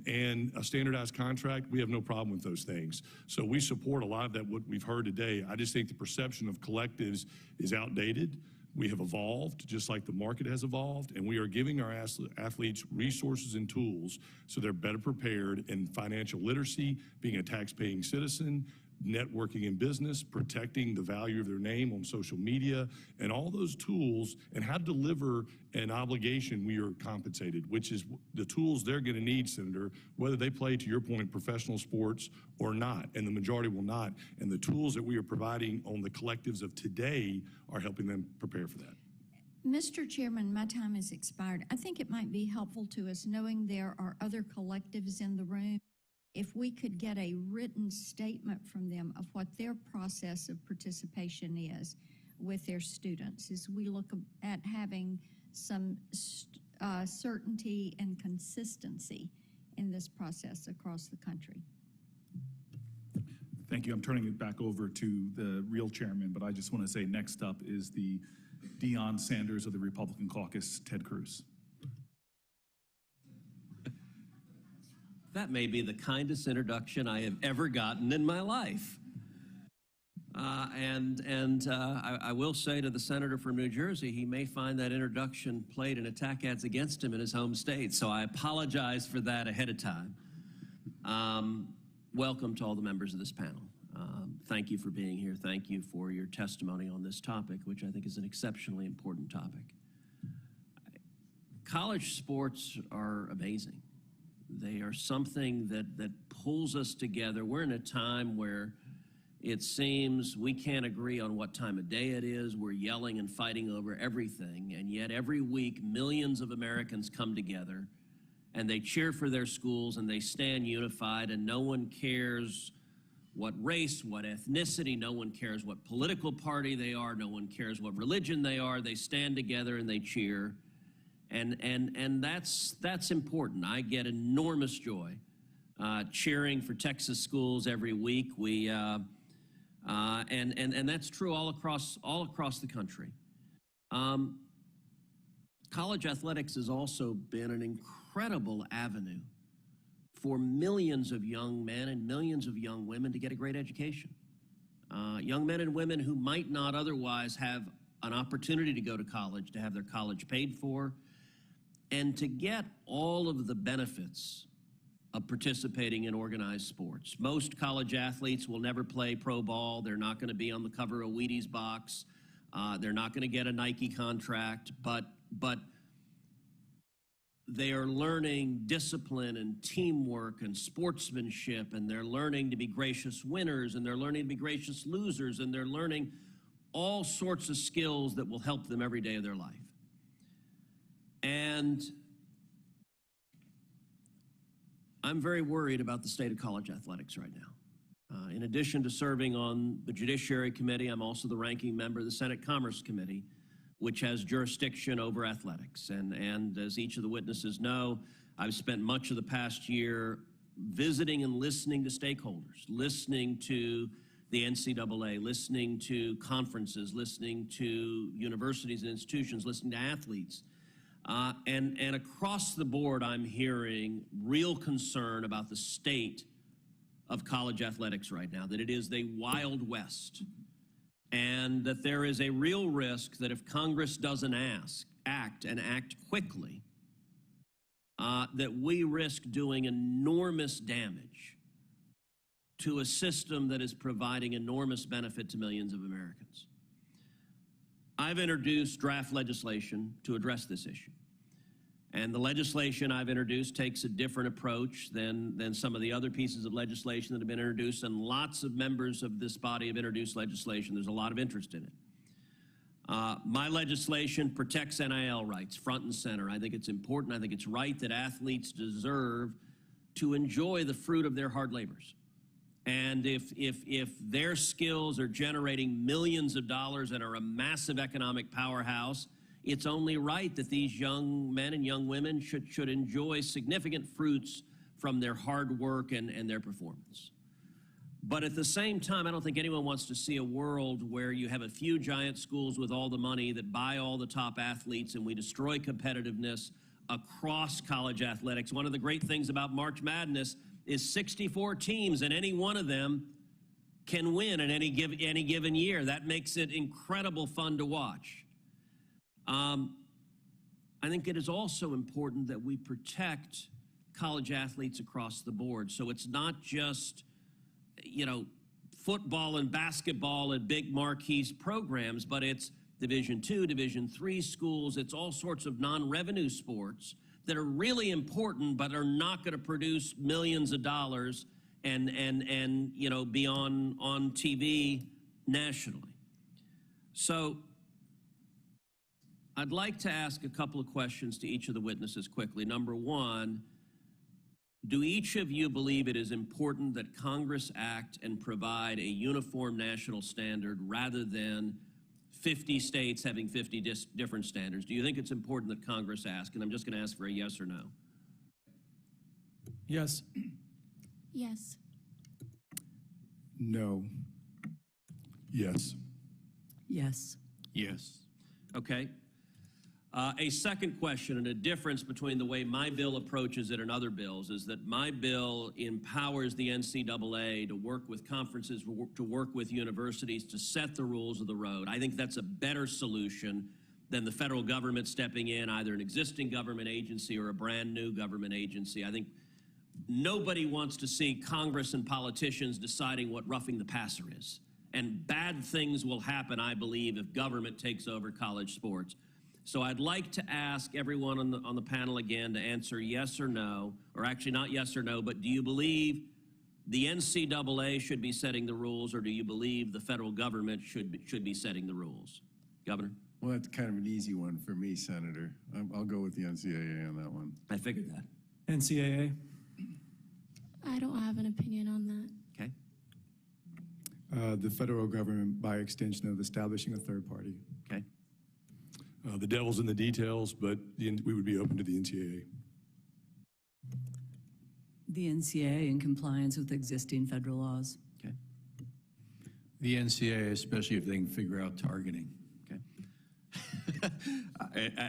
Speaker 7: and a standardized contract. We have no problem with those things. So we support a lot of that, what we've heard today. I just think the perception of collectives is outdated. We have evolved just like the market has evolved, and we are giving our athletes resources and tools so they're better prepared in financial literacy, being a tax-paying citizen, networking in business, protecting the value of their name on social media, and all those tools, and how to deliver an obligation we are compensated, which is the tools they're going to need, Senator, whether they play, to your point, professional sports or not, and the majority will not. And the tools that we are providing on the collectives of today are helping them prepare for that.
Speaker 18: Mr. Chairman, my time has expired. I think it might be helpful to us, knowing there are other collectives in the room, if we could get a written statement from them of what their process of participation is with their students, as we look at having some certainty and consistency in this process across the country.
Speaker 14: Thank you. I'm turning it back over to the real chairman, but I just want to say next up is the Deion Sanders of the Republican caucus, Ted Cruz.
Speaker 19: that may be the kindest introduction I have ever gotten in my life. I will say to the senator from New Jersey, he may find that introduction played in attack ads against him in his home state, so I apologize for that ahead of time. Welcome to all the members of this panel. Thank you for being here. Thank you for your testimony on this topic, which I think is an exceptionally important topic. College sports are amazing. They are something that pulls us together. We're in a time where it seems we can't agree on what time of day it is. We're yelling and fighting over everything, and yet every week millions of Americans come together and they cheer for their schools and they stand unified, and no one cares what race, what ethnicity, no one cares what political party they are, no one cares what religion they are. They stand together and they cheer, and that's important. I get enormous joy cheering for Texas schools every week. And that's true all across the country. College athletics has also been an incredible avenue for millions of young men and millions of young women to get a great education. Young men and women who might not otherwise have an opportunity to go to college, to have their college paid for, and to get all of the benefits of participating in organized sports. Most college athletes will never play pro ball. They're not going to be on the cover of Wheaties box. They're not going to get a Nike contract, but they are learning discipline and teamwork and sportsmanship, and they're learning to be gracious winners, and they're learning to be gracious losers, and they're learning all sorts of skills that will help them every day of their life. And I'm very worried about the state of college athletics right now. In addition to serving on the Judiciary Committee, I'm also the ranking member of the Senate Commerce Committee, which has jurisdiction over athletics. And as each of the witnesses know, I've spent much of the past year visiting and listening to stakeholders, listening to the NCAA, listening to conferences, listening to universities and institutions, listening to athletes. And across the board, I'm hearing real concern about the state of college athletics right now, that it is the Wild West, and that there is a real risk that if Congress doesn't act quickly, that we risk doing enormous damage to a system that is providing enormous benefit to millions of Americans. I've introduced draft legislation to address this issue. And the legislation I've introduced takes a different approach than some of the other pieces of legislation that have been introduced, and lots of members of this body have introduced legislation. There's a lot of interest in it. My legislation protects NIL rights front and center. I think it's important. I think it's right that athletes deserve to enjoy the fruit of their hard labors. And if their skills are generating millions of dollars and are a massive economic powerhouse, it's only right that these young men and young women should enjoy significant fruits from their hard work and their performance. But at the same time, I don't think anyone wants to see a world where you have a few giant schools with all the money that buy all the top athletes, and we destroy competitiveness across college athletics. One of the great things about March Madness is 64 teams, and any one of them can win in any given year. That makes it incredible fun to watch. I think it is also important that we protect college athletes across the board. So it's not just, football and basketball and big marquee programs, but it's Division II, Division III schools. It's all sorts of non-revenue sports that are really important, but are not going to produce millions of dollars and be on TV nationally. So I'd like to ask a couple of questions to each of the witnesses quickly. Number one, do each of you believe it is important that Congress act and provide a uniform national standard rather than 50 states having 50 different standards? Do you think it's important that Congress ask? And I'm just going to ask for a yes or no.
Speaker 4: Yes.
Speaker 5: Yes.
Speaker 6: No.
Speaker 14: Yes.
Speaker 8: Yes.
Speaker 19: Yes. Okay. A second question, and a difference between the way my bill approaches it and other bills, is that my bill empowers the NCAA to work with conferences, to work with universities to set the rules of the road. I think that's a better solution than the federal government stepping in, either an existing government agency or a brand new government agency. I think nobody wants to see Congress and politicians deciding what roughing the passer is. And bad things will happen, I believe, if government takes over college sports. So I'd like to ask everyone on the panel again to answer yes or no, or actually not yes or no, but do you believe the NCAA should be setting the rules, or do you believe the federal government should be setting the rules? Governor?
Speaker 3: Well, that's kind of an easy one for me, Senator. I'll go with the NCAA on that one.
Speaker 19: I figured that.
Speaker 4: NCAA?
Speaker 5: I don't have an opinion on that.
Speaker 19: Okay.
Speaker 6: The federal government, by extension of establishing a third party.
Speaker 19: Okay.
Speaker 7: The devil's in the details, but we would be open to the NCAA.
Speaker 8: The NCAA in compliance with existing federal laws.
Speaker 19: Okay.
Speaker 9: The NCAA, especially if they can figure out targeting.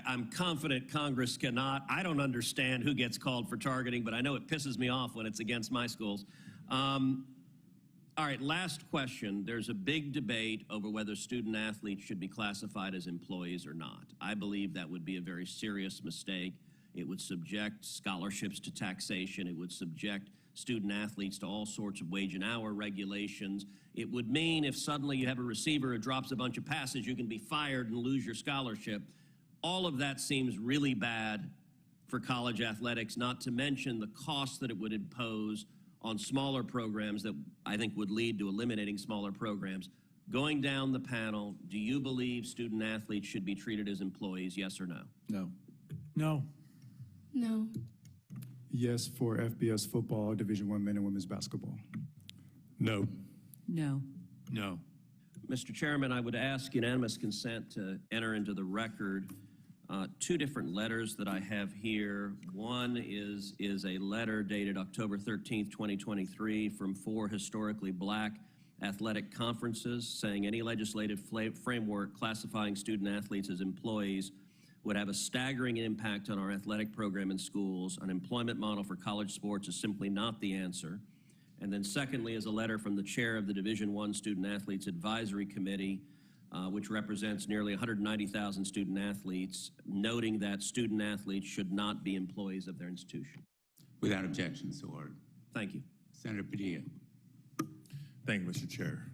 Speaker 19: I'm confident Congress cannot. I don't understand who gets called for targeting, but I know it pisses me off when it's against my schools. All right, last question. There's a big debate over whether student athletes should be classified as employees or not. I believe that would be a very serious mistake. It would subject scholarships to taxation. It would subject student athletes to all sorts of wage and hour regulations. It would mean if suddenly you have a receiver who drops a bunch of passes, you can be fired and lose your scholarship. All of that seems really bad for college athletics, not to mention the cost that it would impose on smaller programs that I think would lead to eliminating smaller programs. Going down the panel, do you believe student athletes should be treated as employees, yes or no?
Speaker 3: No.
Speaker 4: No.
Speaker 5: No.
Speaker 6: Yes for FBS football, Division I men and women's basketball.
Speaker 7: No.
Speaker 8: No.
Speaker 7: No.
Speaker 19: Mr. Chairman, I would ask unanimous consent to enter into the record two different letters that I have here. One is a letter dated October 13th, 2023 from 4 historically black athletic conferences saying any legislative framework classifying student athletes as employees would have a staggering impact on our athletic program in schools. An employment model for college sports is simply not the answer. And then secondly is a letter from the chair of the Division I Student Athletes Advisory Committee, which represents nearly 190,000 student athletes, noting that student athletes should not be employees of their institution.
Speaker 1: Without objection, so ordered.
Speaker 19: Thank you.
Speaker 1: Senator Padilla.
Speaker 20: Thank you, Mr. Chair.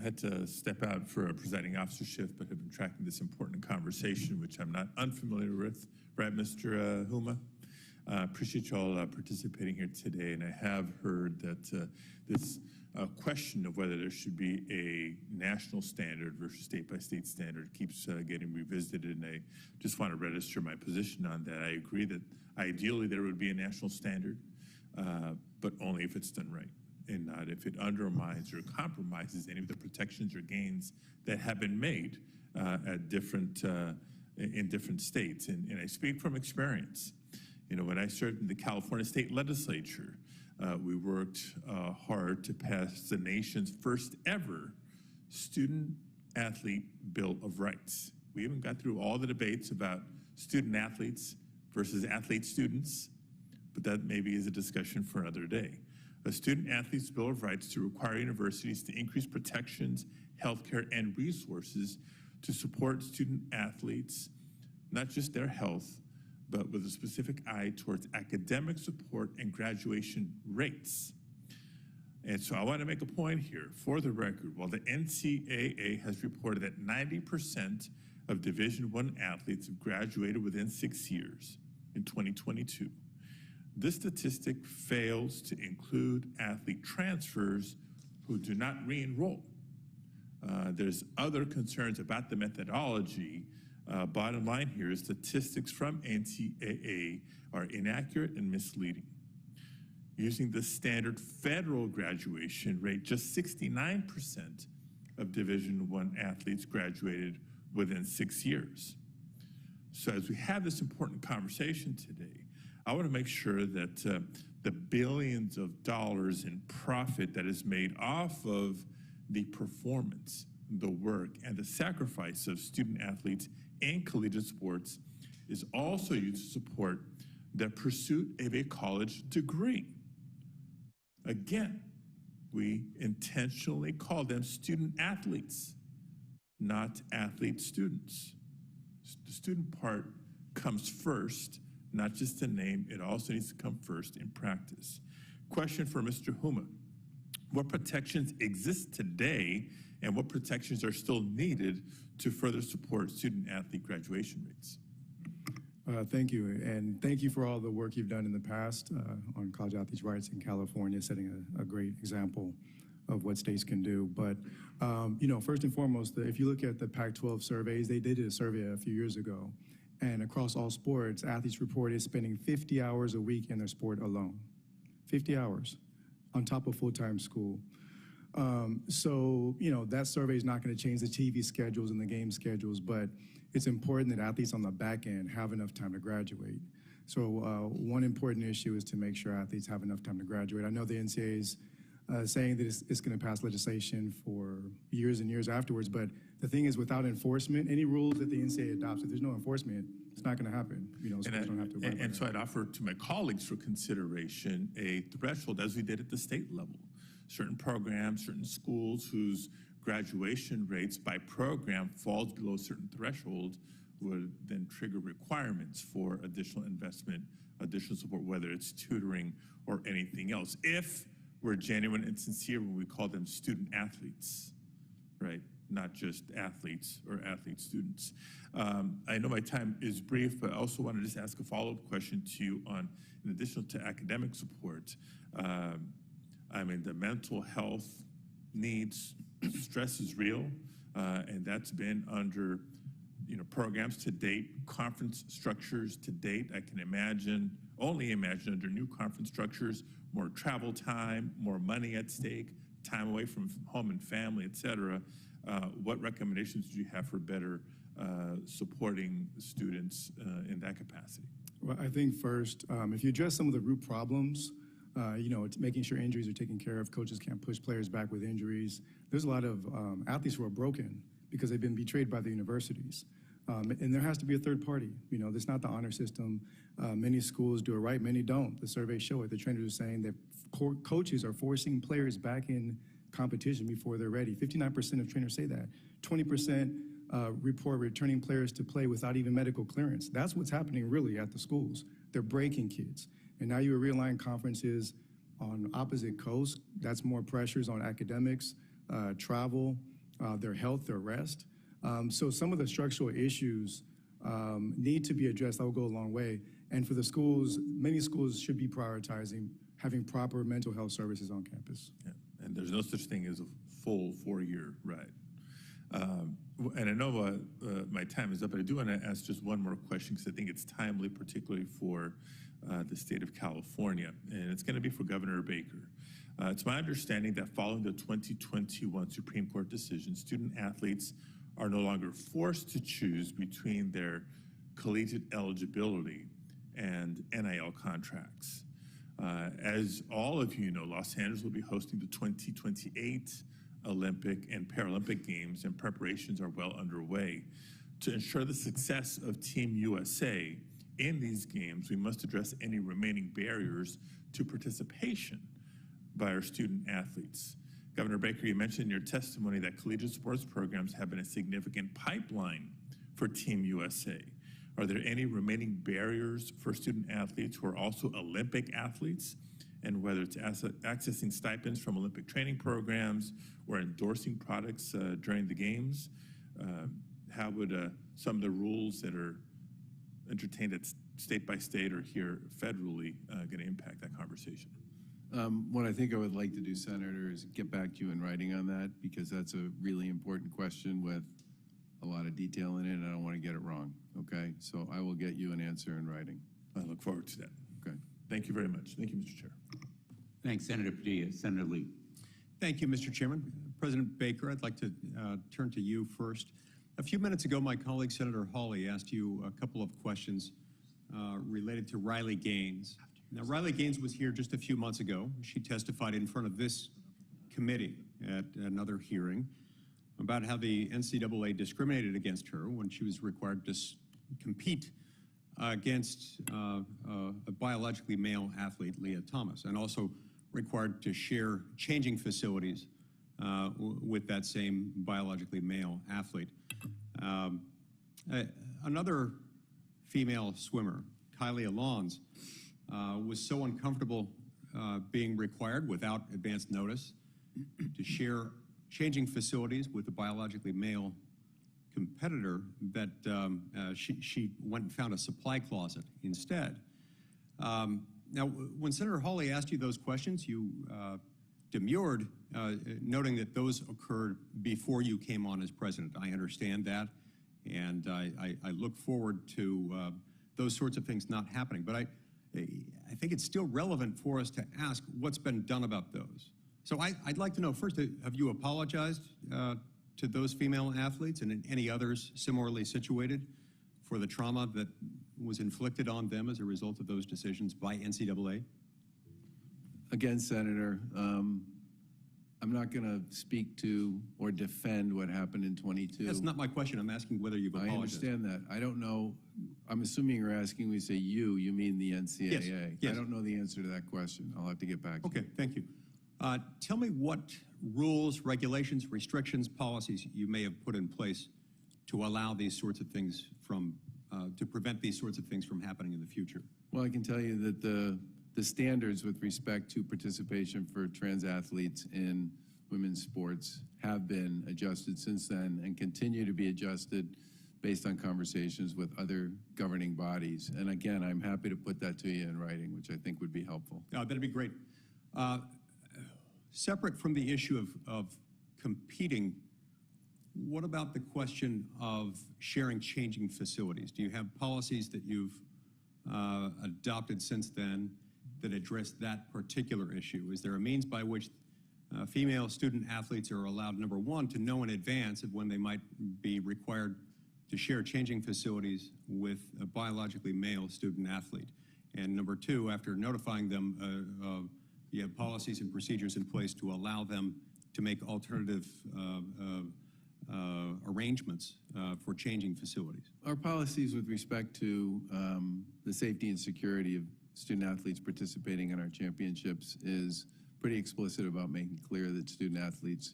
Speaker 20: Had to step out for a presiding officer shift, but have been tracking this important conversation, which I'm not unfamiliar with. Right, Mr. Huma? Appreciate you all participating here today, and I have heard that this question of whether there should be a national standard versus state-by-state standard keeps getting revisited, and I just want to register my position on that. I agree that ideally there would be a national standard, but only if it's done right, and not if it undermines or compromises any of the protections or gains that have been made at different in different states. And I speak from experience. You know, when I served in the California State Legislature, we worked hard to pass the nation's first ever Student Athlete Bill of Rights. We even got through all the debates about student athletes versus athlete students, but that maybe is a discussion for another day. A Student Athletes Bill of Rights to require universities to increase protections, healthcare, and resources to support student athletes, not just their health, but with a specific eye towards academic support and graduation rates. And so I want to make a point here for the record. While the NCAA has reported that 90% of Division I athletes have graduated within 6 years in 2022, this statistic fails to include athlete transfers who do not re-enroll. There's other concerns about the methodology. Bottom line here is statistics from NCAA are inaccurate and misleading. Using the standard federal graduation rate, just 69% of Division I athletes graduated within 6 years. So as we have this important conversation today, I want to make sure that the billions of dollars in profit that is made off of the performance, the work, and the sacrifice of student athletes in collegiate sports is also used to support the pursuit of a college degree. Again, we intentionally call them student athletes, not athlete students. The student part comes first, not just the name, it also needs to come first in practice. Question for Mr. Huma. What protections exist today and what protections are still needed to further support student athlete graduation rates?
Speaker 6: Thank you, and thank you for all the work you've done in the past on college athletes' rights in California, setting a great example of what states can do. But, first and foremost, if you look at the Pac-12 surveys, they did a survey a few years ago, and across all sports, athletes reported spending 50 hours a week in their sport alone. 50 hours on top of full-time school. That survey is not going to change the TV schedules and the game schedules, but it's important that athletes on the back end have enough time to graduate. So one important issue is to make sure athletes have enough time to graduate. I know the NCAA is saying that it's going to pass legislation for years and years afterwards, but the thing is, without enforcement, any rules that the NCAA adopts, if there's no enforcement, it's not going to happen. Schools don't have to worry about
Speaker 20: And so I'd offer to my colleagues for consideration a threshold, as we did at the state level. Certain programs, certain schools whose graduation rates by program falls below a certain threshold would then trigger requirements for additional investment, additional support, whether it's tutoring or anything else. If we're genuine and sincere when we call them student athletes, right? Not just athletes or athlete students. I know my time is brief, but I also want to just ask a follow-up question to you on, in addition to academic support, the mental health needs, stress is real, and that's been under, programs to date, conference structures to date. I can only imagine under new conference structures, more travel time, more money at stake, time away from home and family, et cetera. What recommendations do you have for better supporting students in that capacity?
Speaker 6: Well, I think first, if you address some of the root problems, it's making sure injuries are taken care of. Coaches can't push players back with injuries. There's a lot of athletes who are broken because they've been betrayed by the universities. And there has to be a third party. That's not the honor system. Many schools do it right, many don't. The surveys show it. The trainers are saying that coaches are forcing players back in competition before they're ready. 59% of trainers say that. 20% report returning players to play without even medical clearance. That's what's happening really at the schools. They're breaking kids. And now you realign conferences on opposite coasts. That's more pressures on academics, travel, their health, their rest. So some of the structural issues need to be addressed. That will go a long way. And for the schools, many schools should be prioritizing having proper mental health services on campus.
Speaker 20: Yeah. And there's no such thing as a full 4-year ride. And I know my time is up, but I do want to ask just one more question because I think it's timely, particularly for the state of California, and it's going to be for Governor Baker. It's my understanding that following the 2021 Supreme Court decision, student athletes are no longer forced to choose between their collegiate eligibility and NIL contracts. As all of you know, Los Angeles will be hosting the 2028 Olympic and Paralympic Games, and preparations are well underway. To ensure the success of Team USA in these games, we must address any remaining barriers to participation by our student athletes. Governor Baker, you mentioned in your testimony that collegiate sports programs have been a significant pipeline for Team USA. Are there any remaining barriers for student athletes who are also Olympic athletes? And whether it's accessing stipends from Olympic training programs or endorsing products during the games, how would some of the rules that are entertained at state by state or here federally going to impact that conversation?
Speaker 3: What I think I would like to do, Senator, is get back to you in writing on that, because that's a really important question with a lot of detail in it, and I don't want to get it wrong, okay? So I will get you an answer in writing.
Speaker 20: I look forward to that.
Speaker 3: Okay.
Speaker 20: Thank you very much. Thank you, Mr. Chair.
Speaker 1: Thanks, Senator Padilla. Senator Lee.
Speaker 21: Thank you, Mr. Chairman. President Baker, I'd like to turn to you first. A few minutes ago, my colleague, Senator Hawley, asked you a couple of questions related to Riley Gaines. Now, Riley Gaines was here just a few months ago. She testified in front of this committee at another hearing. about how the NCAA discriminated against her when she was required to compete against a biologically male athlete, Leah Thomas, and also required to share changing facilities with that same biologically male athlete. Another female swimmer, Kylie Alons, was so uncomfortable being required without advance notice to share changing facilities with a biologically male competitor that she went and found a supply closet instead. Now, when Senator Hawley asked you those questions, you demurred, noting that those occurred before you came on as president. I understand that, and I look forward to those sorts of things not happening. But I think it's still relevant for us to ask what's been done about those. So I'd like to know, first, have you apologized to those female athletes and any others similarly situated for the trauma that was inflicted on them as a result of those decisions by NCAA?
Speaker 3: Again, Senator, I'm not going to speak to or defend what happened in 22.
Speaker 21: That's not my question. I'm asking whether you've apologized.
Speaker 3: I understand that. I don't know. I'm assuming you're asking, we say you mean the NCAA.
Speaker 21: Yes. Yes.
Speaker 3: I don't know the answer to that question. I'll have to get back to you.
Speaker 21: Okay, thank you. Tell me what rules, regulations, restrictions, policies you may have put in place to allow these sorts of things from, to prevent these sorts of things from happening in the future.
Speaker 3: Well, I can tell you that the standards with respect to participation for trans athletes in women's sports have been adjusted since then and continue to be adjusted based on conversations with other governing bodies. And again, I'm happy to put that to you in writing, which I think would be helpful.
Speaker 21: That'd be great. Separate from the issue of competing, what about the question of sharing changing facilities? Do you have policies that you've adopted since then that address that particular issue? Is there a means by which female student athletes are allowed, number one, to know in advance of when they might be required to share changing facilities with a biologically male student athlete? And number two, after notifying them, you have policies and procedures in place to allow them to make alternative arrangements for changing facilities.
Speaker 3: Our policies with respect to the safety and security of student athletes participating in our championships is pretty explicit about making clear that student athletes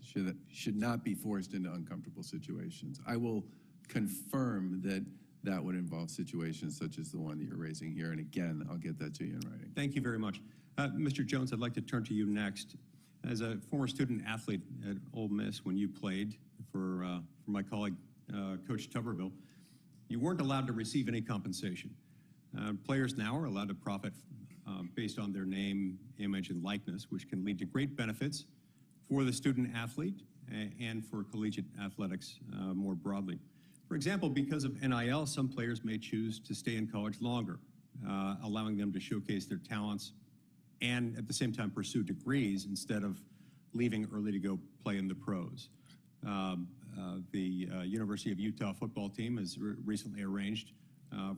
Speaker 3: should not be forced into uncomfortable situations. I will confirm that that would involve situations such as the one that you're raising here. And again, I'll get that to you in writing.
Speaker 21: Thank you very much. Mr. Jones, I'd like to turn to you next. As a former student athlete at Ole Miss, when you played for my colleague, Coach Tuberville, you weren't allowed to receive any compensation. Players now are allowed to profit based on their name, image, and likeness, which can lead to great benefits for the student athlete and for collegiate athletics more broadly. For example, because of NIL, some players may choose to stay in college longer, allowing them to showcase their talents and at the same time pursue degrees instead of leaving early to go play in the pros. The University of Utah football team has recently arranged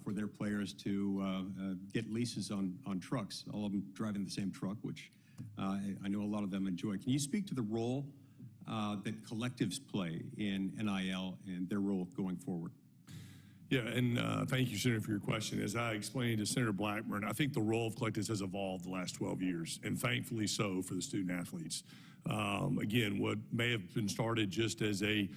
Speaker 21: for their players to get leases on trucks, all of them driving the same truck, which I know a lot of them enjoy. Can you speak to the role that collectives play in NIL and their role going forward?
Speaker 7: Yeah, and thank you, Senator, for your question. As I explained to Senator Blackburn, I think the role of collectives has evolved the last 12 years, and thankfully so for the student athletes. Again, what may have been started just as an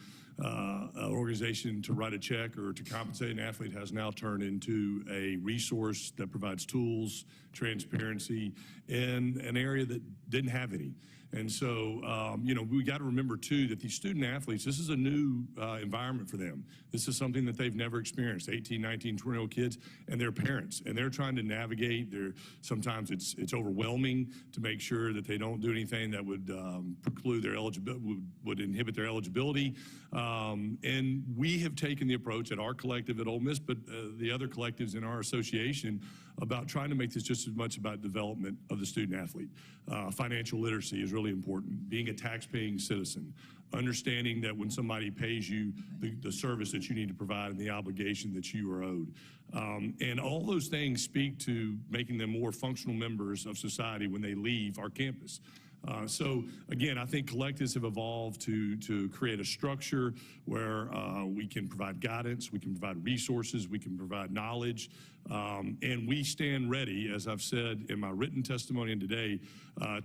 Speaker 7: organization to write a check or to compensate an athlete has now turned into a resource that provides tools, transparency, in an area that didn't have any. And so, you know, we got to remember, too, that these student athletes, this is a new environment for them. This is something that they've never experienced, 18, 19, 20-year-old kids and their parents. And they're trying to navigate. Sometimes it's overwhelming to make sure that they don't do anything that would preclude their eligibility, would inhibit their eligibility. And we have taken the approach at our collective at Ole Miss, but the other collectives in our association, about trying to make this just as much about development of the student athlete. Financial literacy is really important. Being a tax-paying citizen, understanding that when somebody pays you the service that you need to provide and the obligation that you are owed. And all those things speak to making them more functional members of society when they leave our campus. So again, I think collectives have evolved to create a structure where we can provide guidance, we can provide resources, we can provide knowledge, and we stand ready, as I've said in my written testimony and today,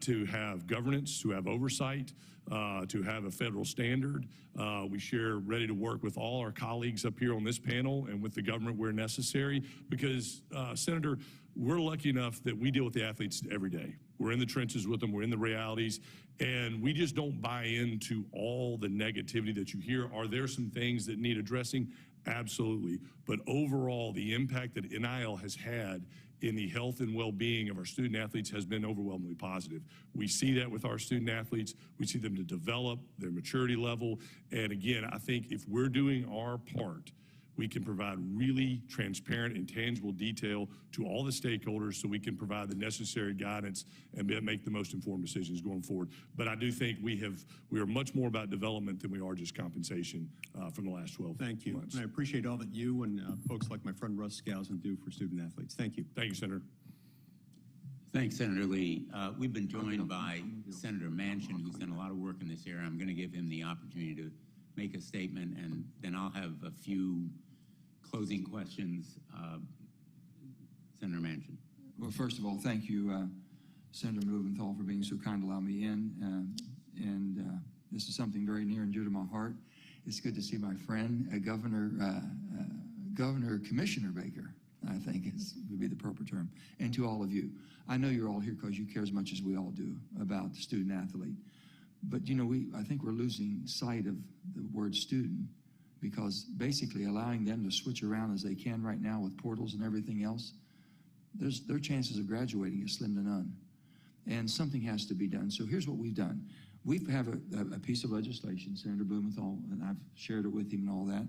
Speaker 7: to have governance, to have oversight, to have a federal standard. We share ready to work with all our colleagues up here on this panel and with the government where necessary, because Senator, we're lucky enough that we deal with the athletes every day. We're in the trenches with them, we're in the realities, and we just don't buy into all the negativity that you hear. Are there some things that need addressing? Absolutely. But overall, the impact that NIL has had in the health and well-being of our student athletes has been overwhelmingly positive. We see that with our student athletes. We see them to develop their maturity level. And again, I think if we're doing our part, we can provide really transparent and tangible detail to all the stakeholders so we can provide the necessary guidance and make the most informed decisions going forward. But I do think we are much more about development than we are just compensation from the last 12
Speaker 21: Thank you.
Speaker 7: months.
Speaker 21: And I appreciate all that you and folks like my friend Russ Skousen do for student athletes. Thank you.
Speaker 7: Thank you, Senator.
Speaker 1: Thanks, Senator Lee. We've been joined by Senator Manchin, who's done a lot of work in this area. I'm going to give him the opportunity to make a statement, and then I'll have a few closing questions. Senator Manchin.
Speaker 2: Well, first of all, thank you, Senator Blumenthal, for being so kind to allow me in. This is something very near and dear to my heart. It's good to see my friend, Governor Commissioner Baker, I think would be the proper term, and to all of you. I know you're all here because you care as much as we all do about the student athlete. But, you know, I think we're losing sight of the word student, because basically allowing them to switch around as they can right now with portals and everything else, their chances of graduating is slim to none. And something has to be done. So here's what we've done. We have a piece of legislation, Senator Blumenthal, and I've shared it with him and all that.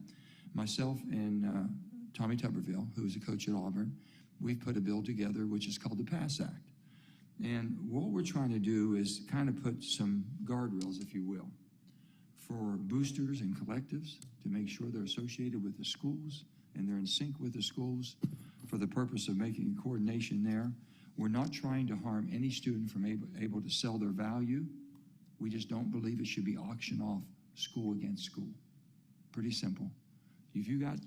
Speaker 2: Myself and Tommy Tuberville, who's a coach at Auburn, we've put a bill together which is called the PASS Act. And what we're trying to do is kind of put some guardrails, if you will, for boosters and collectives to make sure they're associated with the schools and they're in sync with the schools for the purpose of making coordination there. We're not trying to harm any student from able to sell their value. We just don't believe it should be auctioned off school against school. Pretty simple. If you got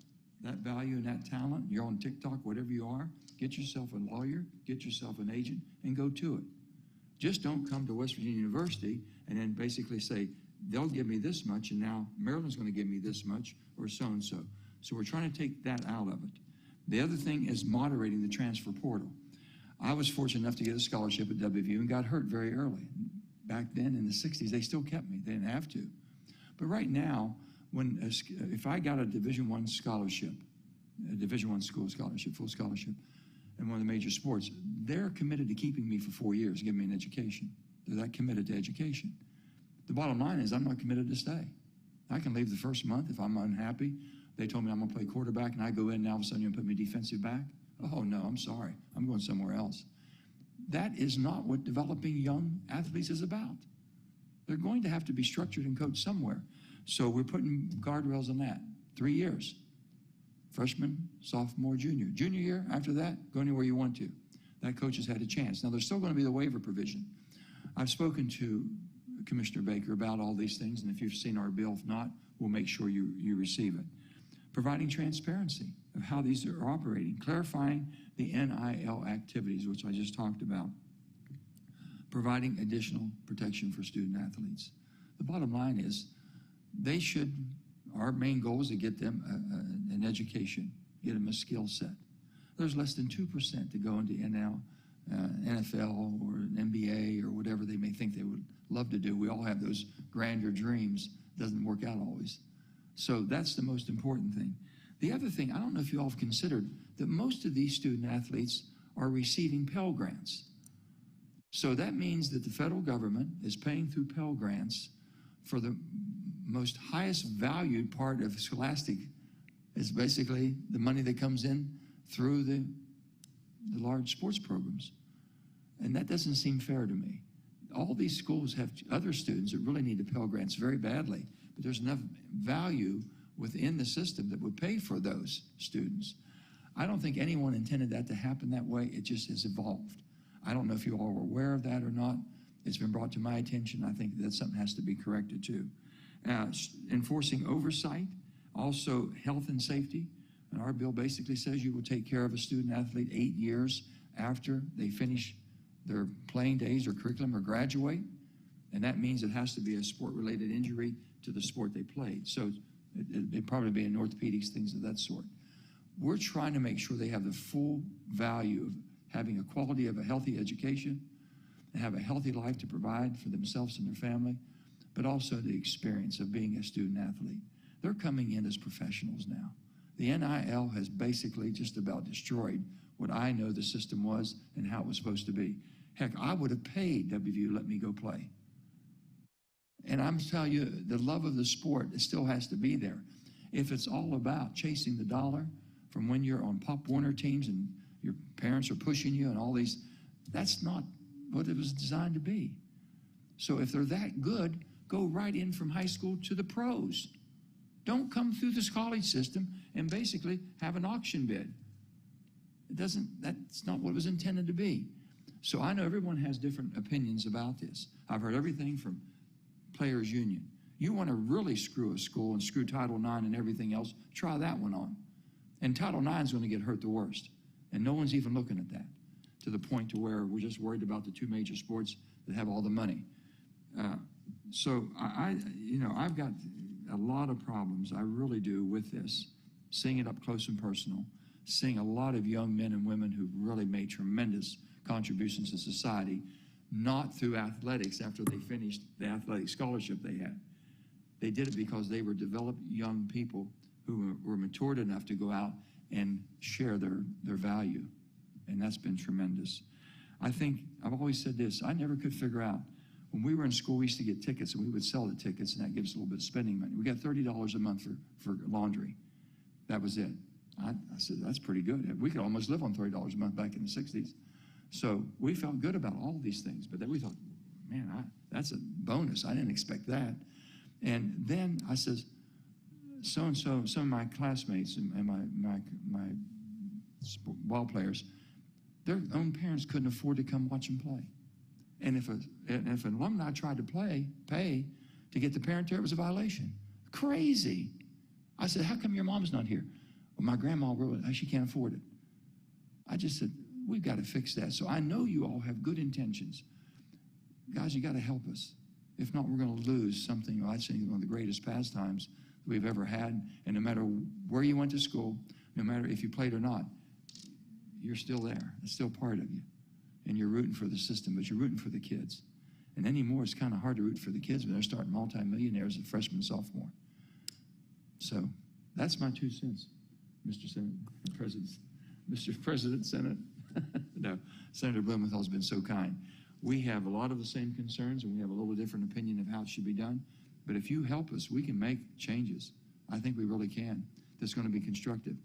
Speaker 2: that value and that talent, you're on TikTok, whatever you are, get yourself a lawyer, get yourself an agent, and go to it. Just don't come to West Virginia University and then basically say, they'll give me this much, and now Maryland's going to give me this much, or so-and-so. So we're trying to take that out of it. The other thing is moderating the transfer portal. I was fortunate enough to get a scholarship at WVU and got hurt very early. Back then in the 60s, they still kept me. They didn't have to. But right now, if I got a Division I scholarship, a Division I school scholarship, full scholarship, in one of the major sports, they're committed to keeping me for 4 years, giving me an education. They're that committed to education. The bottom line is I'm not committed to stay. I can leave the first month if I'm unhappy. They told me I'm going to play quarterback, and I go in, and all of a sudden you're going to put me defensive back? Oh, no, I'm sorry. I'm going somewhere else. That is not what developing young athletes is about. They're going to have to be structured and coached somewhere. So we're putting guardrails on that. 3 years. Freshman, sophomore, junior. Junior year, after that, go anywhere you want to. That coach has had a chance. Now, there's still going to be the waiver provision. I've spoken to Commissioner Baker about all these things, and if you've seen our bill, if not, we'll make sure you receive it. Providing transparency of how these are operating, clarifying the NIL activities, which I just talked about, providing additional protection for student athletes. The bottom line is our main goal is to get them an education, get them a skill set. There's less than 2% to go into NFL or an NBA or whatever they may think they would love to do. We all have those grander dreams. Doesn't work out always. So that's the most important thing. The other thing, I don't know if you all have considered that most of these student athletes are receiving Pell Grants. So that means that the federal government is paying through Pell Grants for the most highest valued part of Scholastic is basically the money that comes in through the large sports programs. And that doesn't seem fair to me. All these schools have other students that really need the Pell Grants very badly, but there's enough value within the system that would pay for those students. I don't think anyone intended that to happen that way. It just has evolved. I don't know if you all were aware of that or not, It's been brought to my attention. I think that something has to be corrected too. Enforcing oversight, also health and safety. And our bill basically says you will take care of a student athlete 8 years after they finish their playing days or curriculum or graduate. And that means it has to be a sport-related injury to the sport they played. So it'd probably be in orthopedics, things of that sort. We're trying to make sure they have the full value of having a quality of a healthy education and have a healthy life to provide for themselves and their family, but also the experience of being a student athlete. They're coming in as professionals now. The NIL has basically just about destroyed what I know the system was and how it was supposed to be. Heck, I would have paid WVU to let me go play. And I'm telling you, the love of the sport, it still has to be there. If it's all about chasing the dollar from when you're on Pop Warner teams and your parents are pushing you and all these, that's not what it was designed to be. So if they're that good, go right in from high school to the pros. Don't come through this college system and basically have an auction bid. That's not what it was intended to be. So I know everyone has different opinions about this. I've heard everything from Players Union. You want to really screw a school and screw Title IX and everything else, try that one on. And Title IX is going to get hurt the worst. And no one's even looking at that, to the point to where we're just worried about the two major sports that have all the money. So I've got a lot of problems, I really do, with this, seeing it up close and personal, seeing a lot of young men and women who've really made tremendous contributions to society, not through athletics after they finished the athletic scholarship they had. They did it because they were developed young people who were matured enough to go out and share their value, and that's been tremendous. I think, I've always said this, I never could figure out, when we were in school, we used to get tickets, and we would sell the tickets, and that gives us a little bit of spending money. We got $30 a month for laundry. That was it. I said, that's pretty good. We could almost live on $30 a month back in the 60s. So we felt good about all these things, but then we thought, man, that's a bonus. I didn't expect that. And then I says, so-and-so, some of my classmates and my ball players, their own parents couldn't afford to come watch them play. And if an alumni tried to pay to get the parent there, it was a violation. Crazy. I said, how come your mom's not here? Well, my grandma, she can't afford it. I just said, we've got to fix that. So I know you all have good intentions. Guys, you got to help us. If not, we're going to lose something, I'd say, one of the greatest pastimes we've ever had. And no matter where you went to school, no matter if you played or not, you're still there. It's still part of you. And you're rooting for the system, but you're rooting for the kids. And anymore, it's kind of hard to root for the kids when they're starting multimillionaires at freshman, sophomore. So that's my 2 cents, Mr. President. Mr. President, Senate. No, Senator Blumenthal's been so kind. We have a lot of the same concerns, and we have a little different opinion of how it should be done. But if you help us, we can make changes. I think we really can. That's going to be constructive.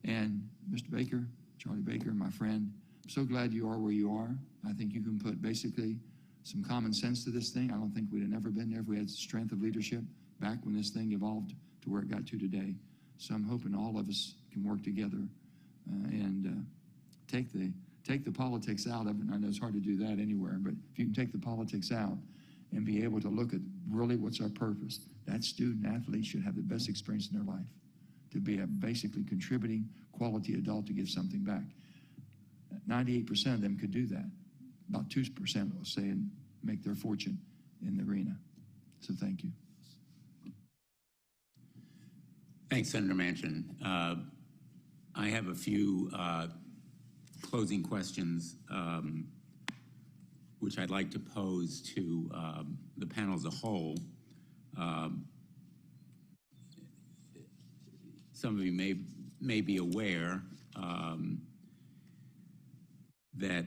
Speaker 2: And Mr. Baker, Charlie Baker, my friend, I'm so glad you are where you are. I think you can put basically some common sense to this thing. I don't think we'd have never been there if we had strength of leadership back when this thing evolved to where it got to today. So I'm hoping all of us can work together and take the politics out of it. And I know it's hard to do that anywhere, but if you can take the politics out and be able to look at really what's our purpose, that student athlete should have the best experience in their life, to be a basically contributing quality adult to give something back. 98% of them could do that. About 2% will say and make their fortune in the arena. So thank you.
Speaker 1: Thanks, Senator Manchin. I have a few closing questions which I'd like to pose to the panel as a whole. Some of you may be aware that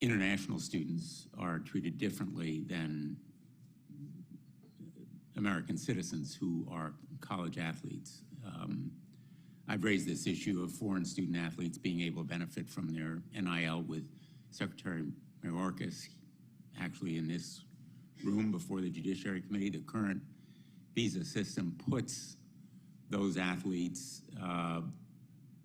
Speaker 1: international students are treated differently than American citizens who are college athletes. I've raised this issue of foreign student athletes being able to benefit from their NIL with Secretary Mayorkas, actually in this room before the Judiciary Committee. The current visa system puts those athletes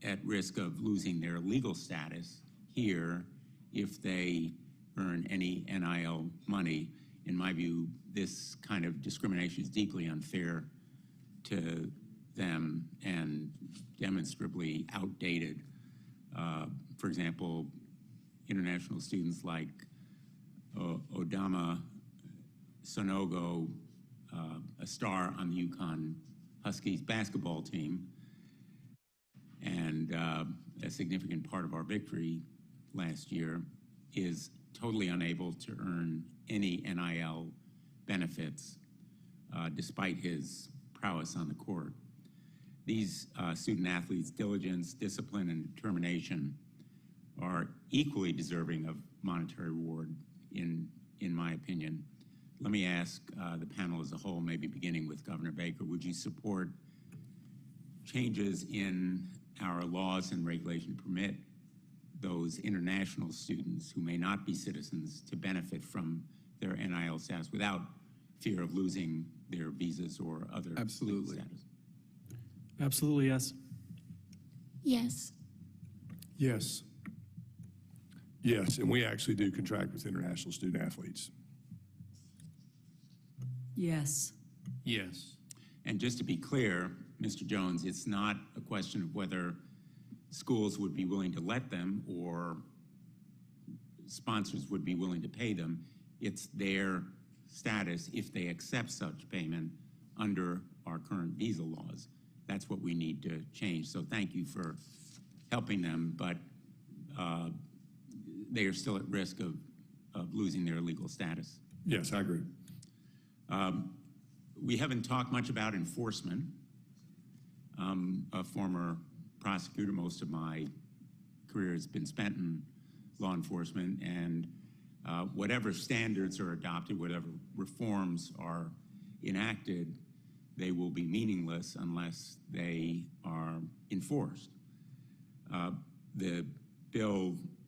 Speaker 1: at risk of losing their legal status here if they earn any NIL money. In my view, this kind of discrimination is deeply unfair to them and demonstrably outdated. For example, international students like Odama Sonogo, a star on the Yukon Huskies basketball team, and a significant part of our victory last year, is totally unable to earn any NIL benefits despite his prowess on the court. These student athletes' diligence, discipline, and determination are equally deserving of monetary reward, in my opinion. Let me ask the panel as a whole, maybe beginning with Governor Baker, would you support changes in our laws and regulation to permit those international students who may not be citizens to benefit from their NIL status without fear of losing their visas or other legal status?
Speaker 4: Absolutely, yes.
Speaker 5: Yes.
Speaker 7: Yes. Yes, and we actually do contract with international student athletes.
Speaker 8: Yes.
Speaker 9: Yes.
Speaker 1: And just to be clear, Mr. Jones, it's not a question of whether schools would be willing to let them or sponsors would be willing to pay them. It's their status if they accept such payment under our current visa laws. That's what we need to change. So thank you for helping them, but they are still at risk of losing their legal status.
Speaker 7: Yes, I agree.
Speaker 1: We haven't talked much about enforcement. A former prosecutor, most of my career has been spent in law enforcement, and whatever standards are adopted, whatever reforms are enacted, they will be meaningless unless they are enforced. The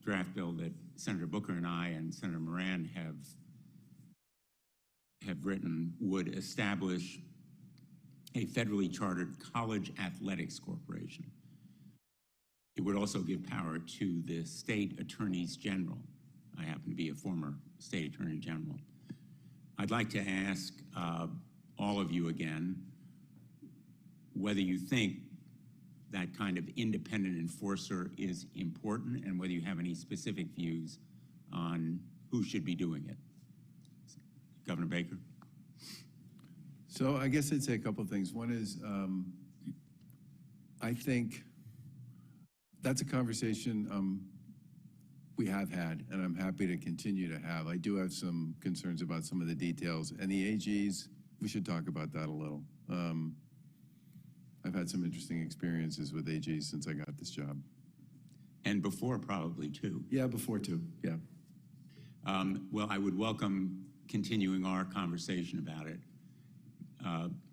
Speaker 1: draft bill that Senator Booker and I and Senator Moran have written would establish a federally chartered college athletics corporation. It would also give power to the state attorneys general. I happen to be a former state attorney general. I'd like to ask all of you again whether you think that kind of independent enforcer is important and whether you have any specific views on who should be doing it. Governor Baker.
Speaker 3: So I guess I'd say a couple of things. One is I think that's a conversation we have had, and I'm happy to continue to have. I do have some concerns about some of the details, and the AGs, we should talk about that a little. I've had some interesting experiences with AGs since I got this job.
Speaker 1: And before probably too.
Speaker 3: Yeah, before too, yeah.
Speaker 1: Well, I would welcome continuing our conversation about it.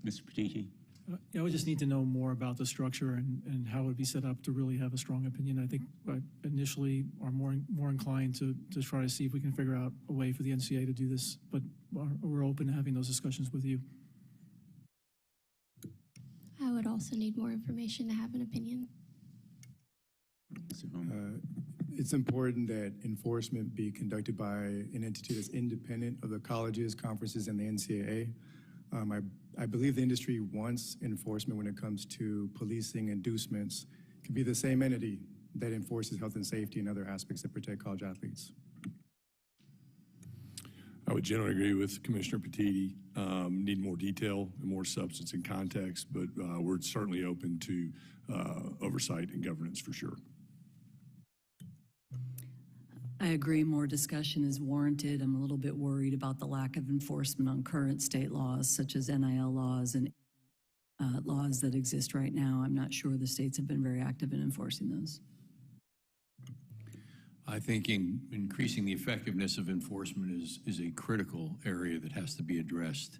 Speaker 1: Mr. Petitti?
Speaker 4: Yeah, we just need to know more about the structure and how it would be set up to really have a strong opinion. I think initially are more inclined to try to see if we can figure out a way for the NCAA to do this, but we're open to having those discussions with you.
Speaker 5: I would also need more information to have an opinion.
Speaker 6: It's important that enforcement be conducted by an entity that's independent of the colleges, conferences, and the NCAA. I believe the industry wants enforcement when it comes to policing inducements. It can be the same entity that enforces health and safety and other aspects that protect college athletes.
Speaker 7: I would generally agree with Commissioner Petitti. Need more detail and more substance and context, but we're certainly open to oversight and governance for sure.
Speaker 8: I agree more discussion is warranted. I'm a little bit worried about the lack of enforcement on current state laws, such as NIL laws and laws that exist right now. I'm not sure the states have been very active in enforcing those.
Speaker 9: I think increasing the effectiveness of enforcement is a critical area that has to be addressed.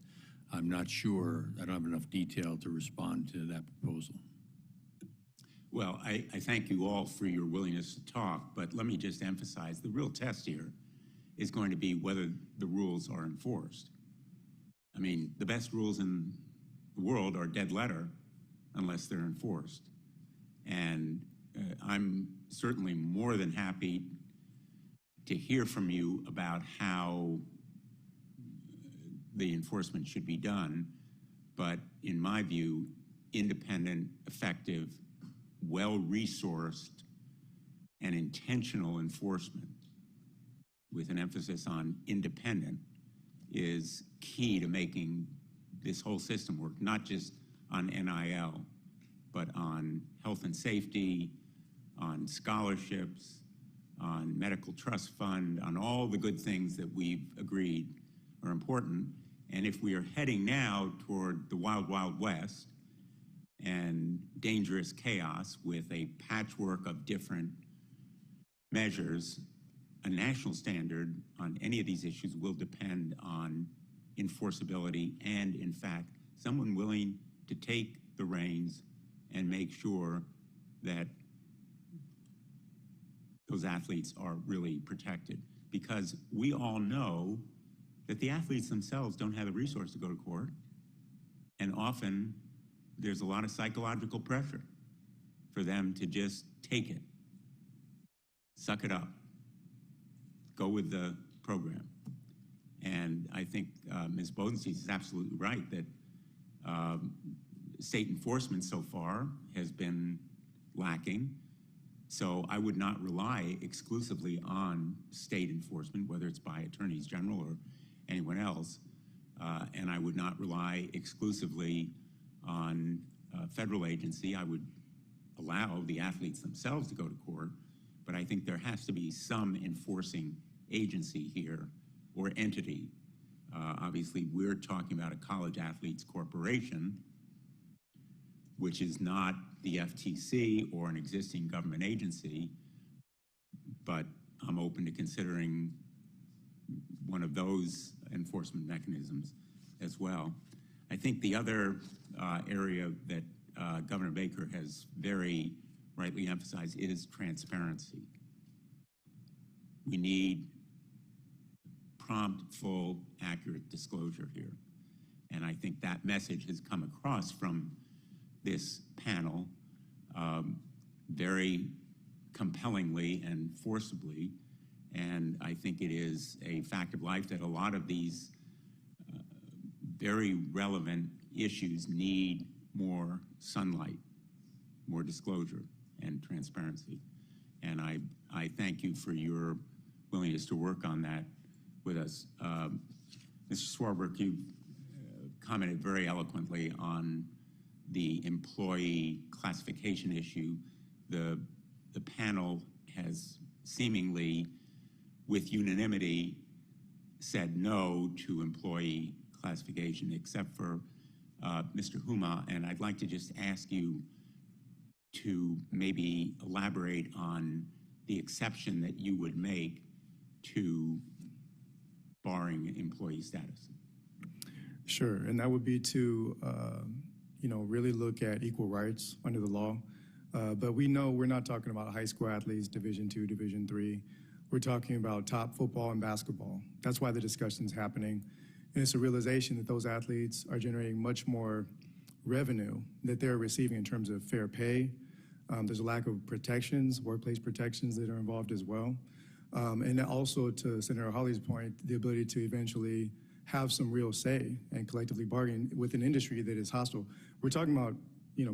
Speaker 9: I'm not sure, I don't have enough detail to respond to that proposal.
Speaker 1: Well, I thank you all for your willingness to talk, but let me just emphasize the real test here is going to be whether the rules are enforced. I mean, the best rules in the world are dead letter unless they're enforced. And I'm certainly more than happy to hear from you about how the enforcement should be done. But in my view, independent, effective, well-resourced, and intentional enforcement, with an emphasis on independent, is key to making this whole system work, not just on NIL, but on health and safety, on scholarships, on medical trust fund, on all the good things that we've agreed are important. And if we are heading now toward the wild, wild west and dangerous chaos with a patchwork of different measures, a national standard on any of these issues will depend on enforceability and, in fact, someone willing to take the reins and make sure that those athletes are really protected. Because we all know that the athletes themselves don't have the resource to go to court, and often there's a lot of psychological pressure for them to just take it, suck it up, go with the program. And I think Ms. Bodensteiner is absolutely right that state enforcement so far has been lacking. So I would not rely exclusively on state enforcement, whether it's by attorneys general or anyone else. And I would not rely exclusively on federal agency. I would allow the athletes themselves to go to court, but I think there has to be some enforcing agency here or entity. Obviously, we're talking about a college athletes corporation, which is not the FTC or an existing government agency, but I'm open to considering one of those enforcement mechanisms as well. I think the other area that Governor Baker has very rightly emphasized is transparency. We need prompt, full, accurate disclosure here. And I think that message has come across from this panel very compellingly and forcibly. And I think it is a fact of life that a lot of these very relevant issues need more sunlight, more disclosure and transparency. And I thank you for your willingness to work on that with us. Mr. Swarbrick, you commented very eloquently on the employee classification issue. The panel has seemingly, with unanimity, said no to employee classification, except for Mr. Huma. And I'd like to just ask you to maybe elaborate on the exception that you would make to barring employee status.
Speaker 6: Sure, and that would be to, really look at equal rights under the law. But we know we're not talking about high school athletes, Division II, Division III. We're talking about top football and basketball. That's why the discussion's happening. And it's a realization that those athletes are generating much more revenue that they're receiving in terms of fair pay. There's a lack of protections, workplace protections that are involved as well. And also, to Senator Hawley's point, the ability to eventually have some real say and collectively bargain with an industry that is hostile. We're talking about,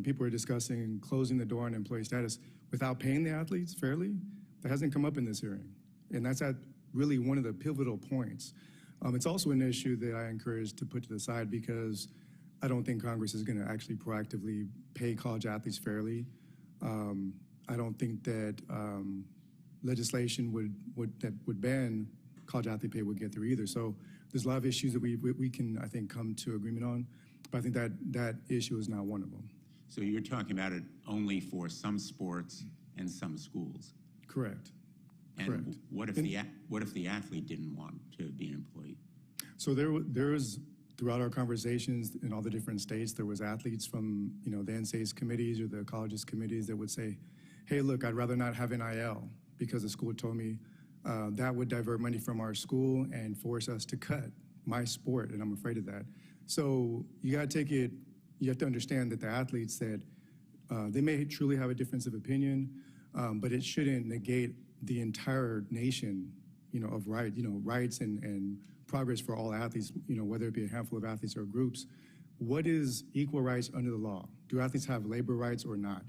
Speaker 6: people are discussing closing the door on employee status without paying the athletes fairly. That hasn't come up in this hearing. And that's at really one of the pivotal points. It's also an issue that I encourage to put to the side because I don't think Congress is going to actually proactively pay college athletes fairly. I don't think that legislation that would ban college athlete pay would get through either. So there's a lot of issues that we can, I think, come to agreement on. But I think that issue is not one of them.
Speaker 1: So you're talking about it only for some sports and some schools?
Speaker 6: Correct.
Speaker 1: And
Speaker 6: correct.
Speaker 1: What if the athlete didn't want to be an employee?
Speaker 6: So there was, throughout our conversations in all the different states, there was athletes from, the NCAA's committees or the colleges committees that would say, hey, look, I'd rather not have NIL because the school told me that would divert money from our school and force us to cut my sport, and I'm afraid of that. So you got to take it, you have to understand that the athletes that they may truly have a difference of opinion, but it shouldn't negate the entire nation of rights and progress for all athletes, whether it be a handful of athletes or groups. What is equal rights under the law? Do athletes have labor rights or not?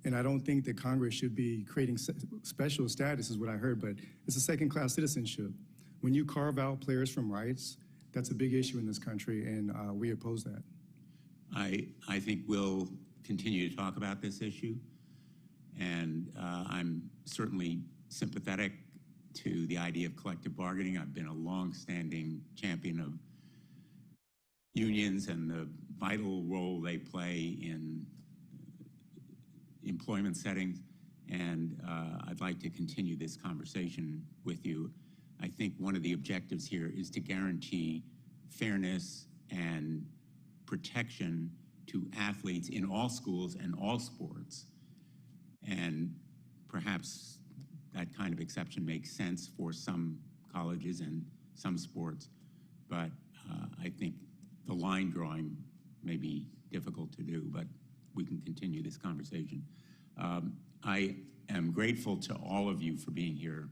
Speaker 6: And I don't think that Congress should be creating special status, is what I heard, but it's a second-class citizenship. When you carve out players from rights, that's a big issue in this country, and we oppose that.
Speaker 1: I think we'll continue to talk about this issue, and I'm certainly sympathetic to the idea of collective bargaining. I've been a long-standing champion of unions and the vital role they play in employment settings, and I'd like to continue this conversation with you. I think one of the objectives here is to guarantee fairness and protection to athletes in all schools and all sports. And perhaps that kind of exception makes sense for some colleges and some sports, but I think the line drawing may be difficult to do, but we can continue this conversation. I am grateful to all of you for being here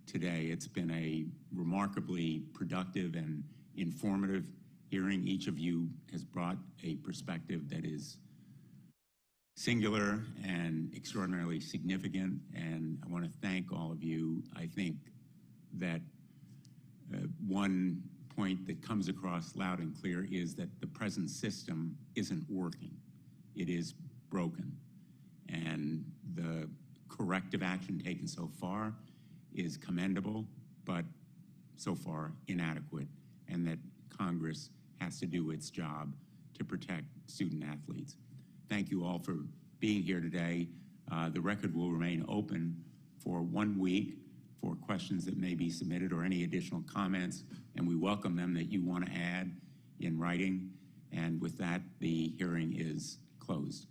Speaker 1: today. It's been a remarkably productive and informative hearing. Each of you has brought a perspective that is singular and extraordinarily significant, and I want to thank all of you. I think that one point that comes across loud and clear is that the present system isn't working. It is broken, and the corrective action taken so far is commendable, but so far inadequate, and that Congress has to do its job to protect student athletes. Thank you all for being here today. The record will remain open for 1 week for questions that may be submitted or any additional comments, and we welcome them that you want to add in writing. And with that, the hearing is closed.